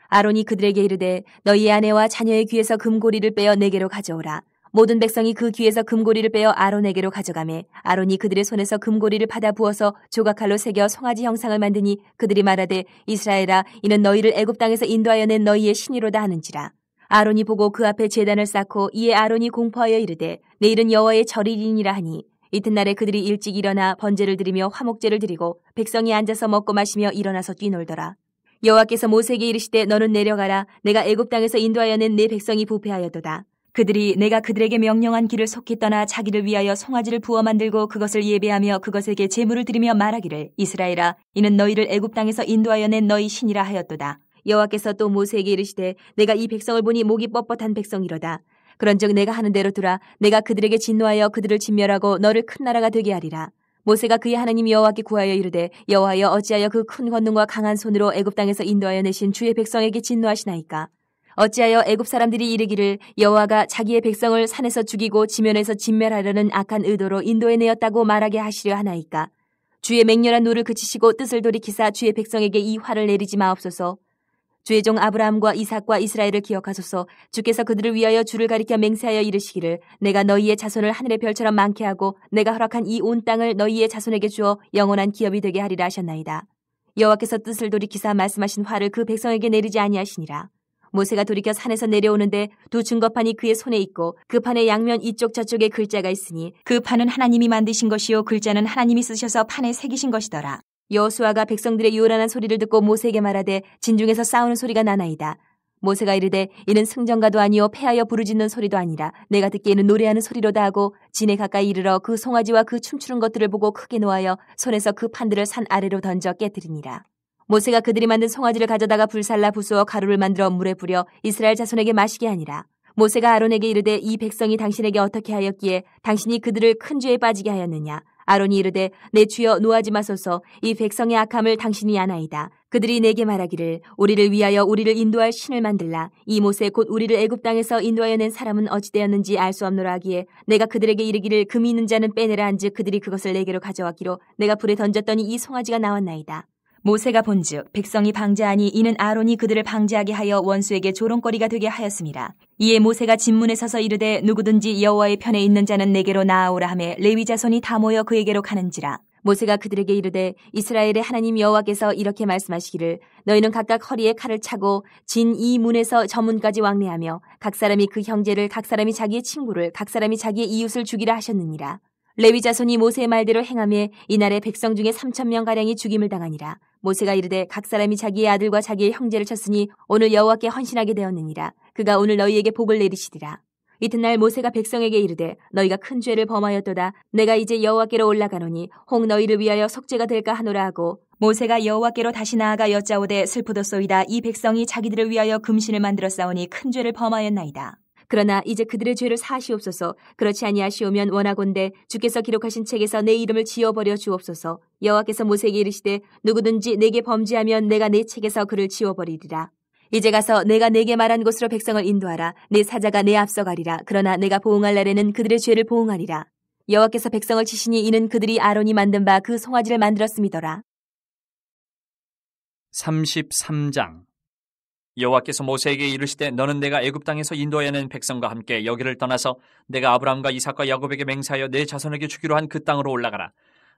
아론이 그들에게 이르되 너희의 아내와 자녀의 귀에서 금고리를 빼어 내게로 가져오라. 모든 백성이 그 귀에서 금고리를 빼어 아론에게로 가져가매 아론이 그들의 손에서 금고리를 받아 부어서 조각칼로 새겨 송아지 형상을 만드니 그들이 말하되 이스라엘아 이는 너희를 애굽 땅에서 인도하여 낸 너희의 신이로다 하는지라. 아론이 보고 그 앞에 제단을 쌓고 이에 아론이 공포하여 이르되 내일은 여호와의 절일이니라 하니 이튿날에 그들이 일찍 일어나 번제를 드리며 화목제를 드리고 백성이 앉아서 먹고 마시며 일어나서 뛰놀더라. 여호와께서 모세에게 이르시되 너는 내려가라. 내가 애굽 땅에서 인도하여 낸 내 백성이 부패하였도다. 그들이 내가 그들에게 명령한 길을 속히 떠나 자기를 위하여 송아지를 부어 만들고 그것을 예배하며 그것에게 제물을 드리며 말하기를 이스라엘아 이는 너희를 애굽 땅에서 인도하여 낸 너희 신이라 하였도다. 여호와께서 또 모세에게 이르시되 내가 이 백성을 보니 목이 뻣뻣한 백성이로다. 그런즉 내가 하는 대로 두라. 내가 그들에게 진노하여 그들을 진멸하고 너를 큰 나라가 되게 하리라. 모세가 그의 하나님 여호와께 구하여 이르되 여호와여 어찌하여 그 큰 권능과 강한 손으로 애굽 땅에서 인도하여 내신 주의 백성에게 진노하시나이까. 어찌하여 애굽 사람들이 이르기를 여호와가 자기의 백성을 산에서 죽이고 지면에서 진멸하려는 악한 의도로 인도해내었다고 말하게 하시려 하나이까. 주의 맹렬한 노를 그치시고 뜻을 돌이키사 주의 백성에게 이 화를 내리지 마옵소서. 주의 종 아브라함과 이삭과 이스라엘을 기억하소서. 주께서 그들을 위하여 주를 가리켜 맹세하여 이르시기를 내가 너희의 자손을 하늘의 별처럼 많게 하고 내가 허락한 이 온 땅을 너희의 자손에게 주어 영원한 기업이 되게 하리라 하셨나이다. 여호와께서 뜻을 돌이키사 말씀하신 화를 그 백성에게 내리지 아니하시니라. 모세가 돌이켜 산에서 내려오는데 두 증거판이 그의 손에 있고 그 판의 양면 이쪽 저쪽에 글자가 있으니 그 판은 하나님이 만드신 것이요 글자는 하나님이 쓰셔서 판에 새기신 것이더라. 여호수아가 백성들의 요란한 소리를 듣고 모세에게 말하되 진중에서 싸우는 소리가 나나이다. 모세가 이르되 이는 승전가도 아니요 패하여 부르짖는 소리도 아니라 내가 듣기에는 노래하는 소리로다 하고 진에 가까이 이르러 그 송아지와 그 춤추는 것들을 보고 크게 노하여 손에서 그 판들을 산 아래로 던져 깨뜨리니라. 모세가 그들이 만든 송아지를 가져다가 불살라 부수어 가루를 만들어 물에 뿌려 이스라엘 자손에게 마시게 하니라. 모세가 아론에게 이르되 이 백성이 당신에게 어떻게 하였기에 당신이 그들을 큰 죄에 빠지게 하였느냐. 아론이 이르되 내 주여 노하지 마소서. 이 백성의 악함을 당신이 아나이다. 그들이 내게 말하기를 우리를 위하여 우리를 인도할 신을 만들라. 이 모세 곧 우리를 애굽 땅에서 인도하여 낸 사람은 어찌 되었는지 알 수 없노라 하기에 내가 그들에게 이르기를 금이 있는 자는 빼내라 한즉 그들이 그것을 내게로 가져왔기로 내가 불에 던졌더니 이 송아지가 나왔나이다. 모세가 본즉 백성이 방자하니 이는 아론이 그들을 방자하게 하여 원수에게 조롱거리가 되게 하였습니다. 이에 모세가 진문에 서서 이르되 누구든지 여호와의 편에 있는 자는 내게로 나아오라 하매 레위 자손이 다 모여 그에게로 가는지라. 모세가 그들에게 이르되 이스라엘의 하나님 여호와께서 이렇게 말씀하시기를 너희는 각각 허리에 칼을 차고 진 이 문에서 저 문까지 왕래하며 각 사람이 그 형제를 각 사람이 자기의 친구를 각 사람이 자기의 이웃을 죽이라 하셨느니라. 레위 자손이 모세의 말대로 행하며 이날에 백성 중에 3,000명가량이 죽임을 당하니라. 모세가 이르되 각 사람이 자기의 아들과 자기의 형제를 쳤으니 오늘 여호와께 헌신하게 되었느니라. 그가 오늘 너희에게 복을 내리시리라. 이튿날 모세가 백성에게 이르되 너희가 큰 죄를 범하였도다. 내가 이제 여호와께로 올라가노니 혹 너희를 위하여 속죄가 될까 하노라 하고 모세가 여호와께로 다시 나아가 여짜오되 슬프도소이다. 이 백성이 자기들을 위하여 금신을 만들어 싸우니 큰 죄를 범하였나이다. 그러나 이제 그들의 죄를 사하시옵소서. 그렇지 아니하시오면 원하건대 주께서 기록하신 책에서 내 이름을 지워버려 주옵소서. 여호와께서 모세에게 이르시되 누구든지 내게 범죄하면 내가 내 책에서 그를 지워버리리라. 이제 가서 내가 내게 말한 곳으로 백성을 인도하라. 내 사자가 내 앞서 가리라. 그러나 내가 보응할 날에는 그들의 죄를 보응하리라. 여호와께서 백성을 치시니 이는 그들이 아론이 만든 바 그 송아지를 만들었음이더라. 33장. 여호와께서 모세에게 이르시되 너는 내가 애굽 땅에서 인도하여 낸 백성과 함께 여기를 떠나서 내가 아브라함과 이삭과 야곱에게 맹세하여 내 자손에게 주기로 한 그 땅으로 올라가라.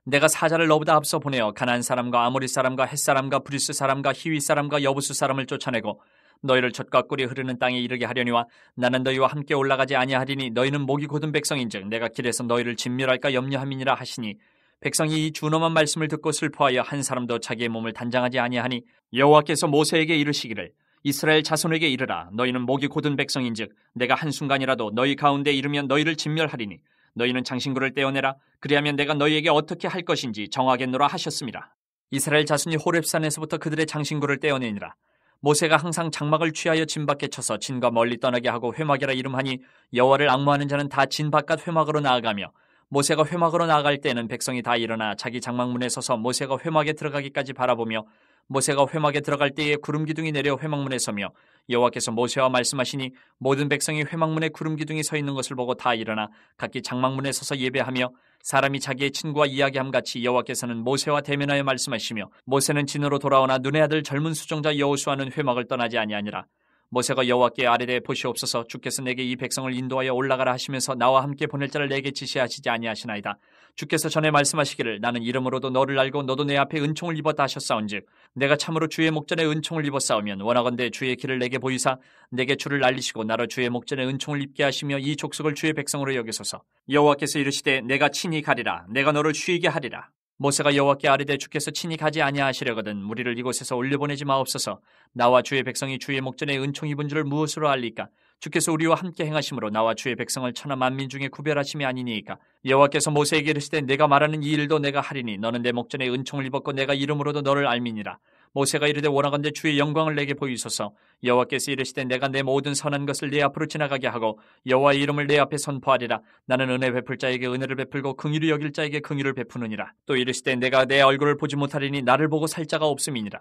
내가 사자를 너보다 앞서 보내어 가나안 사람과 아모리 사람과 헷 사람과 브리스 사람과 히위 사람과 여부수 사람을 쫓아내고 너희를 젖과 꿀이 흐르는 땅에 이르게 하려니와 나는 너희와 함께 올라가지 아니하리니 너희는 목이 곧은 백성인즉 내가 길에서 너희를 진멸할까 염려함이니라 하시니 백성이 이 준엄한 말씀을 듣고 슬퍼하여 한 사람도 자기의 몸을 단장하지 아니하니 여호와께서 모세에게 이르시기를 이스라엘 자손에게 이르라. 너희는 목이 곧은 백성인즉 내가 한순간이라도 너희 가운데 이르면 너희를 진멸하리니 너희는 장신구를 떼어내라. 그리하면 내가 너희에게 어떻게 할 것인지 정하겠노라 하셨습니다. 이스라엘 자손이 호렙산에서부터 그들의 장신구를 떼어내니라. 모세가 항상 장막을 취하여 진 밖에 쳐서 진과 멀리 떠나게 하고 회막이라 이름하니 여호와를 앙모하는 자는 다 진 바깥 회막으로 나아가며 모세가 회막으로 나아갈 때는 백성이 다 일어나 자기 장막문에 서서 모세가 회막에 들어가기까지 바라보며 모세가 회막에 들어갈 때에 구름 기둥이 내려 회막문에 서며 여호와께서 모세와 말씀하시니 모든 백성이 회막문에 구름 기둥이 서 있는 것을 보고 다 일어나 각기 장막문에 서서 예배하며 사람이 자기의 친구와 이야기함 같이 여호와께서는 모세와 대면하여 말씀하시며 모세는 진으로 돌아오나 눈의 아들 젊은 수종자 여호수아는 회막을 떠나지 아니하니라. 모세가 여호와께 아뢰되 보시옵소서 주께서 내게 이 백성을 인도하여 올라가라 하시면서 나와 함께 보낼 자를 내게 지시하시지 아니하시나이다. 주께서 전에 말씀하시기를 나는 이름으로도 너를 알고 너도 내 앞에 은총을 입었다 하셨사온즉 내가 참으로 주의 목전에 은총을 입었사오면 원하건대 주의 길을 내게 보이사 내게 주를 알리시고 나로 주의 목전에 은총을 입게 하시며 이 족속을 주의 백성으로 여기소서. 여호와께서 이르시되 내가 친히 가리라. 내가 너를 쉬게 하리라. 모세가 여호와께 아뢰되 주께서 친히 가지 아니하시려거든 무리를 이곳에서 올려보내지 마옵소서. 나와 주의 백성이 주의 목전에 은총 입은 줄을 무엇으로 알리까? 주께서 우리와 함께 행하심으로 나와 주의 백성을 천하 만민 중에 구별하심이 아니니이까. 여호와께서 모세에게 이르시되 내가 말하는 이 일도 내가 하리니 너는 내 목전에 은총을 입었고 내가 이름으로도 너를 알미니라. 모세가 이르되 원하건대 주의 영광을 내게 보이소서. 여호와께서 이르시되 내가 내 모든 선한 것을 내 앞으로 지나가게 하고 여호와의 이름을 내 앞에 선포하리라. 나는 은혜 베풀 자에게 은혜를 베풀고 긍휼히 여길 자에게 긍휼을 베푸느니라. 또 이르시되 내가 내 얼굴을 보지 못하리니 나를 보고 살 자가 없음이니라.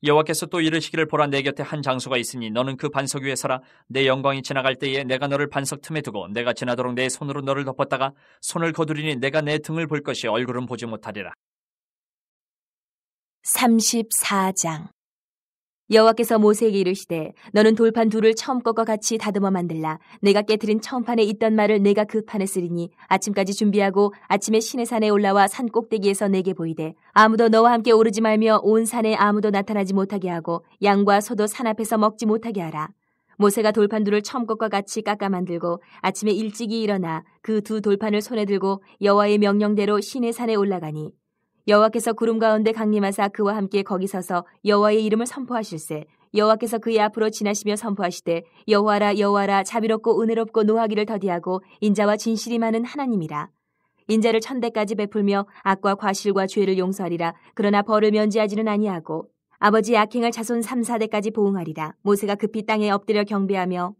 여호와께서 또 이르시기를 보라 내 곁에 한 장소가 있으니 너는 그 반석 위에 서라. 내 영광이 지나갈 때에 내가 너를 반석 틈에 두고 내가 지나도록 내 손으로 너를 덮었다가 손을 거두리니 내가 내 등을 볼 것이 얼굴은 보지 못하리라. 34장. 여호와께서 모세에게 이르시되 너는 돌판 둘을 처음 것과 같이 다듬어 만들라. 내가 깨트린 처음 판에 있던 말을 내가 그 판에 쓰리니 아침까지 준비하고 아침에 시내산에 올라와 산 꼭대기에서 내게 보이되 아무도 너와 함께 오르지 말며 온 산에 아무도 나타나지 못하게 하고 양과 소도 산 앞에서 먹지 못하게 하라. 모세가 돌판 둘을 처음 것과 같이 깎아 만들고 아침에 일찍이 일어나 그 두 돌판을 손에 들고 여호와의 명령대로 시내산에 올라가니 여호와께서 구름 가운데 강림하사 그와 함께 거기 서서 여호와의 이름을 선포하실세. 여호와께서 그의 앞으로 지나시며 선포하시되 여호와라 여호와라 자비롭고 은혜롭고 노하기를 더디하고 인자와 진실이 많은 하나님이라. 인자를 1000대까지 베풀며 악과 과실과 죄를 용서하리라. 그러나 벌을 면제하지는 아니하고 아버지의 악행을 자손 3, 4대까지 보응하리라. 모세가 급히 땅에 엎드려 경배하며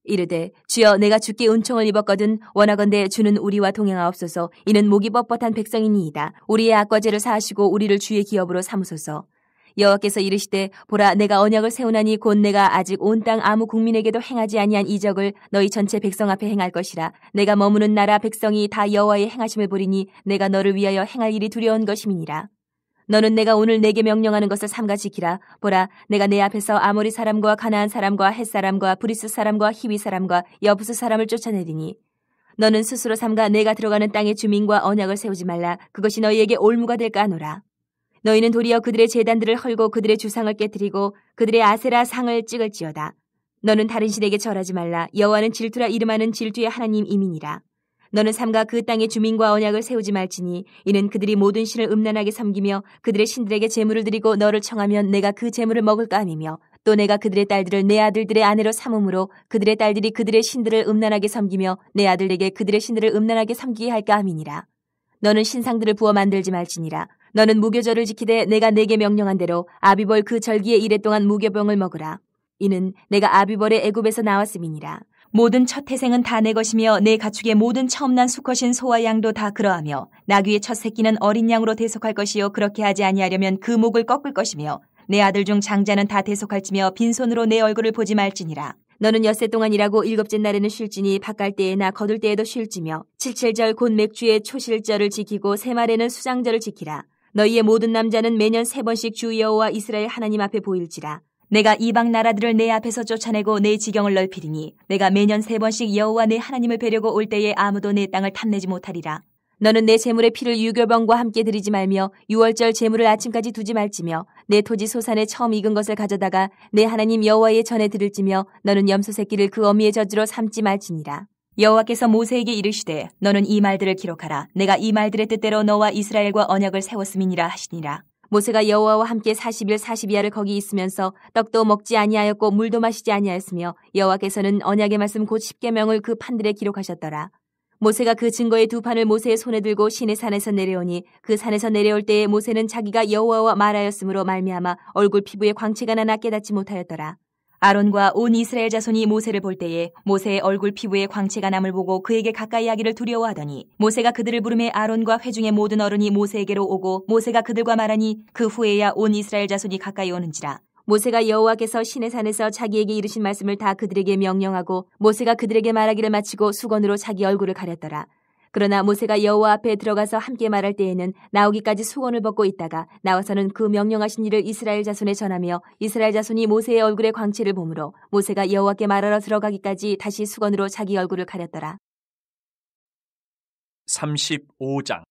이르되 주여 내가 주께 은총을 입었거든 원하건대 주는 우리와 동행하옵소서. 이는 목이 뻣뻣한 백성이니이다. 우리의 악과 죄를 사하시고 우리를 주의 기업으로 삼으소서. 여호와께서 이르시되 보라 내가 언약을 세우나니 곧 내가 아직 온 땅 아무 국민에게도 행하지 아니한 이적을 너희 전체 백성 앞에 행할 것이라. 내가 머무는 나라 백성이 다 여호와의 행하심을 보리니 내가 너를 위하여 행할 일이 두려운 것임이니라. 너는 내가 오늘 내게 명령하는 것을 삼가 지키라. 보라 내가 내 앞에서 아모리 사람과 가나안 사람과 헷 사람과 브리스 사람과 히위 사람과 여부스 사람을 쫓아내리니 너는 스스로 삼가 내가 들어가는 땅의 주민과 언약을 세우지 말라. 그것이 너희에게 올무가 될까 하노라. 너희는 도리어 그들의 제단들을 헐고 그들의 주상을 깨뜨리고 그들의 아세라 상을 찍을지어다. 너는 다른 신에게 절하지 말라. 여호와는 질투라 이름하는 질투의 하나님이니라. 너는 삼가 그 땅의 주민과 언약을 세우지 말지니 이는 그들이 모든 신을 음란하게 섬기며 그들의 신들에게 제물을 드리고 너를 청하면 내가 그 제물을 먹을까 함이며 또 내가 그들의 딸들을 내 아들들의 아내로 삼음으로 그들의 딸들이 그들의 신들을 음란하게 섬기며 내 아들에게 그들의 신들을 음란하게 섬기게 할까 함이니라. 너는 신상들을 부어 만들지 말지니라. 너는 무교절을 지키되 내가 내게 명령한 대로 아비벌 그 절기의 이래 동안 무교병을 먹으라. 이는 내가 아비벌의 애굽에서 나왔음이니라. 모든 첫 태생은 다 내 것이며 내 가축의 모든 처음 난 수컷인 소와 양도 다 그러하며 나귀의 첫 새끼는 어린 양으로 대속할 것이요 그렇게 하지 아니하려면 그 목을 꺾을 것이며 내 아들 중 장자는 다 대속할지며 빈손으로 내 얼굴을 보지 말지니라. 너는 엿새 동안 일하고 일곱째 날에는 쉴지니 밭갈 때에나 거둘 때에도 쉴지며 칠칠절 곧 맥주의 초실절을 지키고 새말에는 수장절을 지키라. 너희의 모든 남자는 매년 3번씩 주 여호와 이스라엘 하나님 앞에 보일지라. 내가 이방 나라들을 내 앞에서 쫓아내고 내 지경을 넓히리니 내가 매년 3번씩 여호와 내 하나님을 뵈려고 올 때에 아무도 내 땅을 탐내지 못하리라. 너는 내 재물의 피를 유교병과 함께 드리지 말며 유월절 재물을 아침까지 두지 말지며 내 토지 소산에 처음 익은 것을 가져다가 내 하나님 여호와의 전에 드릴지며 너는 염소 새끼를 그 어미의 젖으로 삼지 말지니라. 여호와께서 모세에게 이르시되 너는 이 말들을 기록하라. 내가 이 말들의 뜻대로 너와 이스라엘과 언약을 세웠음이니라 하시니라. 모세가 여호와와 함께 40일 40야를 거기 있으면서 떡도 먹지 아니하였고 물도 마시지 아니하였으며 여호와께서는 언약의 말씀 곧 십계명을 그 판들에 기록하셨더라. 모세가 그 증거의 2판을 모세의 손에 들고 시내 산에서 내려오니 그 산에서 내려올 때에 모세는 자기가 여호와와 말하였으므로 말미암아 얼굴 피부에 광채가 나나 깨닫지 못하였더라. 아론과 온 이스라엘 자손이 모세를 볼 때에 모세의 얼굴 피부에 광채가 남을 보고 그에게 가까이 하기를 두려워하더니 모세가 그들을 부르매 아론과 회중의 모든 어른이 모세에게로 오고 모세가 그들과 말하니 그 후에야 온 이스라엘 자손이 가까이 오는지라. 모세가 여호와께서 시내산에서 자기에게 이르신 말씀을 다 그들에게 명령하고 모세가 그들에게 말하기를 마치고 수건으로 자기 얼굴을 가렸더라. 그러나 모세가 여호와 앞에 들어가서 함께 말할 때에는 나오기까지 수건을 벗고 있다가 나와서는 그 명령하신 일을 이스라엘 자손에 전하며 이스라엘 자손이 모세의 얼굴에 광채를 보므로 모세가 여호와께 말하러 들어가기까지 다시 수건으로 자기 얼굴을 가렸더라. 35장.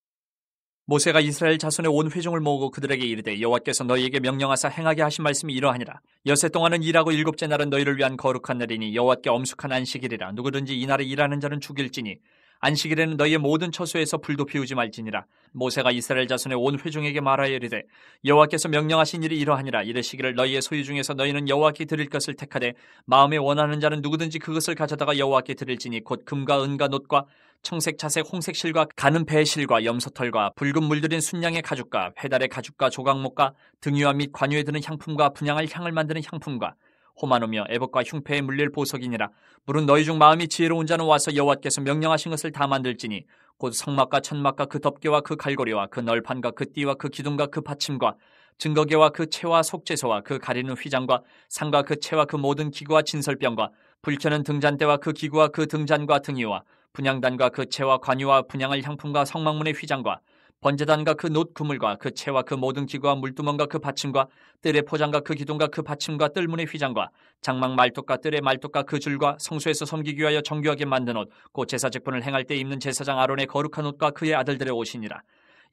모세가 이스라엘 자손의 온 회중을 모으고 그들에게 이르되 여호와께서 너희에게 명령하사 행하게 하신 말씀이 이러하니라. 엿새 동안은 일하고 일곱째 날은 너희를 위한 거룩한 날이니 여호와께 엄숙한 안식일이라. 누구든지 이날에 일하는 자는 죽일지니 안식일에는 너희의 모든 처소에서 불도 피우지 말지니라. 모세가 이스라엘 자손의 온 회중에게 말하여 이르되 여호와께서 명령하신 일이 이러하니라. 이르시기를 너희의 소유 중에서 너희는 여호와께 드릴 것을 택하되 마음에 원하는 자는 누구든지 그것을 가져다가 여호와께 드릴지니 곧 금과 은과 놋과 청색, 자색, 홍색 실과 가는 배실과 염소털과 붉은 물들인 순양의 가죽과 회달의 가죽과 조각목과 등유와 및 관유에 드는 향품과 분향할 향을 만드는 향품과 호마노며 에봇과 흉패에 물릴 보석이니라. 물은 너희 중 마음이 지혜로운 자는 와서 여호와께서 명령하신 것을 다 만들지니 곧 성막과 천막과 그 덮개와 그 갈고리와 그 널판과 그 띠와 그 기둥과 그 받침과 증거계와 그 채와 속죄소와 그 가리는 휘장과 상과 그 채와 그 모든 기구와 진설병과 불켜는 등잔대와 그 기구와 그 등잔과 등이와 분향단과 그 채와 관유와 분향할 향품과 성막문의 휘장과 번제단과 그 놋 그물과 그 채와 그 모든 기구와 물두멍과 그 받침과 뜰의 포장과 그 기둥과 그 받침과 뜰문의 휘장과 장막 말뚝과 뜰의 말뚝과 그 줄과 성소에서 섬기기 위하여 정교하게 만든 옷 곧 제사 직분을 행할 때 입는 제사장 아론의 거룩한 옷과 그의 아들들의 옷이니라.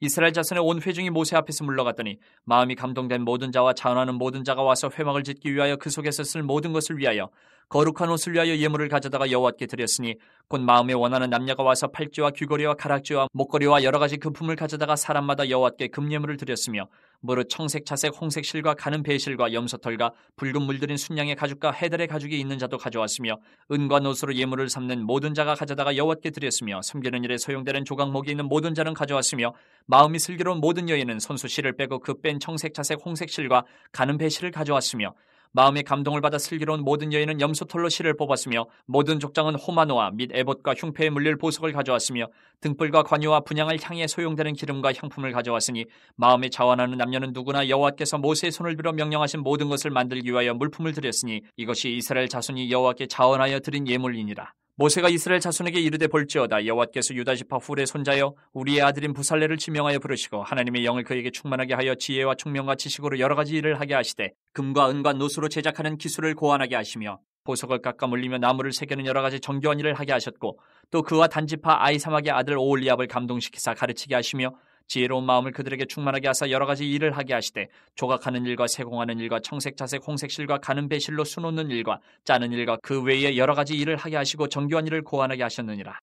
이스라엘 자손의 온 회중이 모세 앞에서 물러갔더니 마음이 감동된 모든 자와 자원하는 모든 자가 와서 회막을 짓기 위하여 그 속에서 쓸 모든 것을 위하여 거룩한 옷을 위하여 예물을 가져다가 여호와께 드렸으니 곧 마음에 원하는 남녀가 와서 팔찌와 귀걸이와 가락지와 목걸이와 여러 가지 금품을 가져다가 사람마다 여호와께 금예물을 드렸으며 무릇 청색, 자색, 홍색 실과 가는 배실과 염소털과 붉은 물들인 순양의 가죽과 헤달의 가죽이 있는 자도 가져왔으며 은과 놋으로 예물을 삼는 모든 자가 가져다가 여호와께 드렸으며 섬기는 일에 소용되는 조각목이 있는 모든 자는 가져왔으며 마음이 슬기로운 모든 여인은 손수 실을 빼고 그 뺀 청색, 자색, 홍색 실과 가는 배실을 가져왔으며 마음의 감동을 받아 슬기로운 모든 여인은 염소털로 실을 뽑았으며 모든 족장은 호마노아 및 에봇과 흉패에 물릴 보석을 가져왔으며 등불과 관유와 분향할 향에 소용되는 기름과 향품을 가져왔으니 마음에 자원하는 남녀는 누구나 여호와께서 모세의 손을 빌어 명령하신 모든 것을 만들기 위하여 물품을 드렸으니 이것이 이스라엘 자손이 여호와께 자원하여 드린 예물이니라. 모세가 이스라엘 자손에게 이르되 볼지어다 여호와께서 유다 지파 훌의 손자여 우리의 아들인 부살레를 지명하여 부르시고 하나님의 영을 그에게 충만하게 하여 지혜와 총명과 지식으로 여러 가지 일을 하게 하시되 금과 은과 놋으로 제작하는 기술을 고안하게 하시며 보석을 깎아 물리며 나무를 새기는 여러 가지 정교한 일을 하게 하셨고 또 그와 단지파 아이사막의 아들 오홀리압을 감동시키사 가르치게 하시며 지혜로운 마음을 그들에게 충만하게 하사 여러 가지 일을 하게 하시되 조각하는 일과 세공하는 일과 청색, 자색, 홍색 실과 가는 배실로 수놓는 일과 짜는 일과 그 외에 여러 가지 일을 하게 하시고 정교한 일을 고안하게 하셨느니라.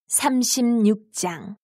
36장.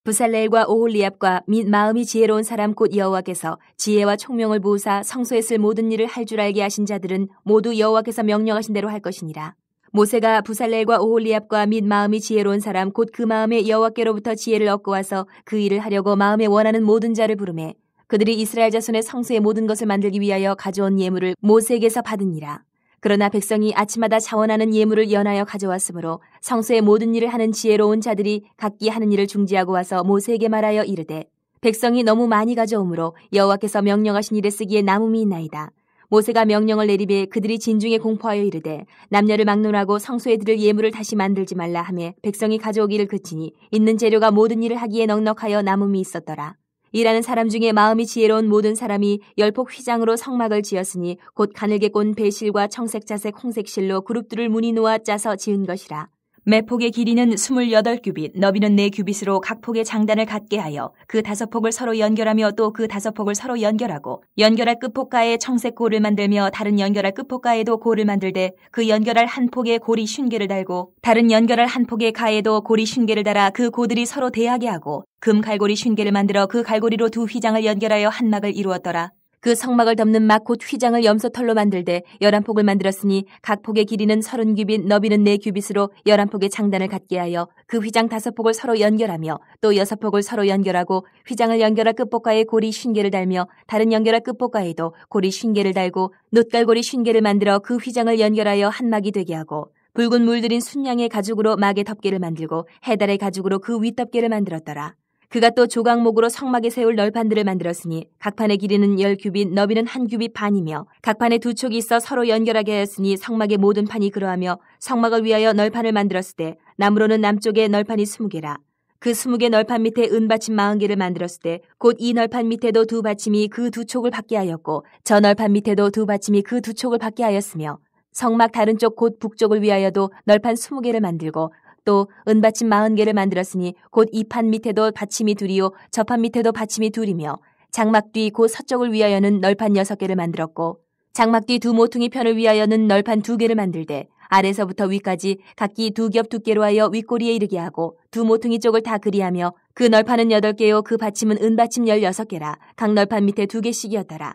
부살레엘과 오홀리압과 및 마음이 지혜로운 사람 곧 여호와께서 지혜와 총명을 부으사 성소에 쓸 모든 일을 할 줄 알게 하신 자들은 모두 여호와께서 명령하신 대로 할 것이니라. 모세가 부살레엘과 오홀리압과 및 마음이 지혜로운 사람 곧 그 마음에 여호와께로부터 지혜를 얻고 와서 그 일을 하려고 마음에 원하는 모든 자를 부르매 그들이 이스라엘 자손의 성소의 모든 것을 만들기 위하여 가져온 예물을 모세에게서 받으니라. 그러나 백성이 아침마다 자원하는 예물을 연하여 가져왔으므로 성소의 모든 일을 하는 지혜로운 자들이 각기 하는 일을 중지하고 와서 모세에게 말하여 이르되 백성이 너무 많이 가져오므로 여호와께서 명령하신 일에 쓰기에 남음이 있나이다. 모세가 명령을 내리되 그들이 진중에 공포하여 이르되 남녀를 막론하고 성소에 들을 예물을 다시 만들지 말라 하며 백성이 가져오기를 그치니 있는 재료가 모든 일을 하기에 넉넉하여 남음이 있었더라. 일하는 사람 중에 마음이 지혜로운 모든 사람이 열폭 휘장으로 성막을 지었으니 곧 가늘게 꼰 배실과 청색자색 홍색실로 그룹들을 무늬 놓아 짜서 지은 것이라. 매 폭의 길이는 28규빗, 너비는 4규빗으로 각 폭의 장단을 갖게 하여 그 5폭을 서로 연결하며 또 그 5폭을 서로 연결하고 연결할 끝폭가에 청색 고를 만들며 다른 연결할 끝폭가에도 고를 만들되 그 연결할 한 폭에 고리 50개를 달고 다른 연결할 한 폭의 가에도 고리 50개를 달아 그 고들이 서로 대하게 하고 금 갈고리 50개를 만들어 그 갈고리로 두 휘장을 연결하여 한 막을 이루었더라. 그 성막을 덮는 막 곧 휘장을 염소털로 만들되 11폭을 만들었으니 각 폭의 길이는 30규빗, 너비는 4규빗으로 11폭의 장단을 갖게 하여 그 휘장 5폭을 서로 연결하며 또 6폭을 서로 연결하고 휘장을 연결할 끝폭가에 고리 50개를 달며 다른 연결할 끝폭가에도 고리 50개를 달고 놋갈고리 50개를 만들어 그 휘장을 연결하여 한 막이 되게 하고 붉은 물들인 순양의 가죽으로 막의 덮개를 만들고 해달의 가죽으로 그 윗덮개를 만들었더라. 그가 또 조각목으로 성막에 세울 널판들을 만들었으니 각 판의 길이는 10규빗, 너비는 1규빗 반이며 각 판에 두 촉이 있어 서로 연결하게 하였으니 성막의 모든 판이 그러하며 성막을 위하여 널판을 만들었을 때 나무로는 남쪽에 널판이 20개라. 그 20개 널판 밑에 은받침 40개를 만들었을 때 곧 이 널판 밑에도 두 받침이 그 두 촉을 받게 하였고 저 널판 밑에도 두 받침이 그 두 촉을 받게 하였으며 성막 다른 쪽 곧 북쪽을 위하여도 널판 20개를 만들고 또 은받침 40개를 만들었으니 곧 이 판 밑에도 받침이 둘이요 저 판 밑에도 받침이 둘이며 장막 뒤 곧 서쪽을 위하여는 널판 6개를 만들었고 장막 뒤 두 모퉁이 편을 위하여는 널판 2개를 만들되 아래서부터 위까지 각기 2겹 두께로 하여 윗꼬리에 이르게 하고 두 모퉁이 쪽을 다 그리하며 그 널판은 8개요 그 받침은 은받침 16개라. 각 널판 밑에 2개씩이었더라.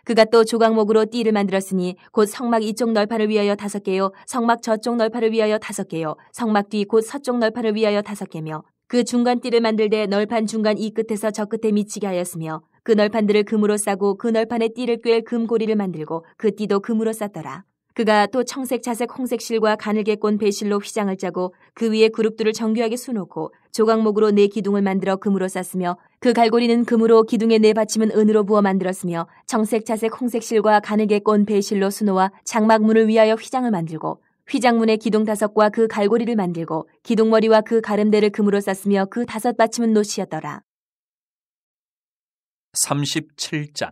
그가 또 조각목으로 띠를 만들었으니 곧 성막 이쪽 널판을 위하여 5개요 성막 저쪽 널판을 위하여 5개요 성막 뒤 곧 서쪽 널판을 위하여 5개며 그 중간 띠를 만들되 널판 중간 이 끝에서 저 끝에 미치게 하였으며 그 널판들을 금으로 싸고 그 널판에 띠를 꿰 금고리를 만들고 그 띠도 금으로 쌌더라. 그가 또 청색, 자색, 홍색 실과 가늘게 꼰 배실로 휘장을 짜고 그 위에 그룹들을 정교하게 수놓고 조각목으로 4기둥을 만들어 금으로 쌌으며 그 갈고리는 금으로 기둥의 4받침은 은으로 부어 만들었으며 청색, 자색, 홍색 실과 가늘게 꼰 배실로 수놓아 장막문을 위하여 휘장을 만들고 휘장문의 기둥 5과 그 갈고리를 만들고 기둥머리와 그 가름대를 금으로 쌌으며 그 5받침은 놋이었더라. 37장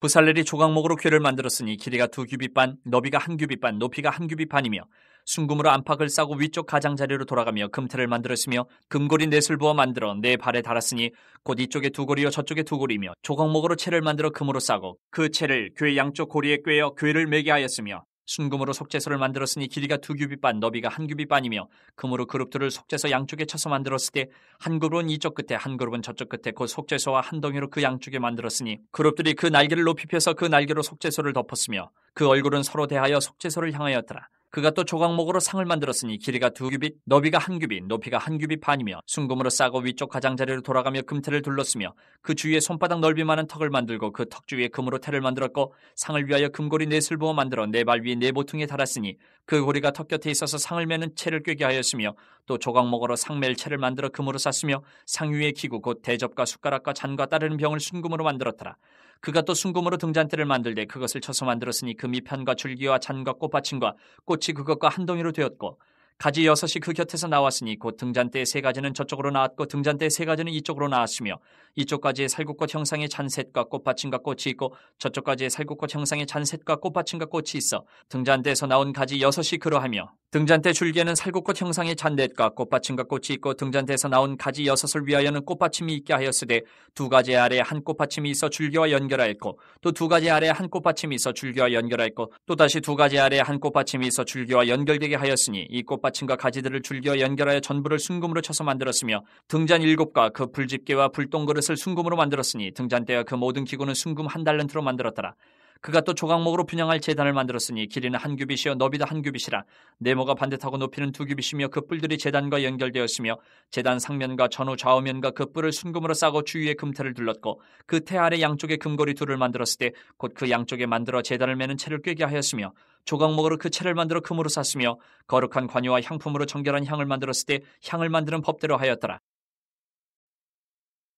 부살렐이 조각목으로 궤를 만들었으니 길이가 2규빗 반, 너비가 1규빗 반, 높이가 1규빗 반이며 순금으로 안팎을 싸고 위쪽 가장자리로 돌아가며 금틀을 만들었으며 금고리 4을 부어 만들어 4발에 달았으니 곧 이쪽에 2고리요 저쪽에 2고리며 조각목으로 채를 만들어 금으로 싸고 그 채를 궤 양쪽 고리에 꿰어 궤를 매게 하였으며 순금으로 속죄소를 만들었으니 길이가 2규빗 반, 너비가 1규빗 반이며 금으로 그룹들을 속죄소 양쪽에 쳐서 만들었을 때 한 그룹은 이쪽 끝에 한 그룹은 저쪽 끝에 곧 속죄소와 한 덩이로 그 양쪽에 만들었으니 그룹들이 그 날개를 높이 펴서 그 날개로 속죄소를 덮었으며 그 얼굴은 서로 대하여 속죄소를 향하였더라. 그가 또 조각목으로 상을 만들었으니 길이가 2규빗, 너비가 1규빗, 높이가 1규빗 반이며 순금으로 싸고 위쪽 가장자리로 돌아가며 금태를 둘렀으며 그 주위에 손바닥 넓이만한 턱을 만들고 그 턱 주위에 금으로 태를 만들었고 상을 위하여 금고리 4을 부어 만들어 4발 위에 4모퉁이에 달았으니 그 고리가 턱 곁에 있어서 상을 매는 채를 꿰게 하였으며 또 조각목으로 상멜 채를 만들어 금으로 쌌으며 상 위에 기구 곧 대접과 숟가락과 잔과 따르는 병을 순금으로 만들었더라. 그가 또 순금으로 등잔대를 만들되 그것을 쳐서 만들었으니 그 밑판과 줄기와 잔과 꽃받침과 꽃이 그것과 한 덩이로 되었고 가지 6이 그 곁에서 나왔으니 곧 등잔대의 3가지는 저쪽으로 나왔고 등잔대의 3가지는 이쪽으로 나왔으며 이쪽까지의 살구꽃 형상의 잔셋과 꽃받침과 꽃이 있고 저쪽까지의 살구꽃 형상의 잔셋과 꽃받침과 꽃이 있어 등잔대에서 나온 가지 6이 그러하며 등잔대 줄기에는 살구꽃 형상의 잔댓과 꽃받침과 꽃이 있고 등잔대에서 나온 가지 6을 위하여는 꽃받침이 있게 하였으되 2가지 아래에 한 꽃받침이 있어 줄기와 연결하였고 또 2가지 아래에 한 꽃받침이 있어 줄기와 연결하였고 또다시 2가지 아래에 한 꽃받침이 있어 줄기와 연결되게 하였으니 이 꽃받침과 가지들을 줄기와 연결하여 전부를 순금으로 쳐서 만들었으며 등잔 7과 그 불집게와 불똥그릇을 순금으로 만들었으니 등잔대와 그 모든 기구는 순금 1달란트로 만들었더라. 그가 또 조각목으로 분향할 제단을 만들었으니 길이는 1규빗이요 너비도 1규빗이라 네모가 반듯하고 높이는 2규빗이며 그 뿔들이 제단과 연결되었으며 제단 상면과 전후 좌우면과 그 뿔을 순금으로 싸고 주위에 금태를 둘렀고 그 태 아래 양쪽에 금고리 2를 만들었을 때 곧 그 양쪽에 만들어 제단을 매는 채를 꿰게 하였으며 조각목으로 그 채를 만들어 금으로 쌌으며 거룩한 관유와 향품으로 정결한 향을 만들었을 때 향을 만드는 법대로 하였더라.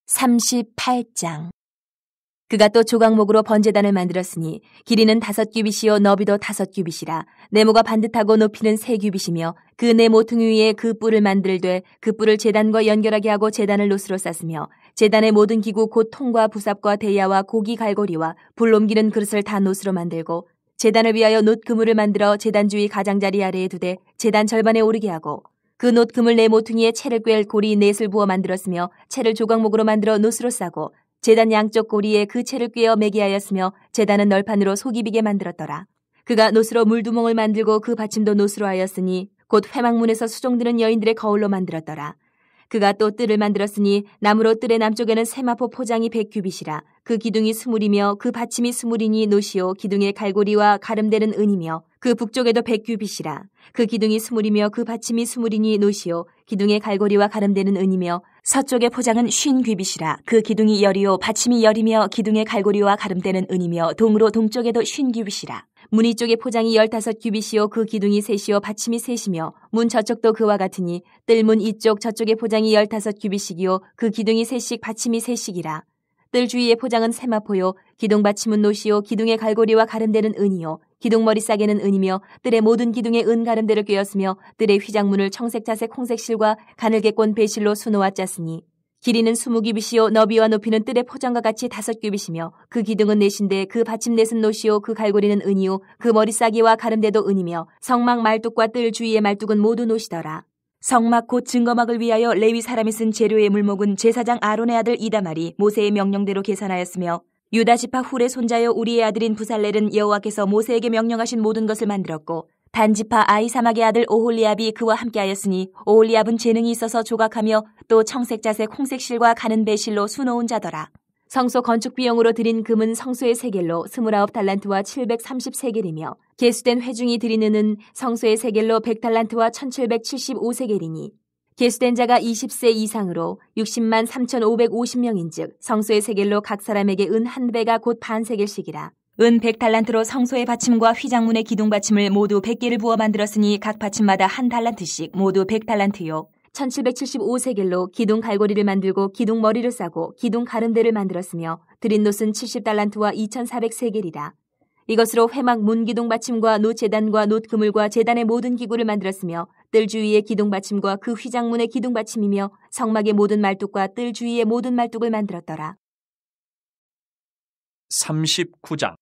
38장. 그가 또 조각목으로 번제단을 만들었으니 길이는 5규빗이요 너비도 5규빗이라 네모가 반듯하고 높이는 3규빗이며 그 네 모퉁이 위에 그 뿔을 만들되 그 뿔을 제단과 연결하게 하고 제단을 노스로 쌌으며 제단의 모든 기구 곧 통과 부삽과 대야와 고기 갈고리와 불 옮기는 그릇을 다 노스로 만들고 제단을 위하여 놋 그물을 만들어 제단 주위 가장자리 아래에 두되 제단 절반에 오르게 하고 그 놋 그물 네 모퉁이에 채를 꿰 고리 넷을 부어 만들었으며 채를 조각목으로 만들어 노스로 싸고 제단 양쪽 고리에 그 채를 꿰어 매게 하였으며 제단은 널판으로 속이 비게 만들었더라. 그가 노스로 물두멍을 만들고 그 받침도 노스로 하였으니 곧 회막문에서 수종드는 여인들의 거울로 만들었더라. 그가 또 뜰을 만들었으니 나무로 뜰의 남쪽에는 세마포 포장이 100규빗이라 그 기둥이 20이며 그 받침이 20이니 노시오 기둥의 갈고리와 가름되는 은이며 그 북쪽에도 100규빗이라 그 기둥이 20이며 그 받침이 20이니 노시오 기둥의 갈고리와 가름되는 은이며 서쪽의 포장은 50규빗이라 그 기둥이 10이요 받침이 10이며 기둥의 갈고리와 가름되는 은이며 동으로 동쪽에도 50규빗이라 문 이쪽의 포장이 15규빗이요 그 기둥이 3이요 받침이 3이며 문 저쪽도 그와 같으니 뜰문 이쪽 저쪽의 포장이 15규빗이요 그 기둥이 3씩 받침이 3씩이라 뜰 주위의 포장은 세마포요 기둥 받침은 노시요 기둥의 갈고리와 가름되는 은이요 기둥 머리 싸개는 은이며 뜰의 모든 기둥에 은 가름대를 꿰었으며 뜰의 휘장문을 청색 자색 홍색 실과 가늘게 꼰 배실로 수놓아 짰으니 길이는 20규빗이요 너비와 높이는 뜰의 포장과 같이 5규빗이며 그 기둥은 넷인데 그 받침 넷은 노시요 그 갈고리는 은이요 그 머리 싸개와 가름대도 은이며 성막 말뚝과 뜰 주위의 말뚝은 모두 노시더라. 성막 곧 증거막을 위하여 레위 사람이 쓴 재료의 물목은 제사장 아론의 아들 이다말이 모세의 명령대로 계산하였으며 유다 지파 훌의 손자여 우리의 아들인 부살렐은 여호와께서 모세에게 명령하신 모든 것을 만들었고 단지파 아이사막의 아들 오홀리압이 그와 함께하였으니 오홀리압은 재능이 있어서 조각하며 또 청색 자색 홍색 실과 가는 배실로 수놓은 자더라. 성소 건축 비용으로 드린 금은 성소의 세겔로 29달란트와 730세겔이며 계수된 회중이 드리는 은 성소의 세겔로 100달란트와 1775세겔이니 계수된 자가 20세 이상으로 60만 3,550명인즉 성소의 세겔로 각 사람에게 은 한 배가 곧 반세겔씩이라. 은 100달란트로 성소의 받침과 휘장문의 기둥 받침을 모두 100개를 부어 만들었으니 각 받침마다 한 달란트씩 모두 100달란트요. 1775세겔로 기둥 갈고리를 만들고 기둥 머리를 싸고 기둥 가름대를 만들었으며 드린 놋은 70달란트와 2400세겔이라. 이것으로 회막 문 기둥 받침과 놋 제단과 놋 그물과 제단의 모든 기구를 만들었으며 뜰 주위의 기둥 받침과 그 휘장문의 기둥 받침이며 성막의 모든 말뚝과 뜰 주위의 모든 말뚝을 만들었더라. 39장.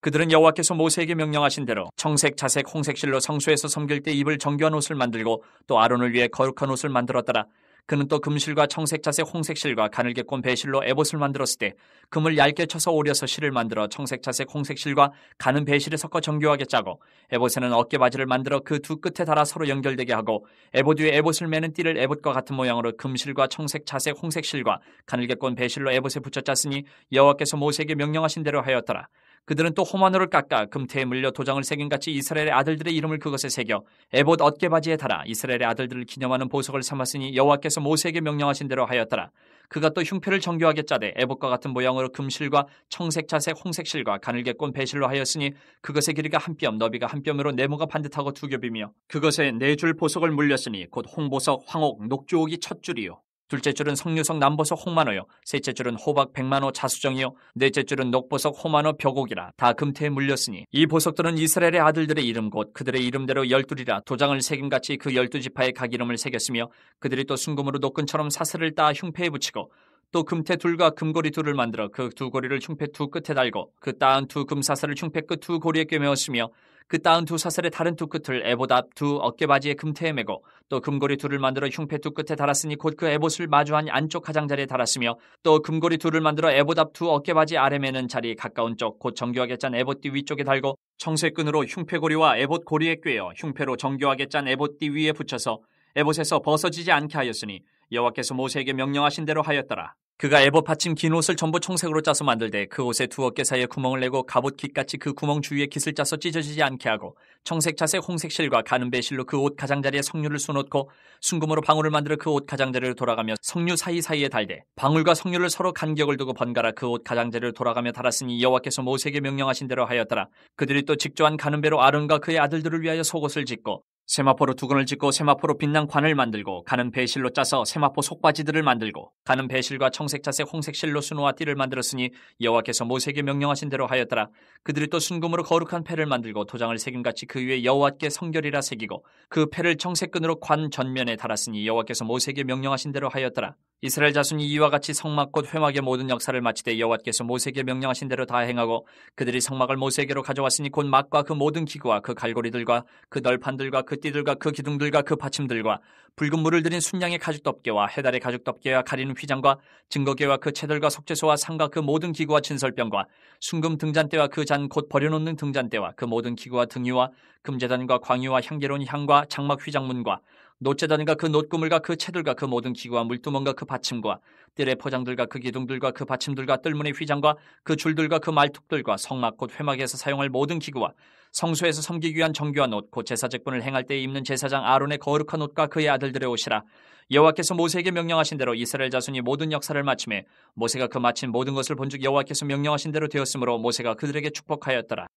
그들은 여호와께서 모세에게 명령하신 대로 청색, 자색, 홍색 실로 성소에서 섬길 때 입을 정교한 옷을 만들고 또 아론을 위해 거룩한 옷을 만들었더라. 그는 또 금실과 청색, 자색, 홍색 실과 가늘게 꼰 배실로 에봇을 만들었을 때 금을 얇게 쳐서 오려서 실을 만들어 청색, 자색, 홍색 실과 가는 배실을 섞어 정교하게 짜고 에봇에는 어깨바지를 만들어 그 두 끝에 달아 서로 연결되게 하고 에봇 위에 에봇을 매는 띠를 에봇과 같은 모양으로 금실과 청색, 자색, 홍색 실과 가늘게 꼰 배실로 에봇에 붙여 짰으니 여호와께서 모세에게 명령하신 대로 하였더라. 그들은 또 호마노를 깎아 금태에 물려 도장을 새긴 같이 이스라엘의 아들들의 이름을 그것에 새겨 에봇 어깨바지에 달아 이스라엘의 아들들을 기념하는 보석을 삼았으니 여호와께서 모세에게 명령하신 대로 하였더라. 그가 또 흉패를 정교하게 짜되 에봇과 같은 모양으로 금실과 청색, 자색, 홍색 실과 가늘게 꼰 배실로 하였으니 그것의 길이가 한 뼘, 너비가 한 뼘으로 네모가 반듯하고 2겹이며 그것에 4줄 보석을 물렸으니 곧 홍보석, 황옥, 녹주옥이 첫 줄이요. 둘째 줄은 석류석 남보석 홍만호요. 셋째 줄은 호박 백만호 자수정이요. 넷째 줄은 녹보석 호만호 벽옥이라 다 금태에 물렸으니 이 보석들은 이스라엘의 아들들의 이름 곧 그들의 이름대로 12이라 도장을 새김같이 그 12지파의 각 이름을 새겼으며 그들이 또 순금으로 노끈처럼 사슬을 따 흉패에 붙이고 또 금태 둘과 금고리 둘을 만들어 그 두 고리를 흉패 두 끝에 달고 그 따은 두 금사슬을 흉패 끝 두 고리에 꿰매었으며 그 따은 두 사슬의 다른 두 끝을 에봇 앞 두 어깨바지의 금태에 매고 또 금고리 둘을 만들어 흉패 두 끝에 달았으니 곧 그 에봇을 마주한 안쪽 가장자리에 달았으며 또 금고리 둘을 만들어 에봇 앞 두 어깨바지 아래 매는 자리 가까운 쪽 곧 정교하게 짠 에봇띠 위쪽에 달고 청쇠끈으로 흉패고리와 에봇 고리에 꿰어 흉패로 정교하게 짠 에봇띠 위에 붙여서 에봇에서 벗어지지 않게 하였으니 여호와께서 모세에게 명령하신 대로 하였더라. 그가 에봇 받침 긴 옷을 전부 청색으로 짜서 만들되 그 옷의 두 어깨 사이에 구멍을 내고 갑옷 깃같이 그 구멍 주위에 깃을 짜서 찢어지지 않게 하고 청색 자색 홍색 실과 가는 배실로 그 옷 가장자리에 성류를 수놓고 순금으로 방울을 만들어 그 옷 가장자리를 돌아가며 성류 사이사이에 달되 방울과 성류를 서로 간격을 두고 번갈아 그 옷 가장자리를 돌아가며 달았으니 여호와께서 모세에게 명령하신 대로 하였더라. 그들이 또 직조한 가는 배로 아론과 그의 아들들을 위하여 속옷을 짓고 세마포로 두건을 짓고 세마포로 빛난 관을 만들고 가는 배실로 짜서 세마포 속바지들을 만들고 가는 배실과 청색 자색 홍색 실로 수놓아 띠를 만들었으니 여호와께서 모세에게 명령하신 대로 하였더라. 그들이 또 순금으로 거룩한 패를 만들고 도장을 새김같이 그 위에 여호와께 성결이라 새기고 그 패를 청색끈으로 관 전면에 달았으니 여호와께서 모세에게 명령하신 대로 하였더라. 이스라엘 자손이 이와 같이 성막 곧 회막의 모든 역사를 마치되 여호와께서 모세에게 명령하신 대로 다 행하고 그들이 성막을 모세에게로 가져왔으니 곧 막과 그 모든 기구와 그 갈고리들과 그 널판들과 그 띠들과 그 기둥들과 그 받침들과 붉은 물을 들인 순양의 가죽덮개와 해달의 가죽덮개와 가리는 휘장과 증거궤와 그 채들과 속죄소와 상과 그 모든 기구와 진설병과 순금 등잔대와 그 잔 곧 버려놓는 등잔대와 그 모든 기구와 등유와 금제단과 광유와 향기로운 향과 장막 휘장문과 놋제단과 그 놋구물과 그 채들과 그 모든 기구와 물두멍과 그 받침과 뜰의 포장들과 그 기둥들과 그 받침들과 뜰문의 휘장과 그 줄들과 그 말뚝들과 성막 곧 회막에서 사용할 모든 기구와 성소에서 섬기기 위한 정교한 옷 곧 제사직분을 행할 때 입는 제사장 아론의 거룩한 옷과 그의 아들들의 옷이라. 여호와께서 모세에게 명령하신 대로 이스라엘 자손이 모든 역사를 마치매 모세가 그 마친 모든 것을 본즉 여호와께서 명령하신 대로 되었으므로 모세가 그들에게 축복하였더라.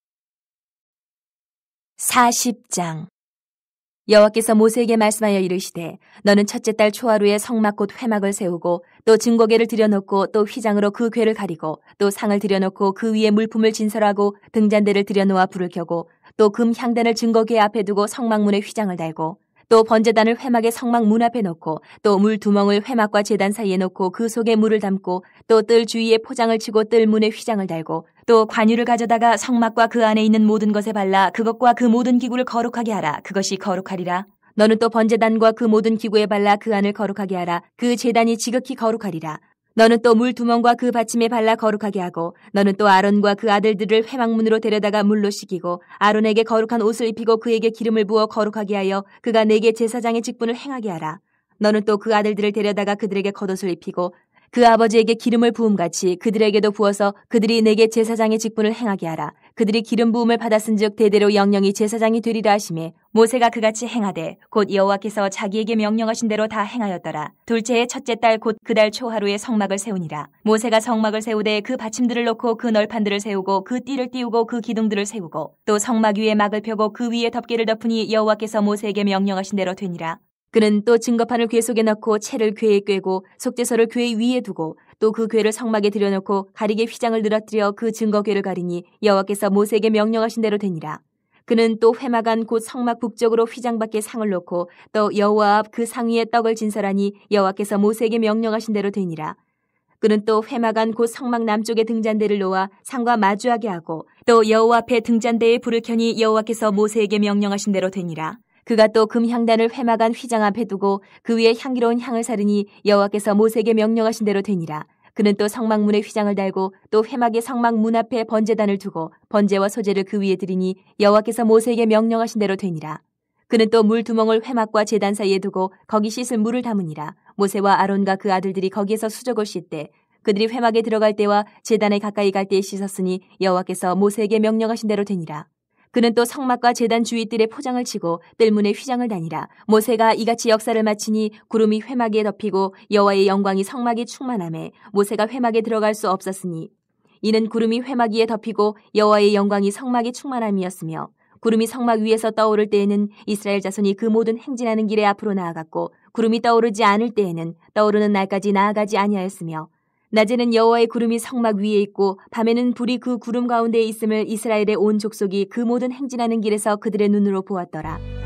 40장. 여호와께서 모세에게 말씀하여 이르시되 너는 첫째 달 초하루에 성막 곧 회막을 세우고 또 증거궤를 들여놓고 또 휘장으로 그 궤를 가리고 또 상을 들여놓고 그 위에 물품을 진설하고 등잔대를 들여놓아 불을 켜고 또 금 향단을 증거궤 앞에 두고 성막문에 휘장을 달고 또 번제단을 회막의 성막 문 앞에 놓고 또 물 두멍을 회막과 제단 사이에 놓고 그 속에 물을 담고 또 뜰 주위에 포장을 치고 뜰 문에 휘장을 달고 또 관유를 가져다가 성막과 그 안에 있는 모든 것에 발라 그것과 그 모든 기구를 거룩하게 하라. 그것이 거룩하리라. 너는 또 번제단과 그 모든 기구에 발라 그 안을 거룩하게 하라. 그 제단이 지극히 거룩하리라. 너는 또 물 두멍과 그 받침에 발라 거룩하게 하고 너는 또 아론과 그 아들들을 회막문으로 데려다가 물로 씻기고 아론에게 거룩한 옷을 입히고 그에게 기름을 부어 거룩하게 하여 그가 내게 제사장의 직분을 행하게 하라. 너는 또 그 아들들을 데려다가 그들에게 겉옷을 입히고 그 아버지에게 기름을 부음같이 그들에게도 부어서 그들이 내게 제사장의 직분을 행하게 하라. 그들이 기름 부음을 받았은즉 대대로 영영이 제사장이 되리라 하시매 모세가 그같이 행하되 곧 여호와께서 자기에게 명령하신 대로 다 행하였더라. 둘째의 첫째 달 곧 그 달 초하루에 성막을 세우니라. 모세가 성막을 세우되 그 받침들을 놓고 그 널판들을 세우고 그 띠를 띄우고 그 기둥들을 세우고 또 성막 위에 막을 펴고 그 위에 덮개를 덮으니 여호와께서 모세에게 명령하신 대로 되니라. 그는 또 증거판을 궤 속에 넣고 채를 궤에 꿰고 속죄소를 궤 위에 두고 또 그 궤를 성막에 들여놓고 가리개 휘장을 늘어뜨려 그 증거궤를 가리니 여호와께서 모세에게 명령하신 대로 되니라. 그는 또 회막 안 곧 성막 북쪽으로 휘장 밖에 상을 놓고 또 여호와 앞 그 상 위에 떡을 진설하니 여호와께서 모세에게 명령하신 대로 되니라. 그는 또 회막 안 곧 성막 남쪽에 등잔대를 놓아 상과 마주하게 하고 또 여호와 앞에 등잔대에 불을 켜니 여호와께서 모세에게 명령하신 대로 되니라. 그가 또 금향단을 회막 안 휘장 앞에 두고 그 위에 향기로운 향을 사르니 여호와께서 모세에게 명령하신 대로 되니라. 그는 또 성막문에 휘장을 달고 또 회막의 성막 문 앞에 번제단을 두고 번제와 소제를 그 위에 드리니 여호와께서 모세에게 명령하신 대로 되니라. 그는 또 물 두멍을 회막과 제단 사이에 두고 거기 씻을 물을 담으니라. 모세와 아론과 그 아들들이 거기에서 수족을 씻되 그들이 회막에 들어갈 때와 제단에 가까이 갈 때에 씻었으니 여호와께서 모세에게 명령하신 대로 되니라. 그는 또 성막과 제단 주위 뜰에 포장을 치고 뜰문에 휘장을 다니라. 모세가 이같이 역사를 마치니 구름이 회막에 덮이고 여호와의 영광이 성막에 충만하매 모세가 회막에 들어갈 수 없었으니 이는 구름이 회막 위에 덮이고 여호와의 영광이 성막에 충만함이었으며 구름이 성막 위에서 떠오를 때에는 이스라엘 자손이 그 모든 행진하는 길에 앞으로 나아갔고 구름이 떠오르지 않을 때에는 떠오르는 날까지 나아가지 아니하였으며 낮에는 여호와의 구름이 성막 위에 있고 밤에는 불이 그 구름 가운데에 있음을 이스라엘의 온 족속이 그 모든 행진하는 길에서 그들의 눈으로 보았더라.